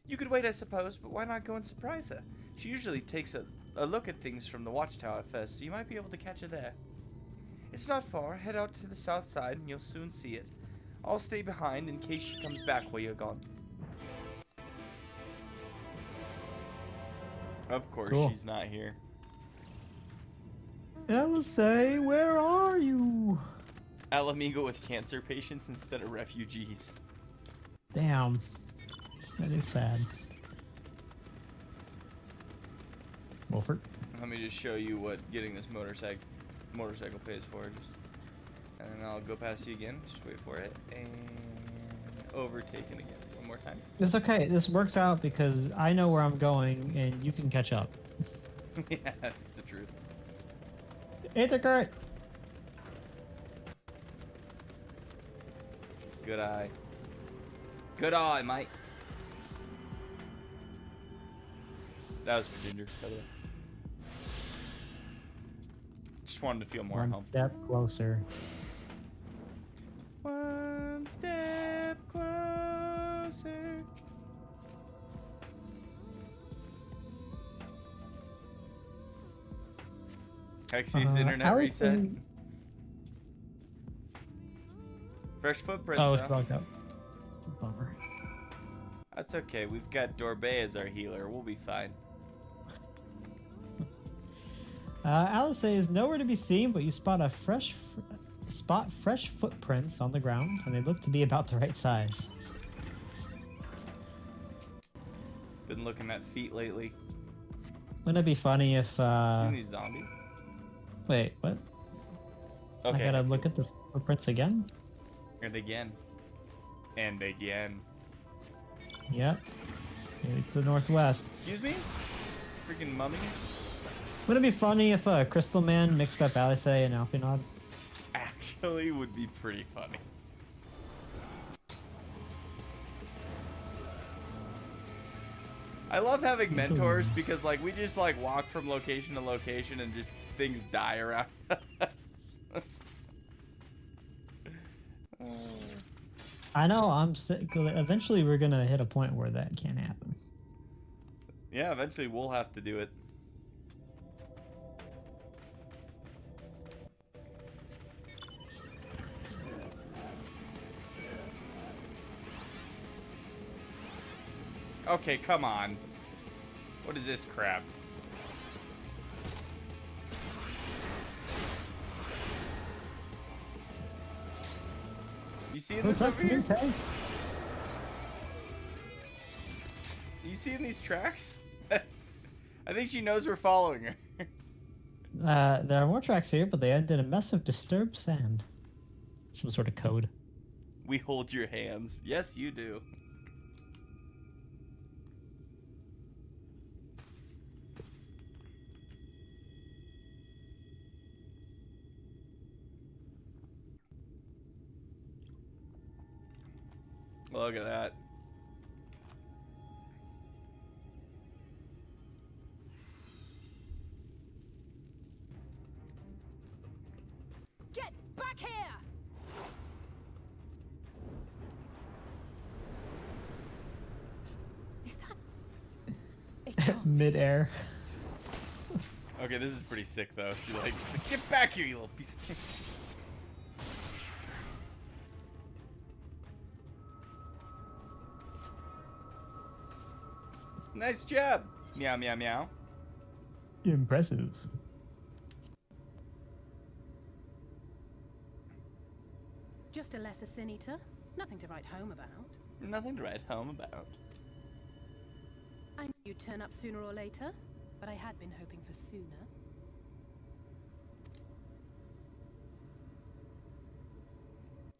You could wait, I suppose, but why not go and surprise her? She usually takes a look at things from the watchtower first, so you might be able to catch her there. It's not far. Head out to the south side and you'll soon see it. I'll stay behind in case she comes back while you're gone. Of course, Cool. She's not here. Alice, where are you? Alamigo with cancer patients instead of refugees. Damn. That is sad. Wolfert? Let me just show you what getting this motorcycle pays for. And then I'll go past you again. Just wait for it. And overtaken again. One more time. It's okay. This works out because I know where I'm going and you can catch up. Yeah, that's the truth. It's great. Good eye. Good eye, mate. That was for Ginger, by the way. Just wanted to feel more One home. step closer. One step closer. Hexy's internet reset. Fresh footprints. Oh, it's broke up. Bummer. That's okay. We've got Dorbet as our healer. We'll be fine. Alice is nowhere to be seen, but you spot fresh footprints on the ground, and they look to be about the right size. Been looking at feet lately. Wouldn't it be funny if Seen these zombies? Wait, what? Okay. I gotta look at the footprints again? And again. And again. Yep. Maybe to the northwest. Excuse me? Freaking mummy? Wouldn't it be funny if Crystal Man mixed up Alice and Alphinaud? Actually would be pretty funny. I love having mentors because like we just like walk from location to location and just things die around us. I know, I'm sick. Eventually we're gonna hit a point where that can't happen. Yeah, eventually we'll have to do it. Okay, come on. What is this crap? You seeing this over here? You seeing these tracks? I think she knows we're following her. There are more tracks here, but they end in a mess of disturbed sand. Some sort of code. We hold your hands. Yes, you do. Look at that. Get back here! Is that Mid-air? Okay, this is pretty sick though. She's like, get back here, you little piece of... Nice job. Meow, meow, meow. Impressive. Just a lesser sin eater. Nothing to write home about. Nothing to write home about. I knew you'd turn up sooner or later, but I had been hoping for sooner.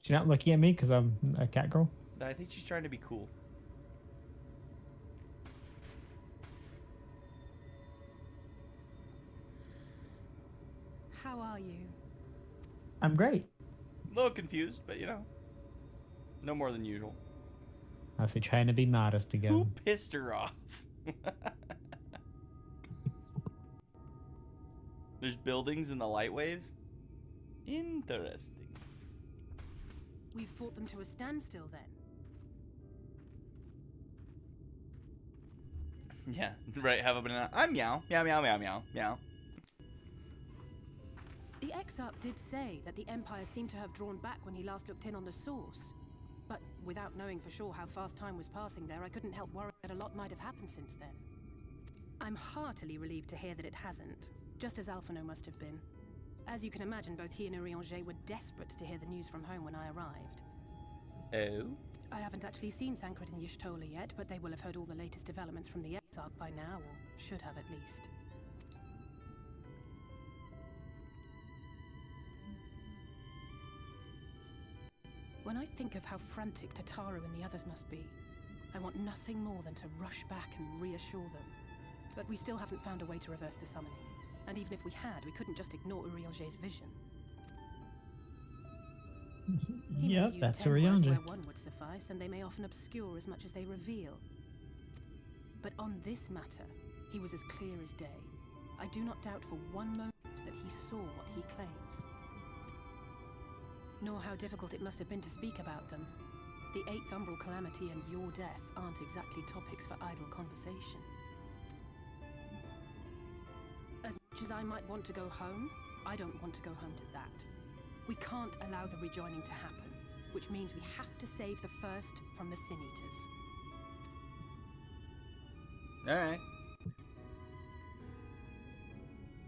She's not looking at me because I'm a cat girl? I think she's trying to be cool. How are you? I'm great. A little confused, but you know, no more than usual. I was trying to be modest again. Who pissed her off? There's buildings in the light wave? Interesting. We've fought them to a standstill then. Yeah, right, have a banana. I'm meow. Meow, meow, meow, meow, meow. The X-Up did say that the Empire seemed to have drawn back when he last looked in on the source. But without knowing for sure how fast time was passing there, I couldn't help worry that a lot might have happened since then. I'm heartily relieved to hear that it hasn't, just as Alphinaud must have been. As you can imagine, both he and Urianger were desperate to hear the news from home when I arrived. Oh? I haven't actually seen Thancred and Y'shtola yet, but they will have heard all the latest developments from the X-Arc by now, or should have at least. When I think of how frantic Tataru and the others must be, I want nothing more than to rush back and reassure them. But we still haven't found a way to reverse the summoning. And even if we had, we couldn't just ignore Urianger's vision. Yep, that's Urianger. Urianger. Where one would suffice, and they may often obscure as much as they reveal. But on this matter, he was as clear as day. I do not doubt for one moment that he saw what he claims. Nor how difficult it must have been to speak about them. The 8th Umbral Calamity and your death aren't exactly topics for idle conversation. As much as I might want to go home, I don't want to go home to that. We can't allow the rejoining to happen, which means we have to save the first from the Sin Eaters. Alright.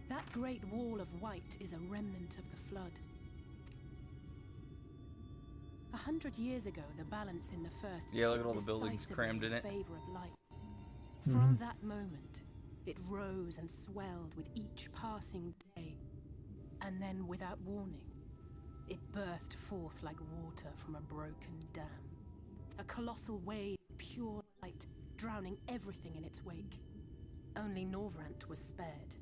That great wall of white is a remnant of the flood. 100 years ago, the balance in the first Yeah, look at all the buildings crammed in it. Favor of light. From that moment, it rose and swelled with each passing day, and then, without warning, it burst forth like water from a broken dam. A colossal wave of pure light, drowning everything in its wake. Only Norvrant was spared.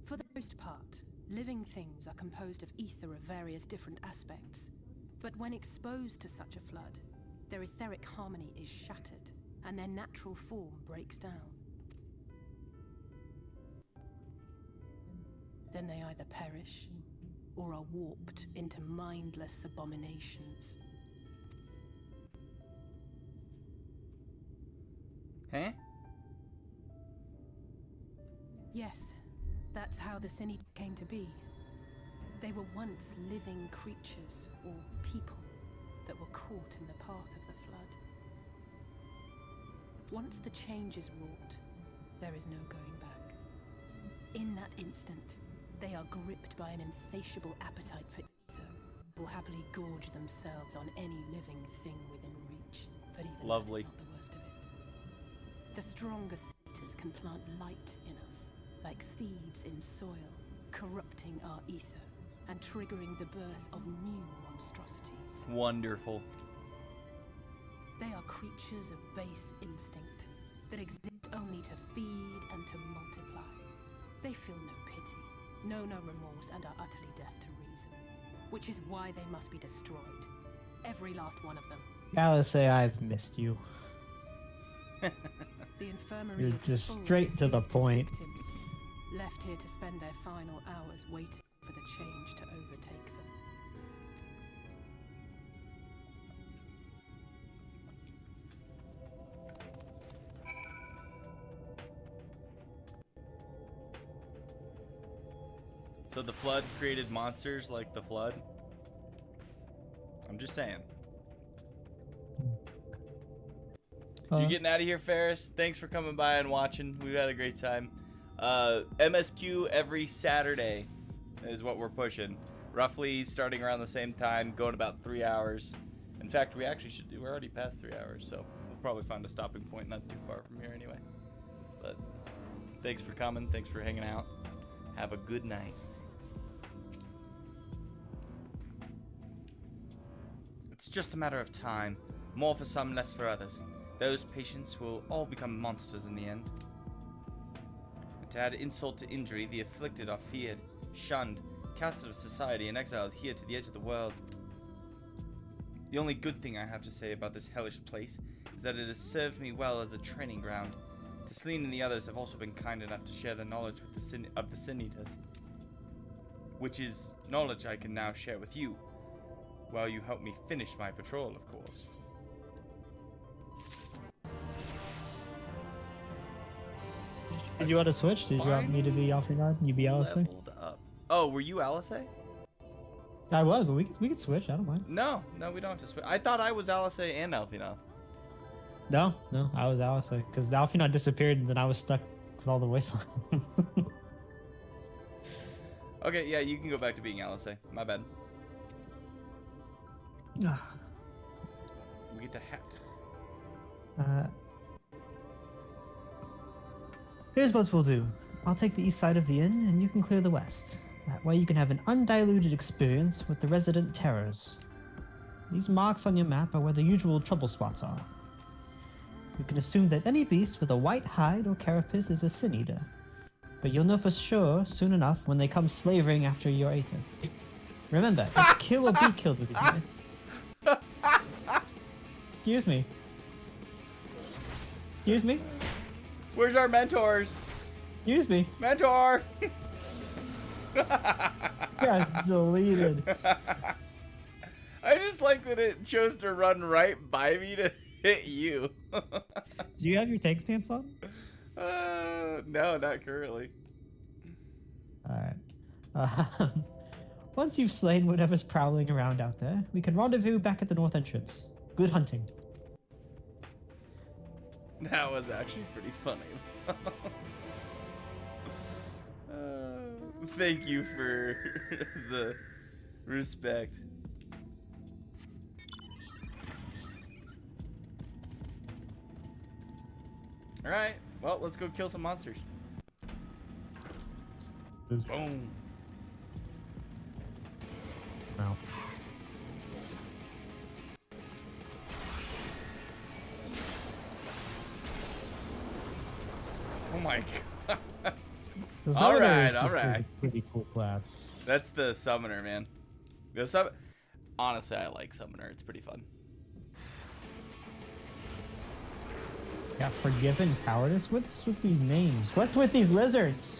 For the most part, living things are composed of ether of various different aspects. But when exposed to such a flood, their etheric harmony is shattered, and their natural form breaks down. Then they either perish, or are warped into mindless abominations. Huh? Yes, that's how the Sin Eaters came to be. They were once living creatures, or people, that were caught in the path of the flood. Once the change is wrought, there is no going back. In that instant, they are gripped by an insatiable appetite for ether, will happily gorge themselves on any living thing within reach. But even Lovely. that is not the worst of it. The strongest eaters can plant light in us, like seeds in soil, corrupting our ether and triggering the birth of new monstrosities. Wonderful. They are creatures of base instinct that exist only to feed and to multiply. They feel no pity, know no remorse, and are utterly deaf to reason, which is why they must be destroyed. Every last one of them. Alice, I've missed you. The infirmary You're is just full of straight to the Sin Eaters' point. victims, left here to spend their final hours waiting for the change to overtake them. So the flood created monsters like the flood? I'm just saying. You getting out of here, Ferris? Thanks for coming by and watching. We've had a great time. MSQ every Saturday is what we're pushing. Roughly starting around the same time, going about 3 hours. In fact, we actually should do, we're already past 3 hours, so we'll probably find a stopping point not too far from here anyway. But thanks for coming. Thanks for hanging out. Have a good night. It's just a matter of time. More for some, less for others. Those patients will all become monsters in the end. And to add insult to injury, the afflicted are feared, shunned, cast out of society, and exiled here to the edge of the world. The only good thing I have to say about this hellish place is that it has served me well as a training ground. Tesleen and the others have also been kind enough to share their knowledge with the Sin Eaters, which is knowledge I can now share with you, while you help me finish my patrol, of course. Did you want to switch? Did you want me to be Alfred? You be Alice? Leveled up. Oh, were you Alice? I was, but we could switch. I don't mind. No, we don't have to switch. I thought I was Alice and Alfina. No, I was Alice because the Alfina disappeared and then I was stuck with all the voice lines. Okay, yeah, you can go back to being Alice. My bad. We get to hat. Here's what we'll do. I'll take the east side of the inn, and you can clear the west. That way you can have an undiluted experience with the resident terrors. These marks on your map are where the usual trouble spots are. You can assume that any beast with a white hide or carapace is a Sin Eater, but you'll know for sure soon enough when they come slavering after your Aether. Remember, it's kill or be killed with these men. Excuse me. Excuse me? Where's our mentors? Excuse me. Mentor! Yes, deleted. I just like that it chose to run right by me to hit you. Do you have your tank stance on? No, not currently. Alright. Once you've slain whatever's prowling around out there, we can rendezvous back at the north entrance. Good hunting. That was actually pretty funny. Thank you for the respect. Alright, well, let's go kill some monsters. Boom. Wow. Oh my god. Alright, alright. Pretty cool class. That's the summoner, man. Honestly, I like summoner. It's pretty fun. Got Forgiven Cowardice? What's with these names? What's with these lizards?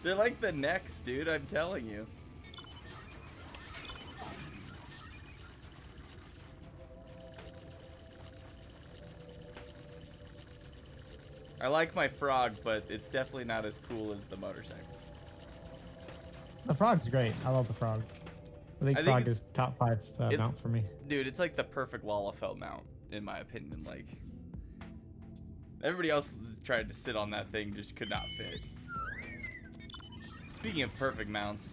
They're like the next, dude. I'm telling you. I like my frog, but it's definitely not as cool as the motorcycle. The frog's great. I love the frog. I think frog is top 5 mount for me. Dude, it's like the perfect Lalafell mount, in my opinion. Like, everybody else tried to sit on that thing, just could not fit. Speaking of perfect mounts.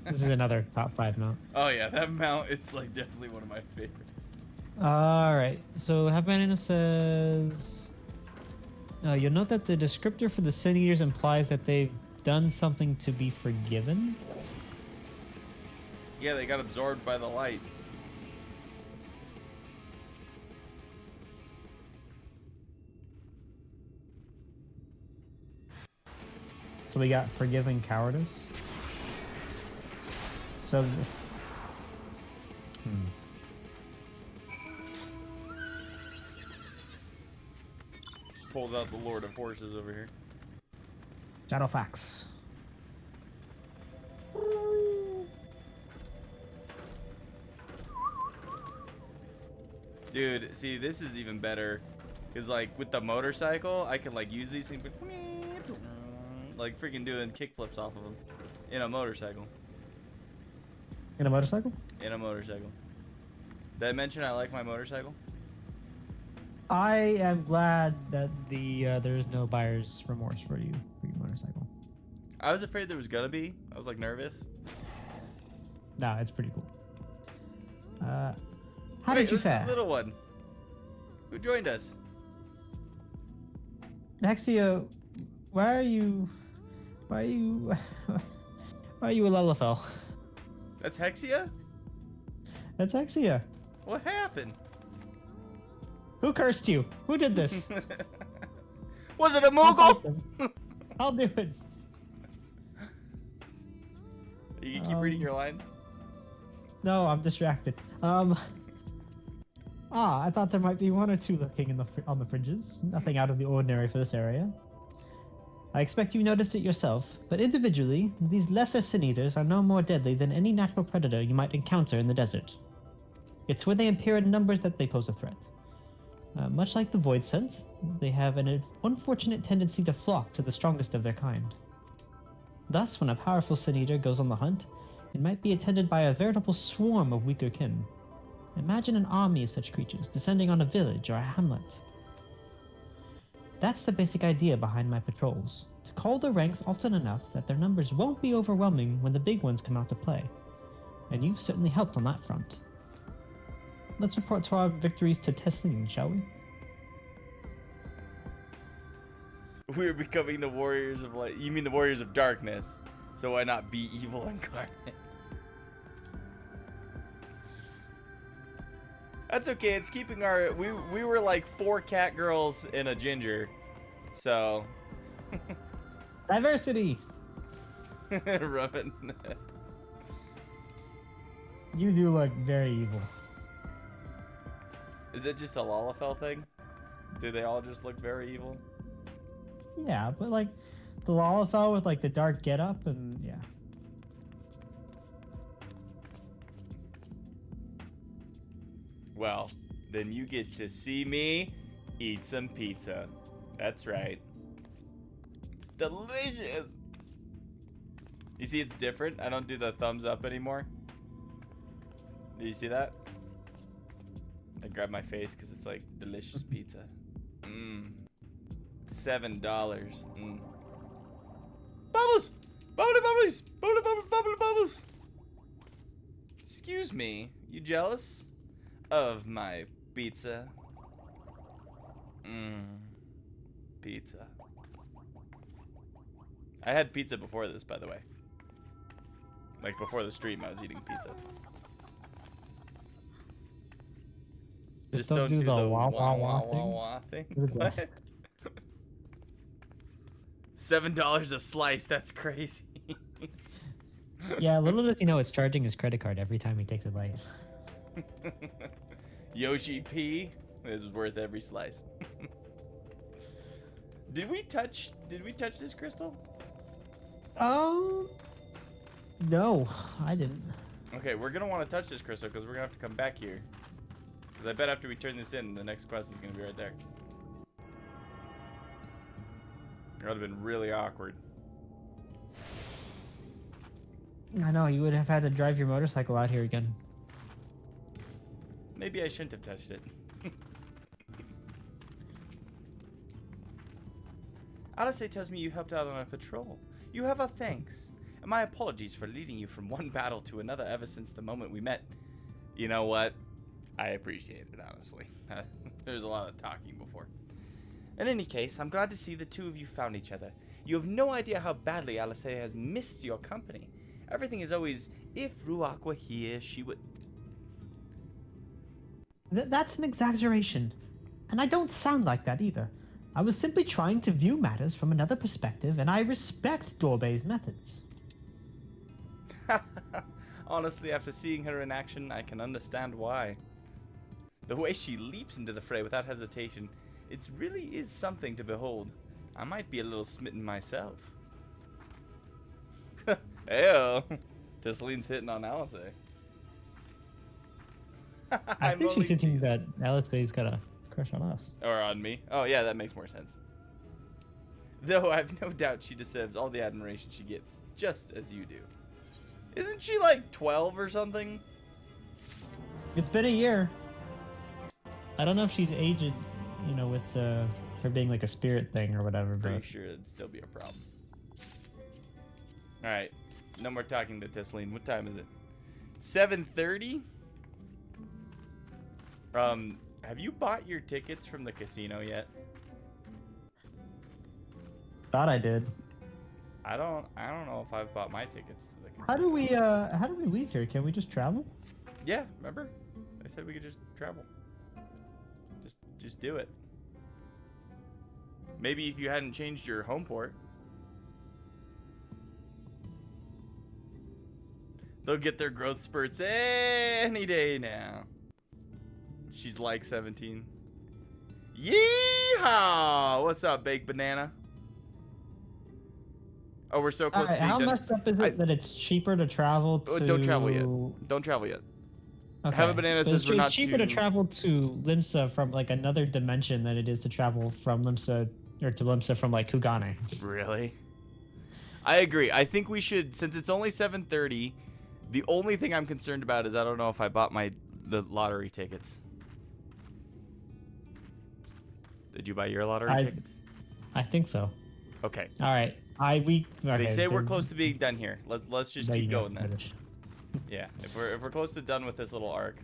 This is another top 5 mount. Oh yeah, that mount is like definitely one of my favorites. Alright, so Habanina says... you'll note that the descriptor for the Sin Eaters implies that they've done something to be forgiven. Yeah, they got absorbed by the light. So we got Forgiven Cowardice. So... Pulls out the Lord of Horses over here. Shadowfax. Dude, see, this is even better. Because, like, with the motorcycle, I can, like, use these things. Like, freaking doing kickflips off of them. In a motorcycle. In a motorcycle? In a motorcycle. Did I mention I like my motorcycle? I am glad that there's no buyer's remorse for your motorcycle. I was afraid there was gonna be. I was, like, nervous. Nah, it's pretty cool. How did you fare? The little one. Who joined us? Nexia, why are you a Lalafell? That's Hexia? That's Hexia. What happened? Who cursed you? Who did this? Was it a Moogle? I'll do it. You can keep reading your lines? No, I'm distracted. I thought there might be one or two lurking on the fringes. Nothing out of the ordinary for this area. I expect you noticed it yourself, but individually, these lesser sin eaters are no more deadly than any natural predator you might encounter in the desert. It's when they appear in numbers that they pose a threat. Much like the Void Scent, they have an unfortunate tendency to flock to the strongest of their kind. Thus, when a powerful sin eater goes on the hunt, it might be attended by a veritable swarm of weaker kin. Imagine an army of such creatures descending on a village or a hamlet. That's the basic idea behind my patrols, to call the ranks often enough that their numbers won't be overwhelming when the big ones come out to play. And you've certainly helped on that front. Let's report to our victories to Tesleen, shall we? We're becoming the warriors of light. You mean the warriors of darkness. So why not be evil incarnate? That's okay. It's keeping our... We were like 4 cat girls and a ginger. So... Diversity! Rubbing. You do look very evil. Is it just a Lalafell thing? Do they all just look very evil? Yeah, but like the Lalafell with like the dark getup and yeah. Well, then you get to see me Eat some pizza. That's right. It's delicious. You see it's different? I don't do the thumbs up anymore. Do you see that? I grab my face because it's like delicious pizza. Mmm. $7. Mmm. Bubbles! Bubbly bubbles! Bubbly bubbles! Bubbly bubbles! Excuse me. You jealous of my pizza? Mmm. Pizza. I had pizza before this, by the way. Like before the stream, I was eating pizza. Just don't do the wah wah wah thing. What? $7 a slice. That's crazy. Yeah, little does he know it's charging his credit card every time he takes a bite. Yoshi P. This is worth every slice. Did we touch this crystal? No, I didn't. Okay, we're gonna want to touch this crystal because we're gonna have to come back here. Because I bet after we turn this in, the next quest is gonna be right there. It would have been really awkward. I know, you would have had to drive your motorcycle out here again. Maybe I shouldn't have touched it. Alice tells me you helped out on a patrol. You have our thanks. And my apologies for leading you from one battle to another ever since the moment we met. You know what? I appreciate it, honestly. There's a lot of talking before. In any case, I'm glad to see the two of you found each other. You have no idea how badly Alice has missed your company. Everything is always, if Ruach were here, she would... That's an exaggeration. And I don't sound like that either. I was simply trying to view matters from another perspective, and I respect Dorbei's methods. Honestly, after seeing her in action, I can understand why. The way she leaps into the fray without hesitation, it really is something to behold. I might be a little smitten myself. Ew. Tesseline's hitting on Alice. I think she's hinting that Alice's got a crush on us. Or on me. Oh, yeah, that makes more sense. Though I've no doubt she deserves all the admiration she gets, just as you do. Isn't she like 12 or something? It's been a year. I don't know if she's aged, you know, with her being like a spirit thing or whatever. Pretty but... sure it'd still be a problem. Alright. No more talking to Tesseline. What time is it? 7:30? Have you bought your tickets from the casino yet? Thought I did. I don't know if I've bought my tickets to the casino. How do we leave here? Can we just travel? Yeah, remember? I said we could just travel. Just do it. Maybe if you hadn't changed your home port. They'll get their growth spurts any day now. She's like 17. Yeehaw! What's up, baked banana? Oh, we're so close to being how done. messed up is it that it's cheaper to travel to... Don't travel yet. Don't travel yet. Okay. Have a banana says we're not It's cheaper to travel to Limsa from like another dimension than it is to travel from Limsa or to Limsa from like Kugane. Really? I agree. I think we should, since it's only 7:30. The only thing I'm concerned about is I don't know if I bought the lottery tickets. Did you buy your lottery tickets? I think so. Okay. All right. Okay, they say we're close to being done here. Let's just keep going then. Finish. Yeah. If we're close to done with this little arc,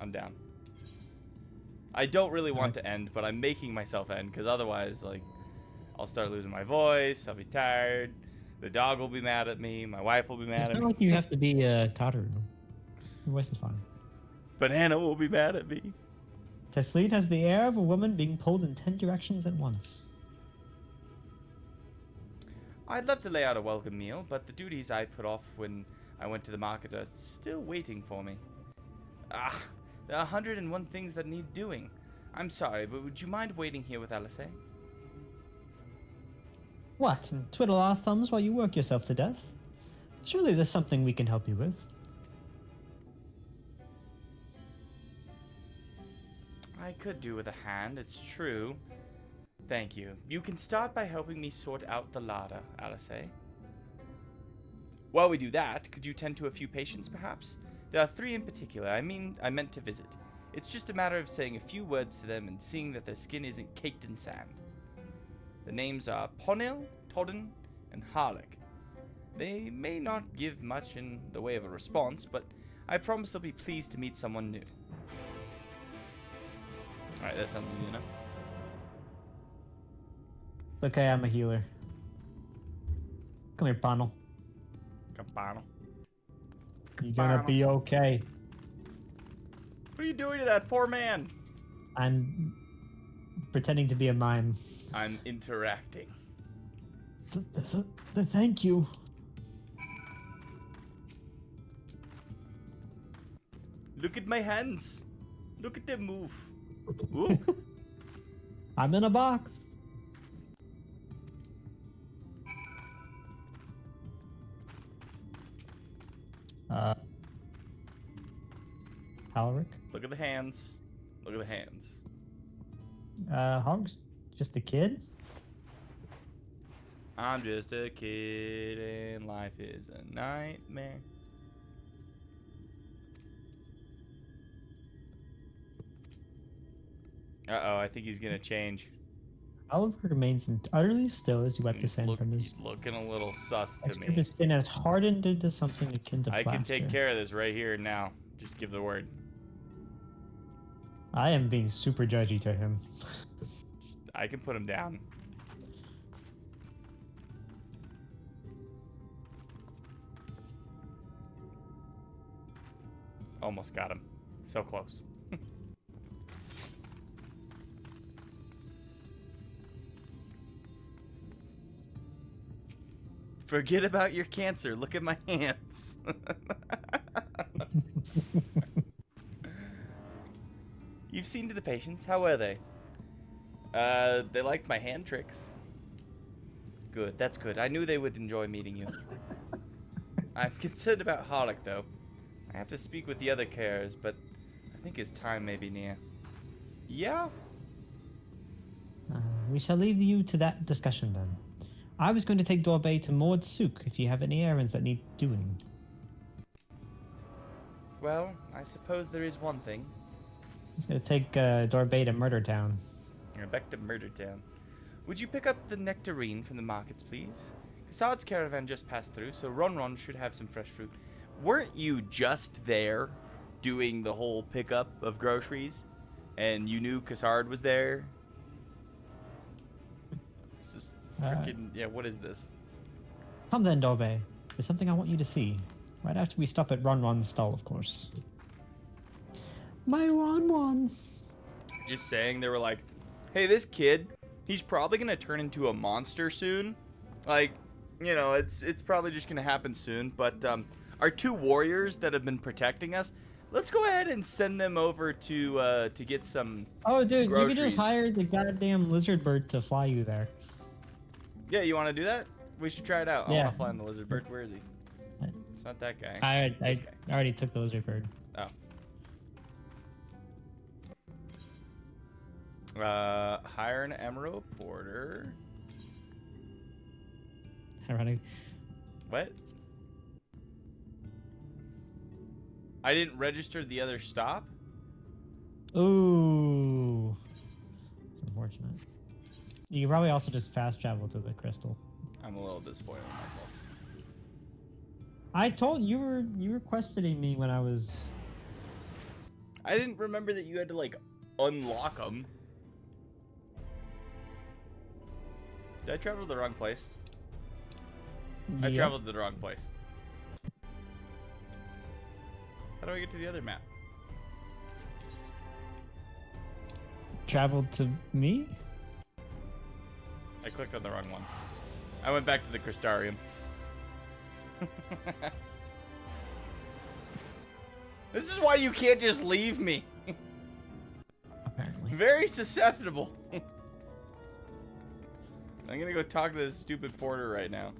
I'm down. I don't really want to end, but I'm making myself end because otherwise, like, I'll start losing my voice. I'll be tired. The dog will be mad at me. My wife will be mad at me. It's not like you have to be Tataru. Your voice is fine. Banana will be mad at me. Tesseline has the air of a woman being pulled in 10 directions at once. I'd love to lay out a welcome meal, but the duties I put off when I went to the market are still waiting for me. There are 101 things that need doing. I'm sorry, but would you mind waiting here with Alice? What? And twiddle our thumbs while you work yourself to death? Surely there's something we can help you with. I could do with a hand, it's true. Thank you. You can start by helping me sort out the larder, Alice. While we do that, could you tend to a few patients, perhaps? There are 3 in particular I meant to visit. It's just a matter of saying a few words to them and seeing that their skin isn't caked in sand. The names are Ponil, Todden, and Harlech. They may not give much in the way of a response, but I promise they'll be pleased to meet someone new. Alright, that sounds easy enough. It's okay, I'm a healer. Come here, Panel. Come, Panel. You're gonna be okay. What are you doing to that poor man? I'm pretending to be a mime. I'm interacting. Thank you. Look at my hands. Look at them move. Ooh. I'm in a box. Alric? Look at the hands. Look at the hands. Hog's just a kid? I'm just a kid and life is a nightmare. Uh-oh, I think he's gonna change. Oliver remains utterly still as you wipe the sand from his... He's looking a little sus to me. His skin has hardened into something akin to plaster. I can take care of this right here and now. Just give the word. I am being super judgy to him. I can put him down. Almost got him. So close. Forget about your cancer. Look at my hands. You've seen to the patients. How were they? They liked my hand tricks. Good. That's good. I knew they would enjoy meeting you. I'm concerned about Harlech, though. I have to speak with the other carers, but I think his time may be near. Yeah? We shall leave you to that discussion then. I was going to take Dorbay to Maud Souk if you have any errands that need doing. Well, I suppose there is one thing. I was going to take Dorbay to Murder Town. You're back to Murder Town. Would you pick up the nectarine from the markets, please? Kassad's caravan just passed through, so Ron should have some fresh fruit. Weren't you just there doing the whole pickup of groceries? And you knew Kassard was there? This is freaking... yeah, what is this? Come then, Dorbay. There's something I want you to see. Right after we stop at Ron's stall, of course. My Ron. Just saying, they were like, hey, this kid, he's probably going to turn into a monster soon. Like, you know, it's probably just going to happen soon. But our 2 warriors that have been protecting us, let's go ahead and send them over to get some dude, groceries. you could just hire the goddamn lizard bird to fly you there. Yeah, you want to do that? We should try it out. I Yeah. want to fly on the lizard bird. Where is he? It's not that guy. I already took the lizard bird. Oh. Hire an Emerald Porter. Ironic. What? I didn't register the other stop? Ooh. It's unfortunate. You can probably also just fast travel to the crystal. I'm a little disappointed in myself. I told you were questioning me when I was... I didn't remember that you had to, like, unlock them. Did I travel to the wrong place? I traveled to the wrong place. How do I get to the other map? Traveled to me? I clicked on the wrong one. I went back to the Crystarium. This is why you can't just leave me. Apparently. Very susceptible. I'm gonna go talk to this stupid porter right now.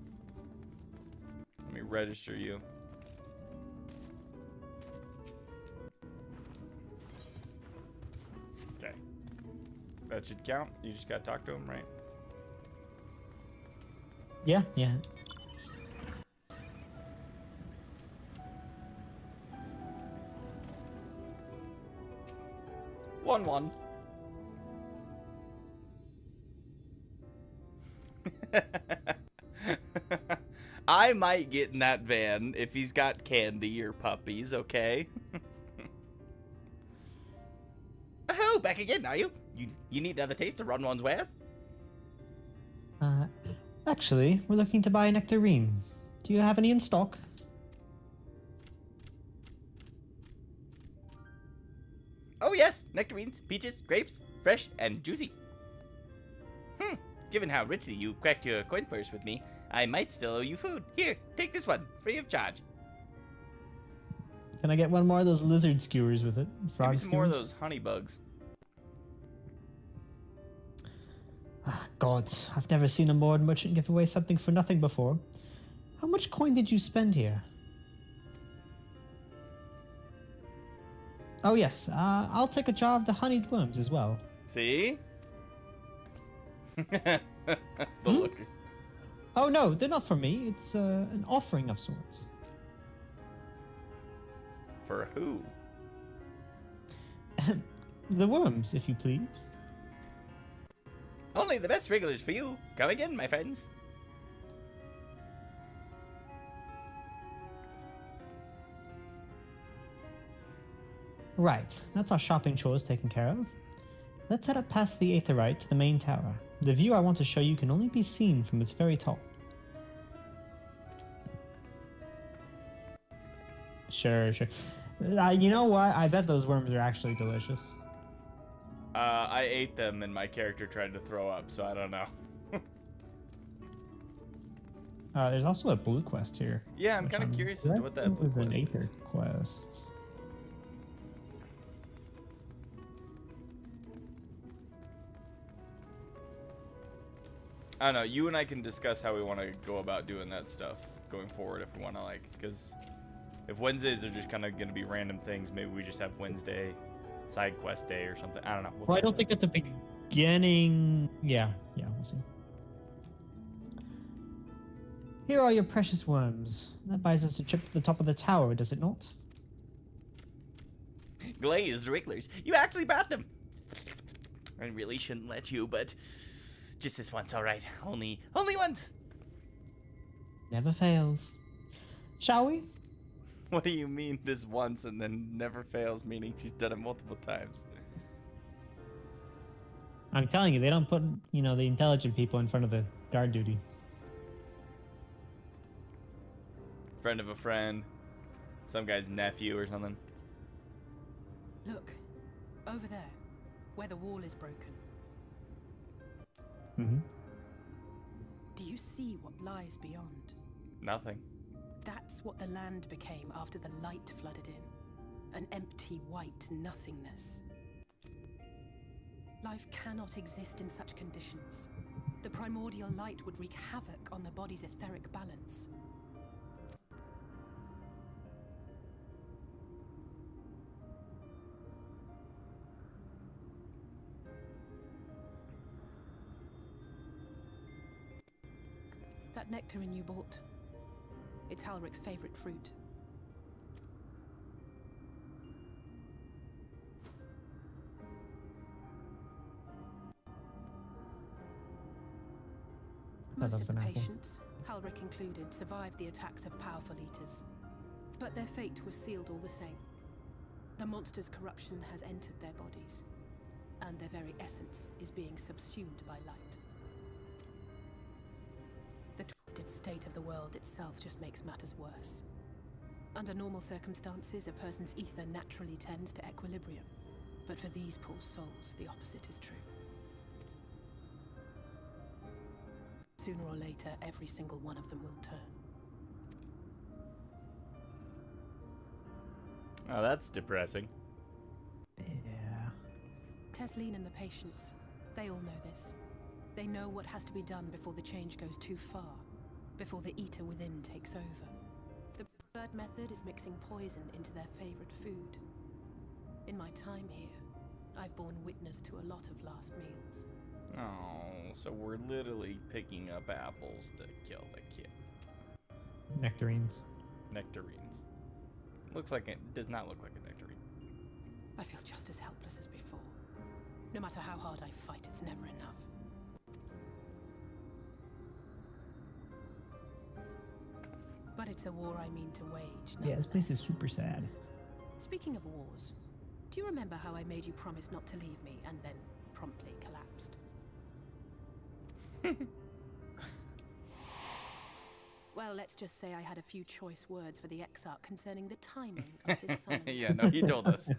Let me register you. Okay. That should count. You just gotta talk to him, right? Yeah, yeah. One. I might get in that van if he's got candy or puppies, okay? Oh, back again, are you? You need another taste of Run One's wares? Actually, we're looking to buy a nectarine. Do you have any in stock? Oh yes, nectarines, peaches, grapes, fresh and juicy. Given how richly you cracked your coin purse with me, I might still owe you food. Here, take this one, free of charge. Can I get one more of those lizard skewers with it? Frog Maybe some more of skewers? those honey bugs. Ah, God, I've never seen a moored merchant give away something for nothing before. How much coin did you spend here? Oh yes, I'll take a jar of the honeyed worms as well. See? But look. Oh no, they're not for me. It's an offering of sorts. For who? The worms, if you please. Only the best regulars for you. Come again, my friends. Right, that's our shopping chores taken care of. Let's head up past the Aetherite to the main tower. The view I want to show you can only be seen from its very top. Sure. You know what? I bet those worms are actually delicious. I ate them and my character tried to throw up, so I don't know. There's also a blue quest here. Yeah, I'm kind of curious as to what that blue quest an is. Aether quest. I don't know. You and I can discuss how we want to go about doing that stuff going forward if we want to, like, because if Wednesdays are just kind of going to be random things, maybe we just have Wednesday side quest day or something. I don't know. Well, I don't think at the beginning... Yeah, we'll see. Here are your precious worms. That buys us a trip to the top of the tower, does it not? Glazed wrigglers. You actually brought them. I really shouldn't let you, but just this once, all right. Only once. Never fails. Shall we? What do you mean this once and then never fails, meaning she's done it multiple times? I'm telling you, they don't put, the intelligent people in front of the guard duty. Friend of a friend. Some guy's nephew or something. Look, over there, where the wall is broken. Mm-hmm. Do you see what lies beyond? Nothing. That's what the land became after the light flooded in. An empty white nothingness. Life cannot exist in such conditions. The primordial light would wreak havoc on the body's etheric balance. That nectarine you bought, it's Halric's favorite fruit. Most of the patients, Halric included, survived the attacks of powerful eaters. But their fate was sealed all the same. The monster's corruption has entered their bodies, and their very essence is being subsumed by light. The twisted state of the world itself just makes matters worse. Under normal circumstances, a person's ether naturally tends to equilibrium. But for these poor souls, the opposite is true. Sooner or later, every single one of them will turn. Oh, that's depressing. Yeah. Tesleen and the patients, they all know this. They know what has to be done before the change goes too far, before the eater within takes over. The preferred method is mixing poison into their favorite food. In my time here, I've I've borne witness to a lot of last meals. Oh, so we're literally picking up apples to kill the kid. Nectarines. Nectarines. Looks like it does not look like a nectarine. I feel just as helpless as before. No matter how hard I fight, it's never enough. But it's a war I mean to wage. Yeah, this place is super sad. Speaking of wars, do you remember how I made you promise not to leave me and then promptly collapsed? Well, let's just say I had a few choice words for the Exarch concerning the timing of his summons. Yeah, no, he told us.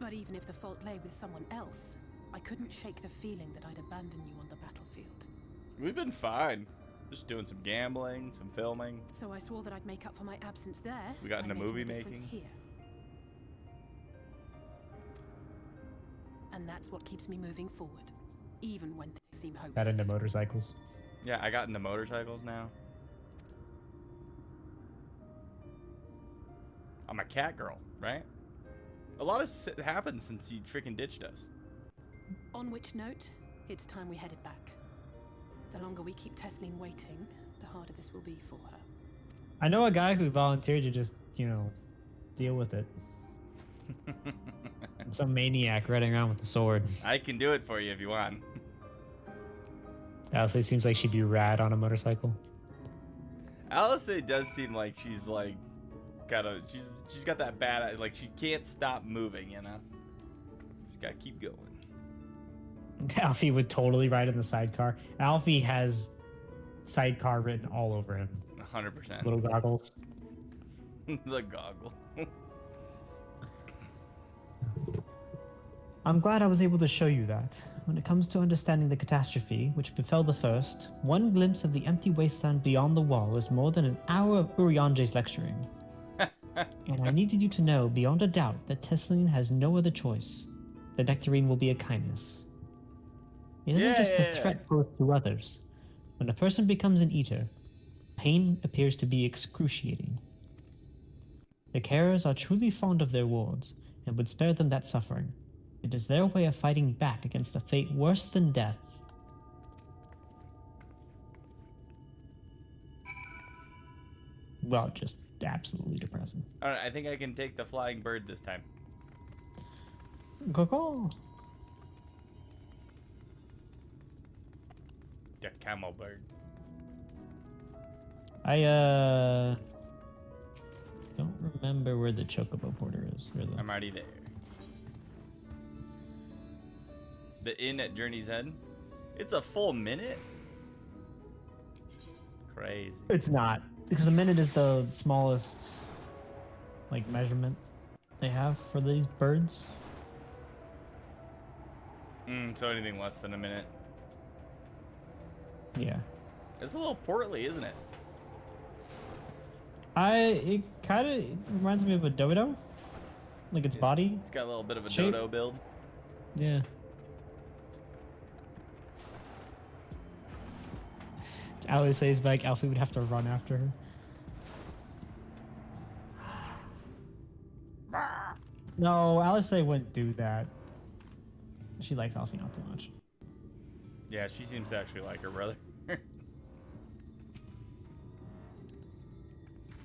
But even if the fault lay with someone else, I couldn't shake the feeling that I'd abandon you on the battlefield. We've been fine. Just doing some gambling, some filming. So I swore that I'd make up for my absence there. We got into movie making. Here. And that's what keeps me moving forward, even when things seem hopeless. Got into motorcycles. Yeah, I got into motorcycles now. I'm a cat girl, right? A lot of happened since you freaking ditched us. On which note, it's time we headed back. The longer we keep Tesleen waiting, the harder this will be for her. I know a guy who volunteered to just, you know, deal with it. Some maniac running around with a sword. I can do it for you if you want. Alice seems like she'd be rad on a motorcycle. Alice does seem like she's like she's got that bad, like she can't stop moving, you know. She's gotta keep going. Alfie would totally ride in the sidecar. Alfie has sidecar written all over him. 100%. Little goggles. The goggle. I'm glad I was able to show you that. When it comes to understanding the catastrophe which befell the first, one glimpse of the empty wasteland beyond the wall is more than an hour of Uriange's lecturing. And I needed you to know beyond a doubt that Tesleen has no other choice. The nectarine will be a kindness. It isn't just the threat posed to others. When a person becomes an eater, pain appears to be excruciating. The carers are truly fond of their wards and would spare them that suffering. It is their way of fighting back against a fate worse than death. Well, just absolutely depressing. Alright, I think I can take the flying bird this time. Go. The camel bird. I don't remember where the chocobo porter is. I'm already there. The inn at Journey's End. It's a full minute? Crazy. It's not, because a minute is the smallest like measurement they have for these birds. So anything less than a minute. Yeah. It's a little portly, isn't it? It kind of reminds me of a dodo. Like its body. It's got a little bit of a shape. dodo build. Yeah. Alice's bike, Alfie would have to run after her. No, Alice wouldn't do that. She likes Alfie not too much. Yeah, she seems to actually like her brother.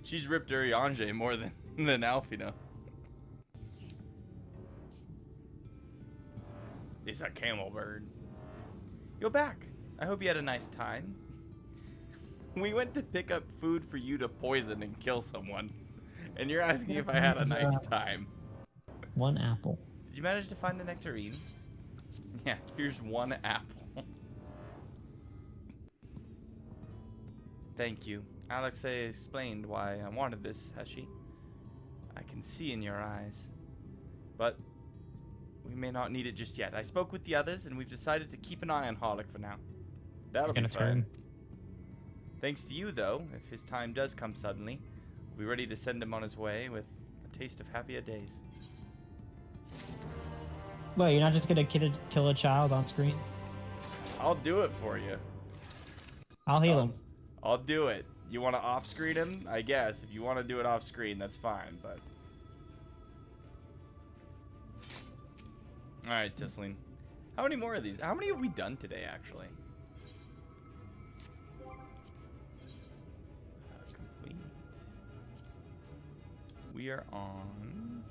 She's ripped Uriange more than Alfie, though. It's a camel bird. You're back. I hope you had a nice time. We went to pick up food for you to poison and kill someone. And you're asking if I had a nice time. One apple. Did you manage to find the nectarine? Yeah, here's one apple. Thank you. Alex explained why I wanted this, has she? I can see in your eyes. But we may not need it just yet. I spoke with the others, and we've decided to keep an eye on Harlock for now. That'll be fun. Thanks to you, though, if his time does come suddenly, we'll be ready to send him on his way with a taste of happier days. Well, you're not just gonna kill a child on screen? I'll do it for you. I'll heal him. I'll do it. You want to off-screen him? I guess. If you want to do it off-screen, that's fine, but... Alright, Tisling. How many more of these? How many have we done today, actually? Complete. We are on...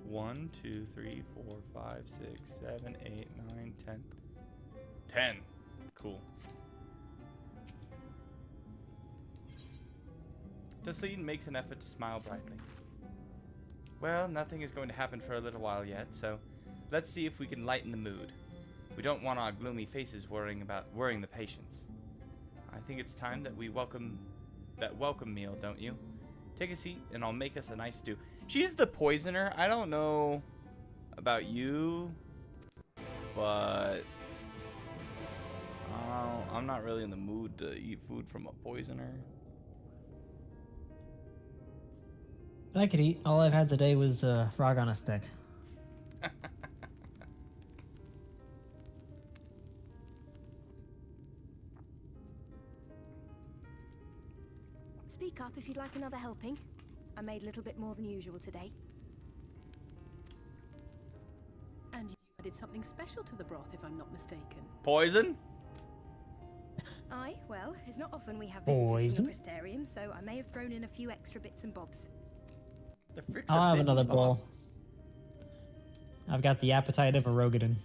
1, 2, 3, 4, 5, 6, 7, 8, 9, 10. 10. Cool. Tisling makes an effort to smile brightly. Well, nothing is going to happen for a little while yet, so let's see if we can lighten the mood. We don't want our gloomy faces worrying the patients. I think it's time that we welcome that welcome meal, don't you? Take a seat and I'll make us a nice stew. She's the poisoner. I don't know about you, but I'm not really in the mood to eat food from a poisoner. I could eat. All I've had today was frog on a stick. Speak up if you'd like another helping. I made a little bit more than usual today. And you added something special to the broth, if I'm not mistaken. Poison? Aye, well, it's not often we have visitors from the Crystarium, so I may have thrown in a few extra bits and bobs. I'll have another bowl. I've got the appetite of a Rogadin.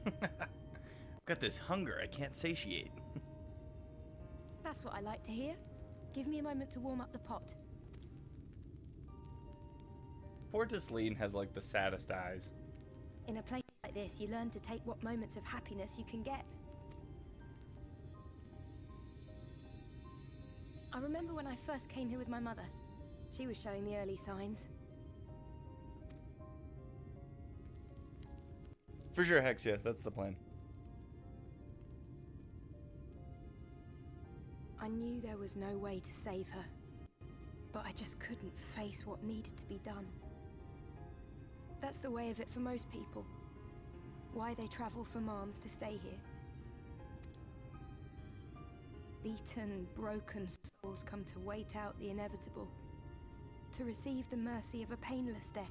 I've got this hunger I can't satiate. That's what I like to hear. Give me a moment to warm up the pot. Poor Tisling has like the saddest eyes. In a place like this, you learn to take what moments of happiness you can get. I remember when I first came here with my mother. She was showing the early signs. For sure, Hexia, that's the plan. I knew there was no way to save her, but I just couldn't face what needed to be done. That's the way of it for most people. Why they travel from arms to stay here. Beaten, broken souls come to wait out the inevitable, to receive the mercy of a painless death.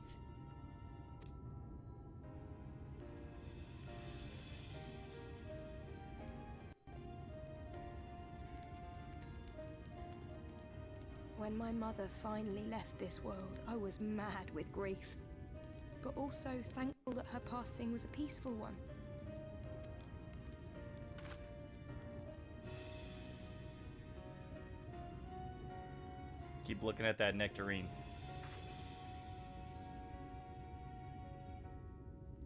When my mother finally left this world, I was mad with grief, but also thankful that her passing was a peaceful one. Keep looking at that nectarine.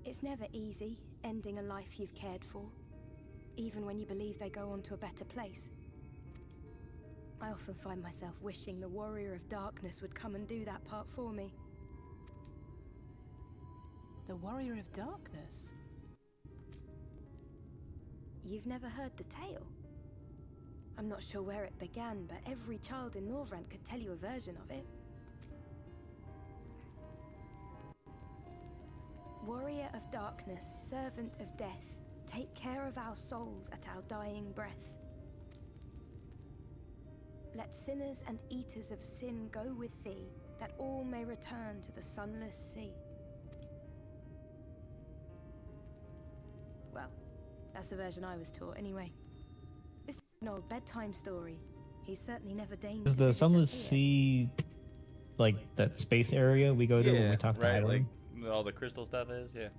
It's never easy, ending a life you've cared for, even when you believe they go on to a better place. I often find myself wishing the Warrior of Darkness would come and do that part for me. The Warrior of Darkness? You've never heard the tale? I'm not sure where it began, but every child in Norvrant could tell you a version of it. Warrior of Darkness, servant of death, take care of our souls at our dying breath. Let sinners and eaters of sin go with thee, that all may return to the sunless sea. Well, that's the version I was taught anyway. It's an old bedtime story. He's certainly never deigned. Is the sunless sea like that space area we go to when we talk to Idle? Like all the crystal stuff is, yeah.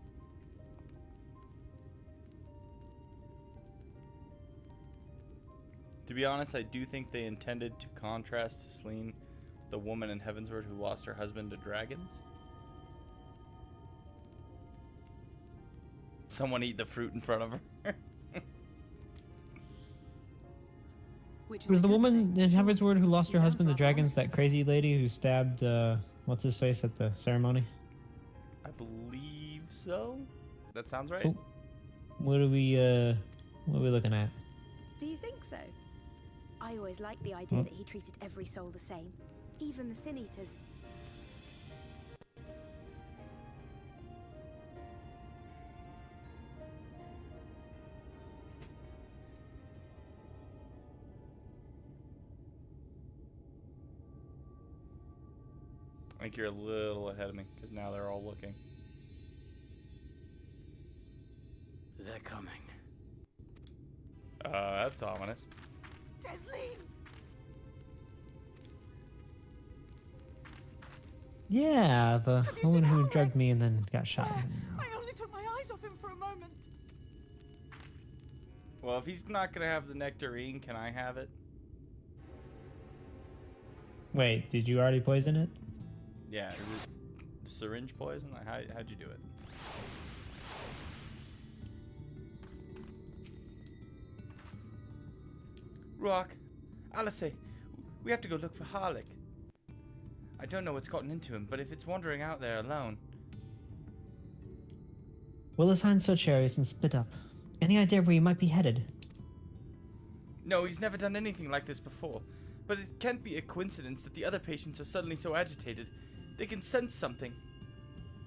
To be honest, I do think they intended to contrast Tisling, the woman in Heavensward who lost her husband to dragons. Someone eat the fruit in front of her. Was the woman in Heavensward who lost her husband to dragons that crazy lady who stabbed what's his face at the ceremony? I believe so. That sounds right. Oh. What are we looking at? Do you think so? I always liked the idea that he treated every soul the same, even the Sin Eaters. think you're a little ahead of me, because now they're all looking. They're coming. That's ominous. Desleen! Yeah, the woman who drugged me and then got shot. I only took my eyes off him for a moment. Well, if he's not going to have the nectarine, can I have it? Wait, did you already poison it? Yeah, is it syringe poison? Like, how'd you do it? Rock, Alice, we have to go look for Harlech. I don't know what's gotten into him, but if it's wandering out there alone... We'll assign search areas and split up. Any idea where he might be headed? No, he's never done anything like this before. But it can't be a coincidence that the other patients are suddenly so agitated. They can sense something.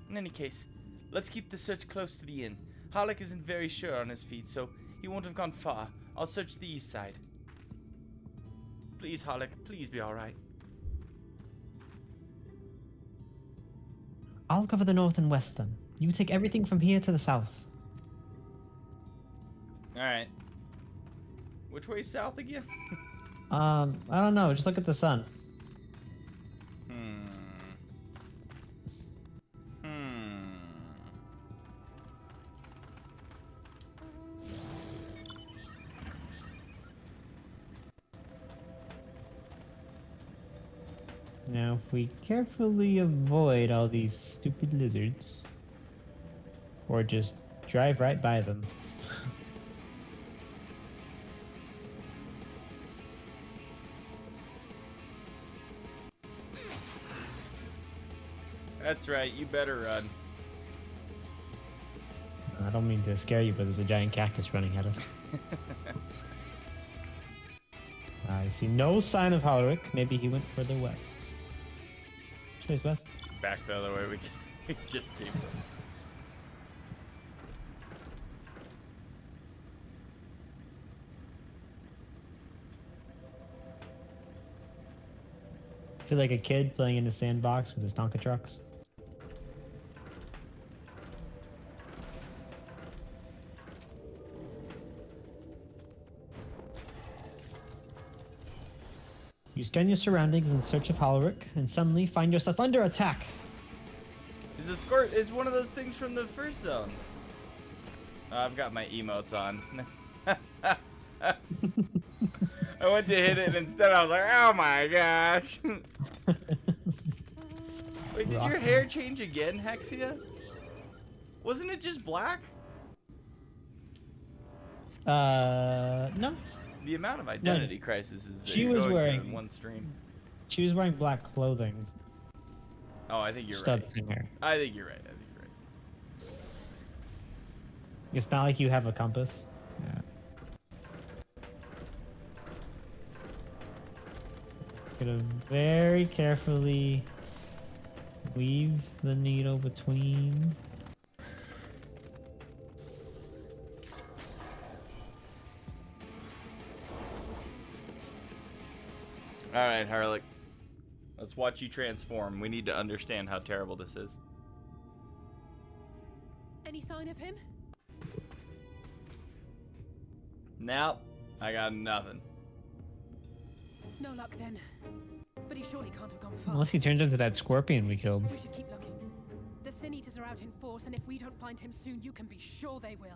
In any case, let's keep the search close to the inn. Harlech isn't very sure on his feet, so he won't have gone far. I'll search the east side. Please, Harlech, please be alright. I'll cover the north and west then. You take everything from here to the south. Alright. Which way's south again? I don't know. Just look at the sun. Now, if we carefully avoid all these stupid lizards, or just drive right by them. That's right, you better run. I don't mean to scare you, but there's a giant cactus running at us. I see no sign of Halric. Maybe he went further west. Which way's west? Back the other way we just came from. I feel like a kid playing in a sandbox with his Tonka trucks. You scan your surroundings in search of Halric, and suddenly find yourself under attack. Is a squirt? It's one of those things from the first zone. Oh, I've got my emotes on. I went to hit it, and instead I was like, oh my gosh. Wait, did your hair change again, Hexia? Wasn't it just black? No. The amount of identity crises is that she you're was going wearing through in one stream. She was wearing black clothing. Oh, I think you're Still right. the same hair. I think you're right. I think you're right. It's not like you have a compass. Yeah. Gotta very carefully weave the needle between. Alright, Harlech. Let's watch you transform. We need to understand how terrible this is. Any sign of him? Nope. I got nothing. No luck then. But he surely can't have gone far. Unless he turned into that scorpion we killed. We should keep looking. The Sin Eaters are out in force, and if we don't find him soon, you can be sure they will.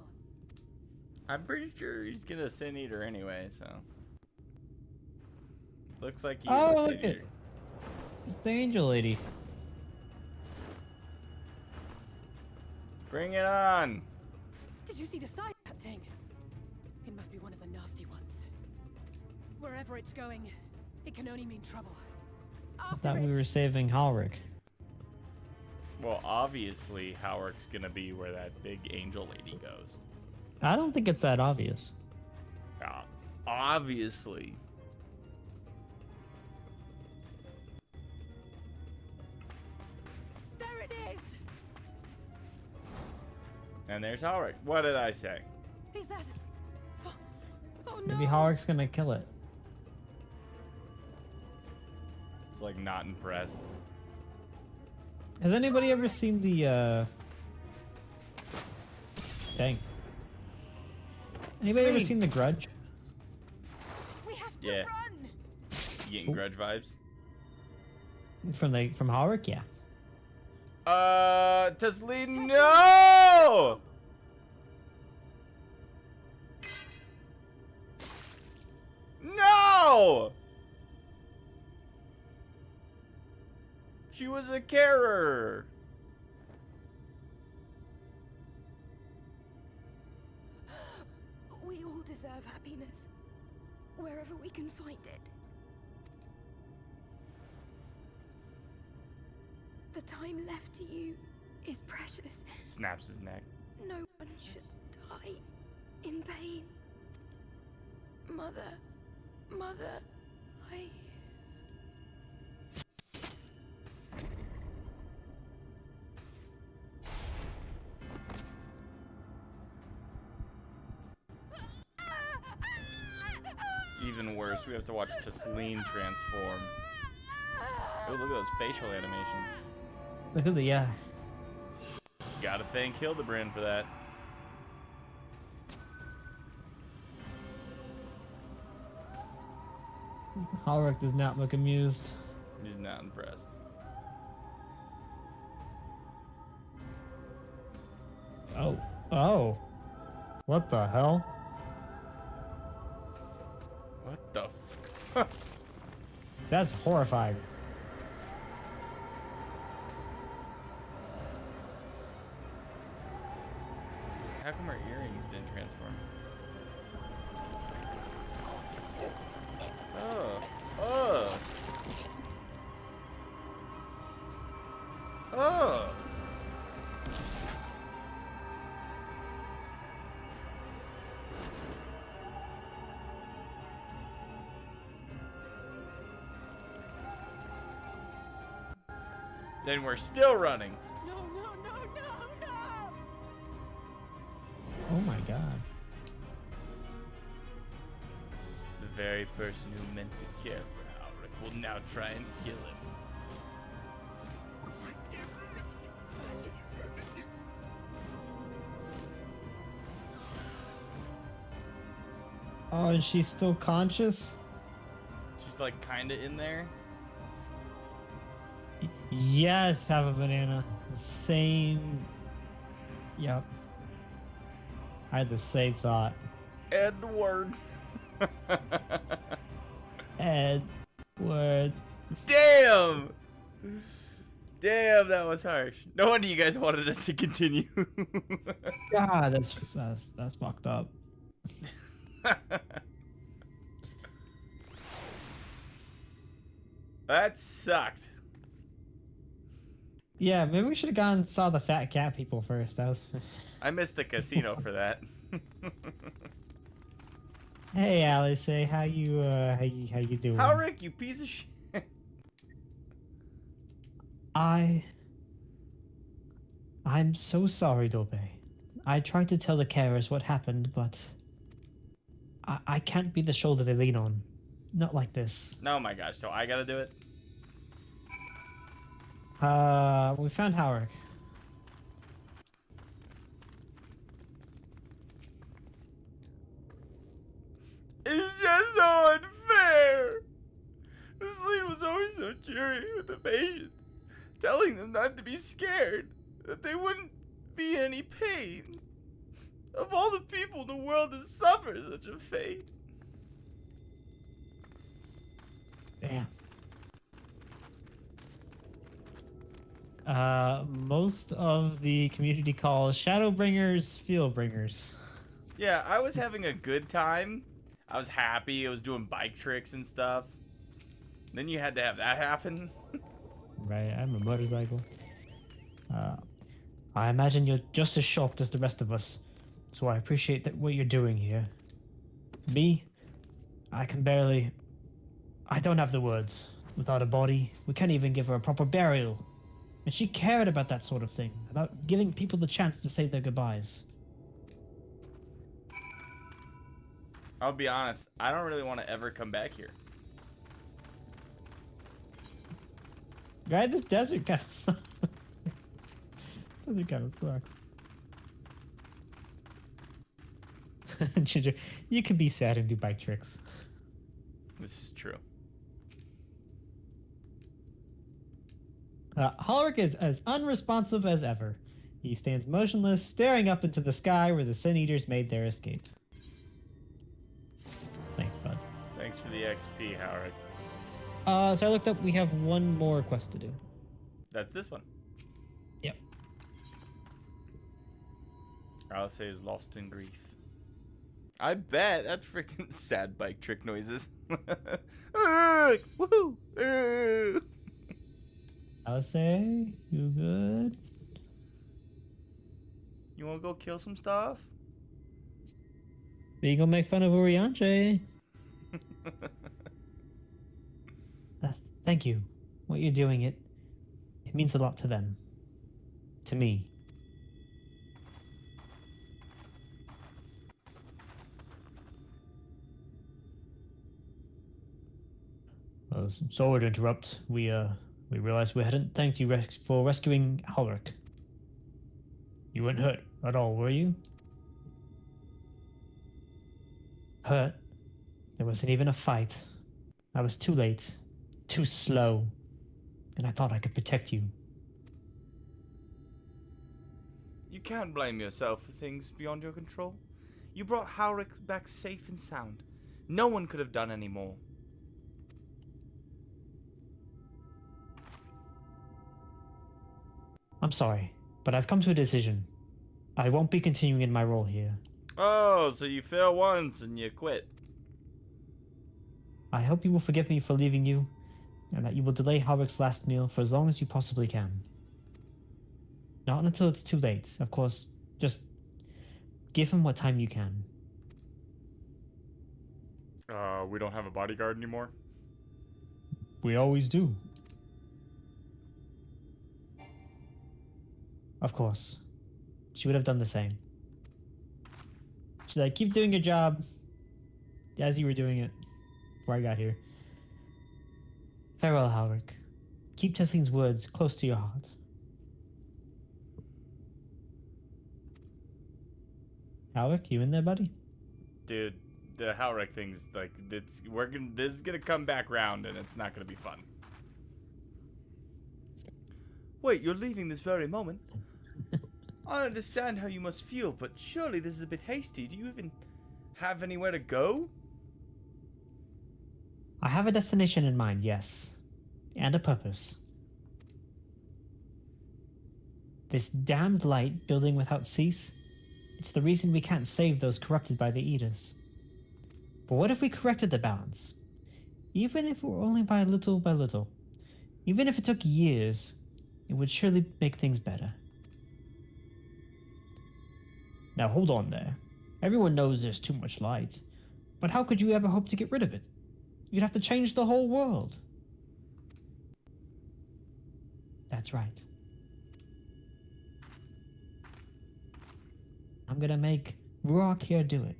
I'm pretty sure he's gonna Sin Eater anyway, so. Looks like he's a Sin Eater. It's the angel lady. Bring it on! Did you see the side of that thing? It must be one of the nasty ones. Wherever it's going, it can only mean trouble. I thought we were saving Halric. Well, obviously, Halric's gonna be where that big angel lady goes. I don't think it's that obvious. Obviously. There it is! And there's Halric. What did I say? Is that... Oh no! Maybe Halric's gonna kill it. It's like not impressed. Has anybody ever seen the Dang. Anybody ever seen The Grudge? We have to Yeah. run. You getting Grudge vibes? From Howard? Yeah. Tasleen, no! No! She was a carer. We all deserve happiness, wherever we can find it. The time left to you is precious. Snaps his neck. No one should die in pain. Mother, I... Even worse, we have to watch Tasleen transform. Oh, look at those facial animations. Look at the, yeah. Gotta thank Hildebrand for that. Ulrich does not look amused. He's not impressed. Oh. What the hell? What the f... That's horrifying. How come our earrings didn't transform? Oh. Oh. Oh. Then we're still running. No, no, no, no, no! Oh my god. The very person who meant to care for Alric will now try and kill him. Oh, and she's still conscious? She's like kinda in there. Yes, have a banana. Same. Yep. I had the same thought. Edward. Edward. Damn! Damn, that was harsh. No wonder you guys wanted us to continue. God, that's fucked up. That sucked. Yeah, maybe we should have gone and saw the fat cat people first. That was. I missed the casino for that. Hey, Alice, say how you doing? How, Rick, you piece of shit. I'm so sorry, Dobe. I tried to tell the carers what happened, but I can't be the shoulder they lean on. Not like this. Oh my gosh, so I gotta do it? We found Howard. It's just so unfair. This lead was always so cheery with the patients, telling them not to be scared, that they wouldn't be any pain. Of all the people in the world to suffer such a fate. Damn. Most of the community calls Shadowbringers Fieldbringers. Yeah, I was having a good time. I was happy. I was doing bike tricks and stuff. Then you had to have that happen. Right, I'm a motorcycle. I imagine you're just as shocked as the rest of us, so I appreciate that what you're doing here. Me, I don't have the words. Without a body, we can't even give her a proper burial. And she cared about that sort of thing, about giving people the chance to say their goodbyes. I'll be honest, I don't really want to ever come back here. Right, this desert kind of sucks. That kind of sucks. Ginger, you can be sad and do bike tricks. This is true. Holrick is as unresponsive as ever. He stands motionless, staring up into the sky where the Sin Eaters made their escape. Thanks, bud. Thanks for the XP, Howard. So I looked up, we have one more quest to do. That's this one. Yep. Alice is lost in grief. I bet that's freaking sad bike trick noises. Woohoo! Alice, you good? You wanna go kill some stuff? Are you gonna make fun of Urianche? Thank you. What you're doing, it means a lot to them. To me. Sorry to interrupt. We realized we hadn't thanked you for rescuing Holrick. You weren't hurt at all, were you? Hurt? There wasn't even a fight. I was too late. Too slow. And I thought I could protect you. You can't blame yourself for things beyond your control. You brought Howrick back safe and sound. No one could have done any more. I'm sorry, but I've come to a decision. I won't be continuing in my role here. Oh, so you fail once and you quit. I hope you will forgive me for leaving you, and that you will delay Holrick's last meal for as long as you possibly can. Not until it's too late, of course. Just give him what time you can. We don't have a bodyguard anymore? We always do. Of course. She would have done the same. She's like, keep doing your job as you were doing it before I got here. Farewell, Halric. Keep Tessline's words close to your heart. Halric, you in there, buddy? Dude, the Halric thing's like, this is gonna come back round and it's not gonna be fun. Wait, you're leaving this very moment? I understand how you must feel, but surely this is a bit hasty. Do you even have anywhere to go? I have a destination in mind, yes. And a purpose. This damned light building without cease, it's the reason we can't save those corrupted by the Eaters. But what if we corrected the balance? Even if it were only by little, even if it took years, it would surely make things better. Now hold on there. Everyone knows there's too much light, but how could you ever hope to get rid of it? You'd have to change the whole world. That's right. I'm gonna make Ruark here do it.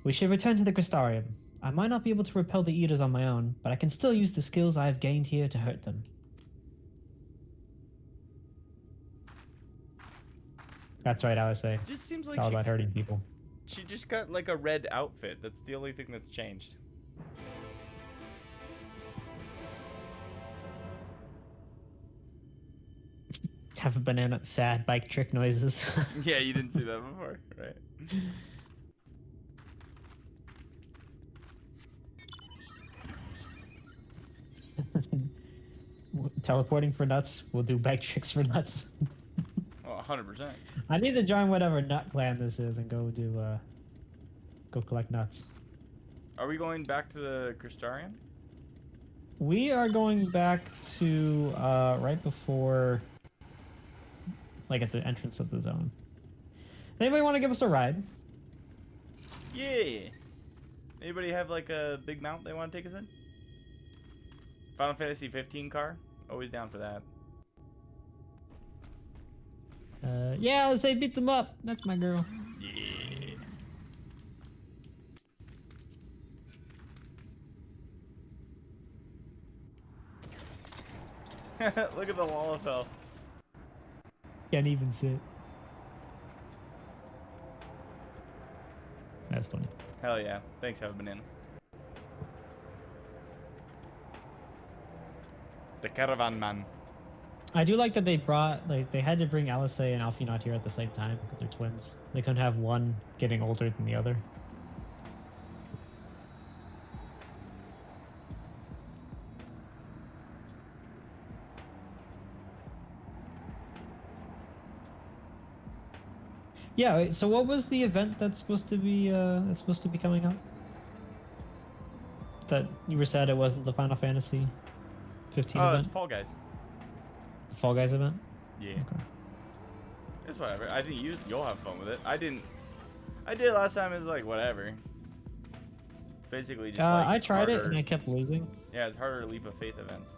We should return to the Crystarium. I might not be able to repel the Eaters on my own, but I can still use the skills I have gained here to hurt them. That's right, Alice. Just seems like it's all about hurting people. She just got like a red outfit. That's the only thing that's changed. Have a banana sad bike trick noises. Yeah, you didn't see that before, right? Teleporting for nuts. We'll do bike tricks for nuts. Oh, 100%. I need to join whatever nut clan this is and go collect nuts. Are we going back to the Crystarium? We are going back to right before, like at the entrance of the zone. Anybody want to give us a ride? Yeah. Anybody have like a big mount they want to take us in? Final Fantasy 15 car? Always down for that. Yeah, I would say beat them up. That's my girl. Yeah. Look at the Lalafell. Can't even sit. That's funny. Hell yeah. Thanks, have a banana. The Caravan Man. I do like that they brought, like, they had to bring Alice and Alphinaud here at the same time because they're twins. They couldn't have one getting older than the other. Yeah, wait, so what was the event that's supposed to be coming up? That you were sad it wasn't the Final Fantasy 15 event? It's Fall Guys. The Fall Guys event? Yeah. Okay. It's whatever. I think you'll have fun with it. I did it last time. It was like whatever. It's basically just like I tried harder. it and I kept losing. Yeah, it's harder leap of faith events.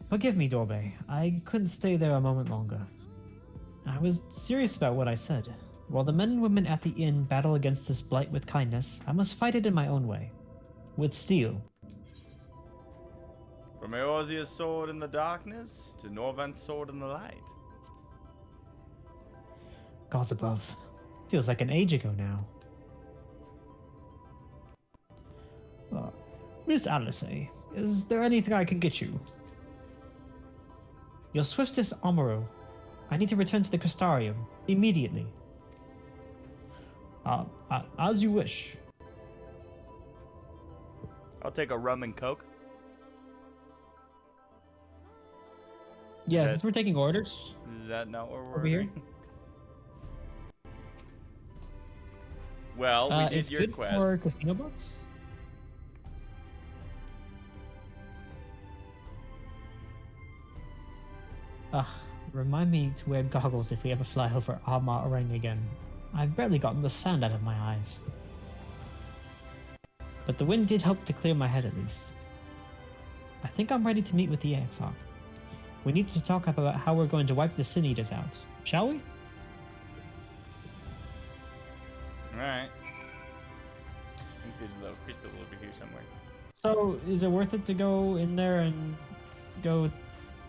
Forgive me, Dorbe. I couldn't stay there a moment longer. I was serious about what I said. While the men and women at the inn battle against this blight with kindness, I must fight it in my own way. With steel. From Eorzea's sword in the darkness to Norvant's sword in the light. Gods above. Feels like an age ago now. Miss Alice, is there anything I can get you? Your swiftest Amuro. I need to return to the Crystarium. Immediately. As you wish. I'll take a rum and coke. Yes, since we're taking orders. Is that not what we're over here? Well, we did it's your good quest. for casino bots. Remind me to wear goggles if we ever fly over Armar Orang again. I've barely gotten the sand out of my eyes. But the wind did help to clear my head at least. I think I'm ready to meet with the Exarch. We need to talk about how we're going to wipe the Sin Eaters out, shall we? Alright. I think there's a little crystal over here somewhere. So, is it worth it to go in there and go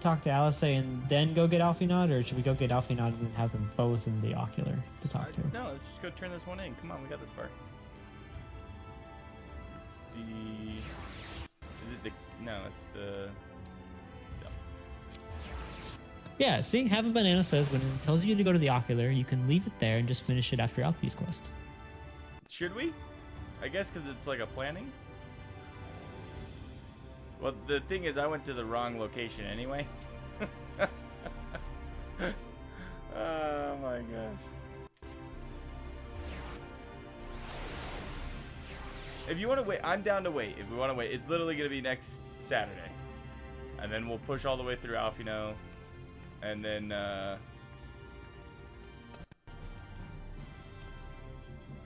talk to Alice and then go get Alphinaud, or should we go get Alphinaud and then have them both in the ocular to talk to? No, let's just go turn this one in. Come on, we got this far. It's the... Is it the... No, it's the... Yeah, see, Have a Banana says when it tells you to go to the ocular, you can leave it there and just finish it after Alfie's quest. Should we? I guess because it's like a planning? Well, the thing is, I went to the wrong location anyway. Oh my gosh. If you want to wait, I'm down to wait. If we want to wait, it's literally going to be next Saturday. And then we'll push all the way through Alphinaud. And then,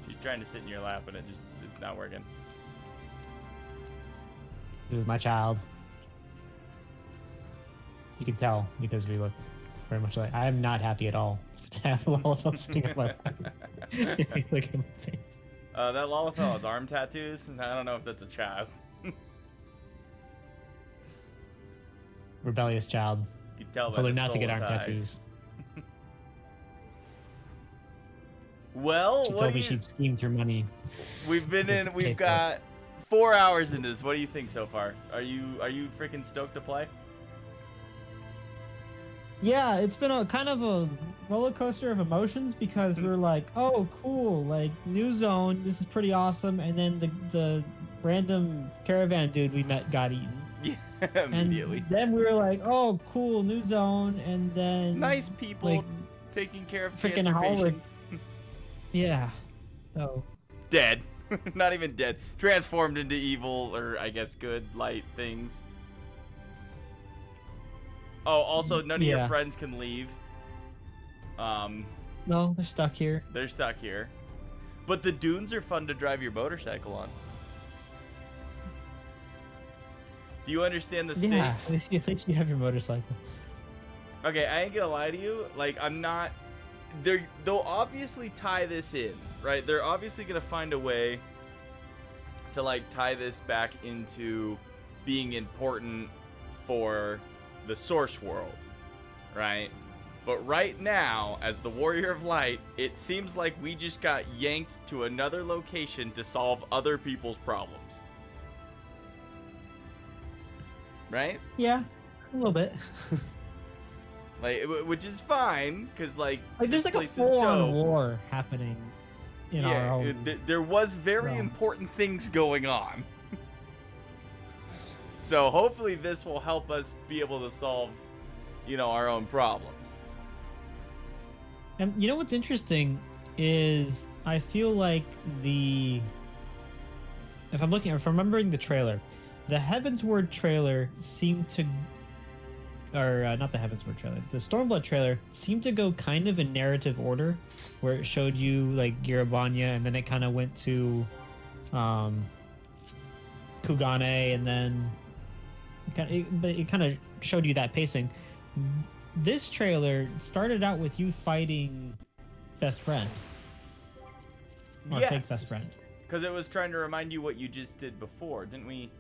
she's trying to sit in your lap, but it just is not working. This is my child. You can tell because we look very much like. I am not happy at all to have Lalafell sitting on my lap. If you look at my face. That Lalafell has arm tattoos. I don't know if that's a child. Rebellious child. You can tell by Told her the not to get arm soulless eyes. tattoos. Well, She what told do me you... she'd schemed her money. We've got 4 hours into this. What do you think so far? Are you freaking stoked to play? Yeah, it's been a kind of a roller coaster of emotions because we're like, oh, cool, like new zone, this is pretty awesome, and then the random caravan dude we met got eaten. Yeah, immediately. And then we were like, oh, cool, new zone, and then Nice people like, taking care of freaking cancer Howard. patients. Yeah. So. Dead. Not even dead. Transformed into evil, or I guess good, light things. Oh, also, none of your friends can leave. No, they're stuck here. They're stuck here. But the dunes are fun to drive your motorcycle on. Do you understand the stakes? Yeah, at least you have your motorcycle. Okay, I ain't gonna lie to you. Like, I'm not... They'll obviously tie this in, right? They're obviously gonna find a way to, like, tie this back into being important for the source world, right? But right now, as the Warrior of Light, it seems like we just got yanked to another location to solve other people's problems. Right? Yeah, a little bit. Like, which is fine, because, like there's like a full-on war happening in our own... There was very important things going on. So hopefully this will help us be able to solve, our own problems. And you know what's interesting is I feel like if I'm remembering the trailer, the Heavensward trailer seemed to, or not the Heavensward trailer, the Stormblood trailer seemed to go kind of in narrative order, where it showed you like Girabanya, and then it kind of went to Kugane, and then it kind of showed you that pacing. This trailer started out with you fighting best friend. Or fake best friend. Because it was trying to remind you what you just did before, didn't we?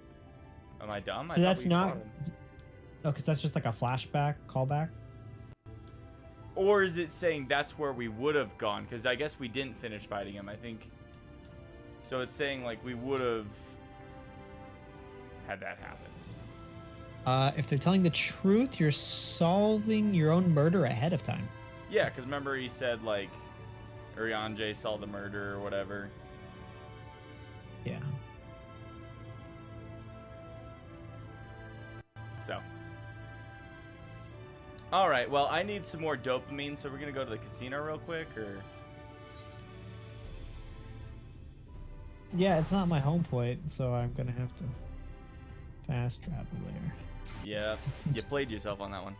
Am I dumb? So that's not... Oh, because that's just like a flashback, callback? Or is it saying that's where we would have gone? Because I guess we didn't finish fighting him, I think. So it's saying like we would have had that happen. If they're telling the truth, you're solving your own murder ahead of time. Yeah, because remember he said, like, Urianger saw the murder or whatever. Yeah. So. Alright, well, I need some more dopamine, so we're going to go to the casino real quick, or... Yeah, it's not my home point, so I'm going to have to fast travel there. Yeah, you played yourself on that one.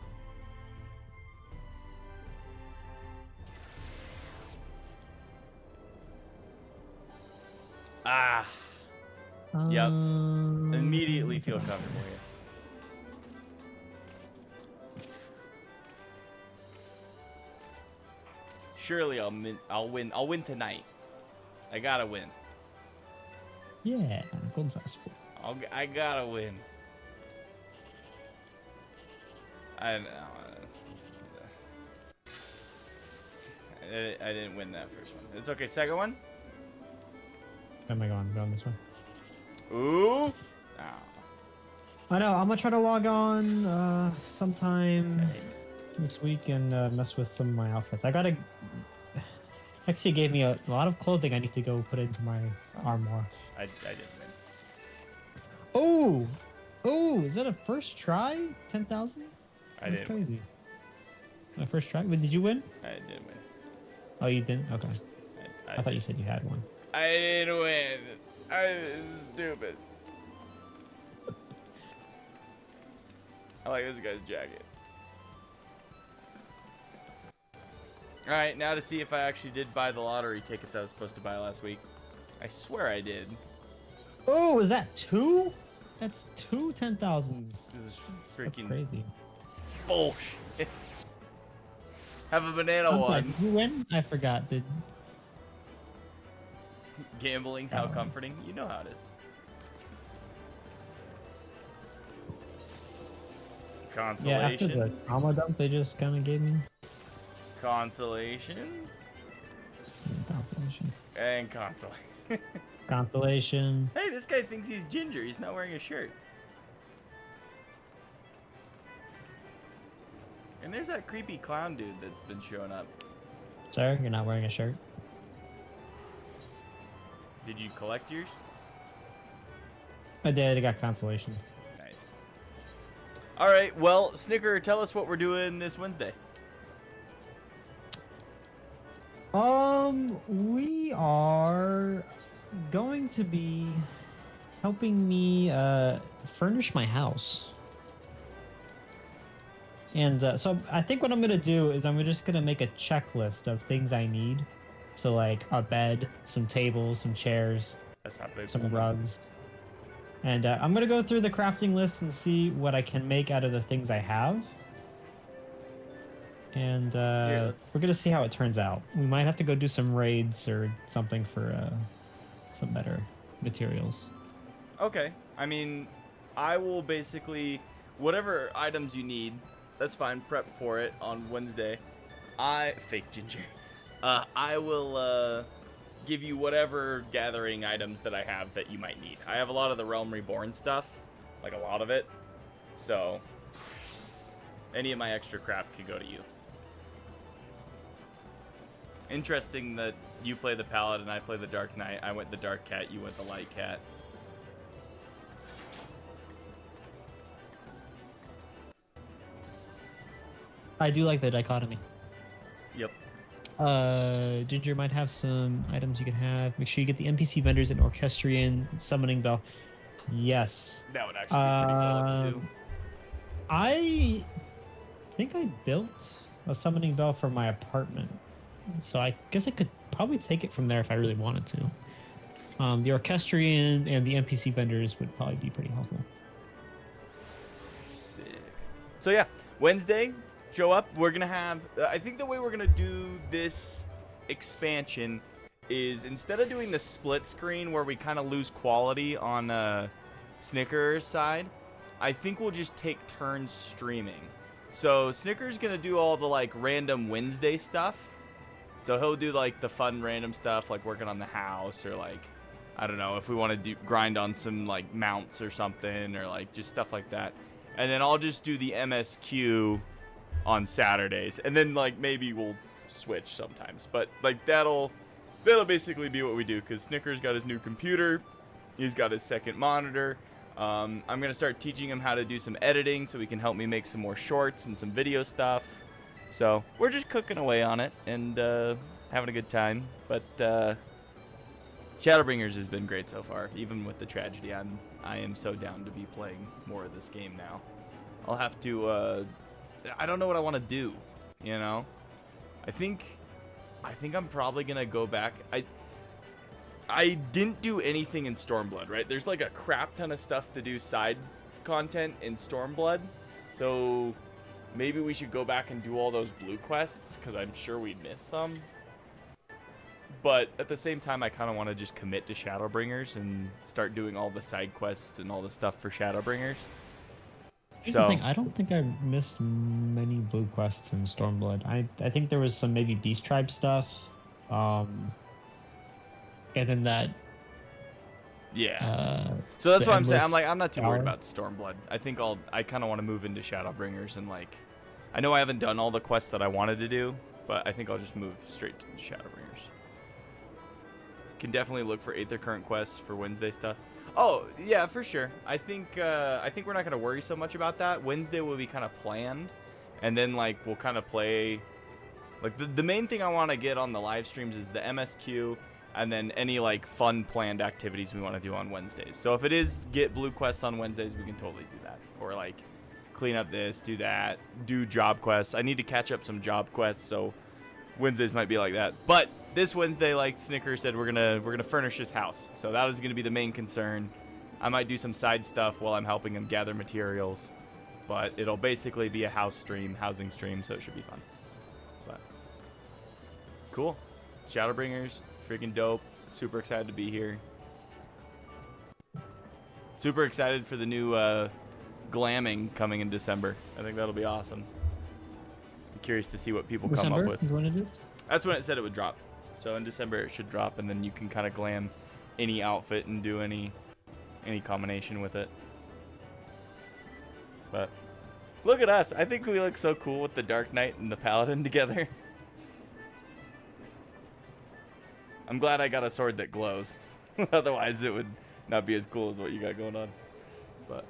Ah. Yep. Immediately feel comfortable here. Surely I'll win. I'll win tonight. I gotta win. Yeah, golden sauce. I gotta win. I didn't win that first one. It's okay. Second one. Oh my god, I'm going this way. Ooh. Oh. I know. I'm gonna try to log on sometime this week and mess with some of my outfits. I gotta. Lexi gave me a lot of clothing I need to go put into my armor. I didn't win. Oh, is that a first try? 10,000? That's crazy. My first try. Did you win? I didn't win. Oh, you didn't? Okay. I thought you said you had one. I didn't win. I was stupid. I like this guy's jacket. Alright, now to see if I actually did buy the lottery tickets I was supposed to buy last week. I swear I did. Oh, is that two? That's two 10,000s. This is freaking That's crazy. Bullshit. Have a banana one. Did you win? I forgot. Did gambling? How comforting? You know how it is. Consolation. Yeah, after the trauma dump they just kind of gave me. Consolation. Consolation. And consolation. Consolation. Hey, this guy thinks he's ginger. He's not wearing a shirt. And there's that creepy clown dude that's been showing up. Sir, you're not wearing a shirt. Did you collect yours? I did. I got consolation. Nice. All right. Well, Snicker, tell us what we're doing this Wednesday. We are going to be helping me furnish my house. And so I think what I'm going to do is I'm just going to make a checklist of things I need. So like a bed, some tables, some chairs, some rugs. And I'm going to go through the crafting list and see what I can make out of the things I have. And we're going to see how it turns out. We might have to go do some raids or something for some better materials. Okay. I mean, I will basically... whatever items you need, that's fine. Prep for it on Wednesday. Fake ginger. I will give you whatever gathering items that I have that you might need. I have a lot of the Realm Reborn stuff, like a lot of it. So any of my extra crap could go to you. Interesting that you play the Paladin, I play the Dark Knight. I went the Dark Cat, you went the Light Cat. I do like the dichotomy. Yep. Ginger might have some items you can have. Make sure you get the NPC vendors and Orchestrion Summoning Bell. Yes. That would actually be pretty solid too. I think I built a Summoning Bell for my apartment. So I guess I could probably take it from there if I really wanted to. The Orchestrion and the NPC vendors would probably be pretty helpful. Sick. So yeah, Wednesday, show up. We're going to have... I think the way we're going to do this expansion is instead of doing the split screen where we kind of lose quality on Snicker's side, I think we'll just take turns streaming. So Snicker's going to do all the like random Wednesday stuff. So he'll do like the fun random stuff like working on the house or like, I don't know, if we want to grind on some like mounts or something or like just stuff like that. And then I'll just do the MSQ on Saturdays. And then like maybe we'll switch sometimes. But like that'll basically be what we do because Snicker's got his new computer. He's got his second monitor. I'm going to start teaching him how to do some editing so he can help me make some more shorts and some video stuff. So we're just cooking away on it and having a good time. But Shadowbringers has been great so far, even with the tragedy. I am so down to be playing more of this game now. I'll have to. I don't know what I want to do. You know, I think I'm probably gonna go back. I didn't do anything in Stormblood, right? There's like a crap ton of stuff to do side content in Stormblood, so. Maybe we should go back and do all those blue quests, because I'm sure we missed some. But at the same time, I kind of want to just commit to Shadowbringers and start doing all the side quests and all the stuff for Shadowbringers. Here's the thing, I don't think I missed many blue quests in Stormblood. I think there was some maybe Beast Tribe stuff. And then that... Yeah. So that's what I'm saying. I'm not too worried about Stormblood. I kind of want to move into Shadowbringers and like, I know I haven't done all the quests that I wanted to do, but I think I'll just move straight to Shadowbringers. Can definitely look for Aether Current quests for Wednesday stuff. Oh yeah, for sure. I think we're not gonna worry so much about that. Wednesday will be kind of planned, and then like we'll kind of play. Like the main thing I want to get on the live streams is the MSQ. And then any like fun planned activities we want to do on Wednesdays. So if it is get blue quests on Wednesdays, we can totally do that. Or like clean up this, do that, do job quests. I need to catch up some job quests, so Wednesdays might be like that. But this Wednesday, like Snicker said, we're gonna furnish his house. So that is gonna be the main concern. I might do some side stuff while I'm helping him gather materials, but it'll basically be a housing stream, so it should be fun. But cool, Shadowbringers. Freaking dope. Super excited to be here. Super excited for the new glamming coming in December. I think that'll be awesome. I'm curious to see what people come up with. Is when it is? That's when it said it would drop. So in December it should drop, and then you can kind of glam any outfit and do any combination with it. But look at us. I think we look so cool with the Dark Knight and the Paladin together. I'm glad I got a sword that glows. Otherwise, it would not be as cool as what you got going on. But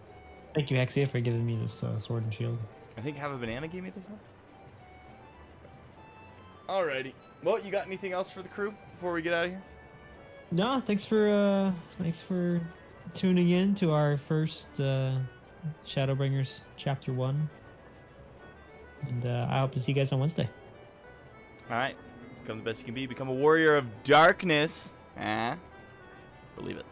thank you, Hexia, for giving me this sword and shield. I think Have a Banana gave me this one. Alrighty. Well, you got anything else for the crew before we get out of here? No, thanks for tuning in to our first Shadowbringers Chapter 1. And I hope to see you guys on Wednesday. All right. Become the best you can be. Become a warrior of darkness. Believe it.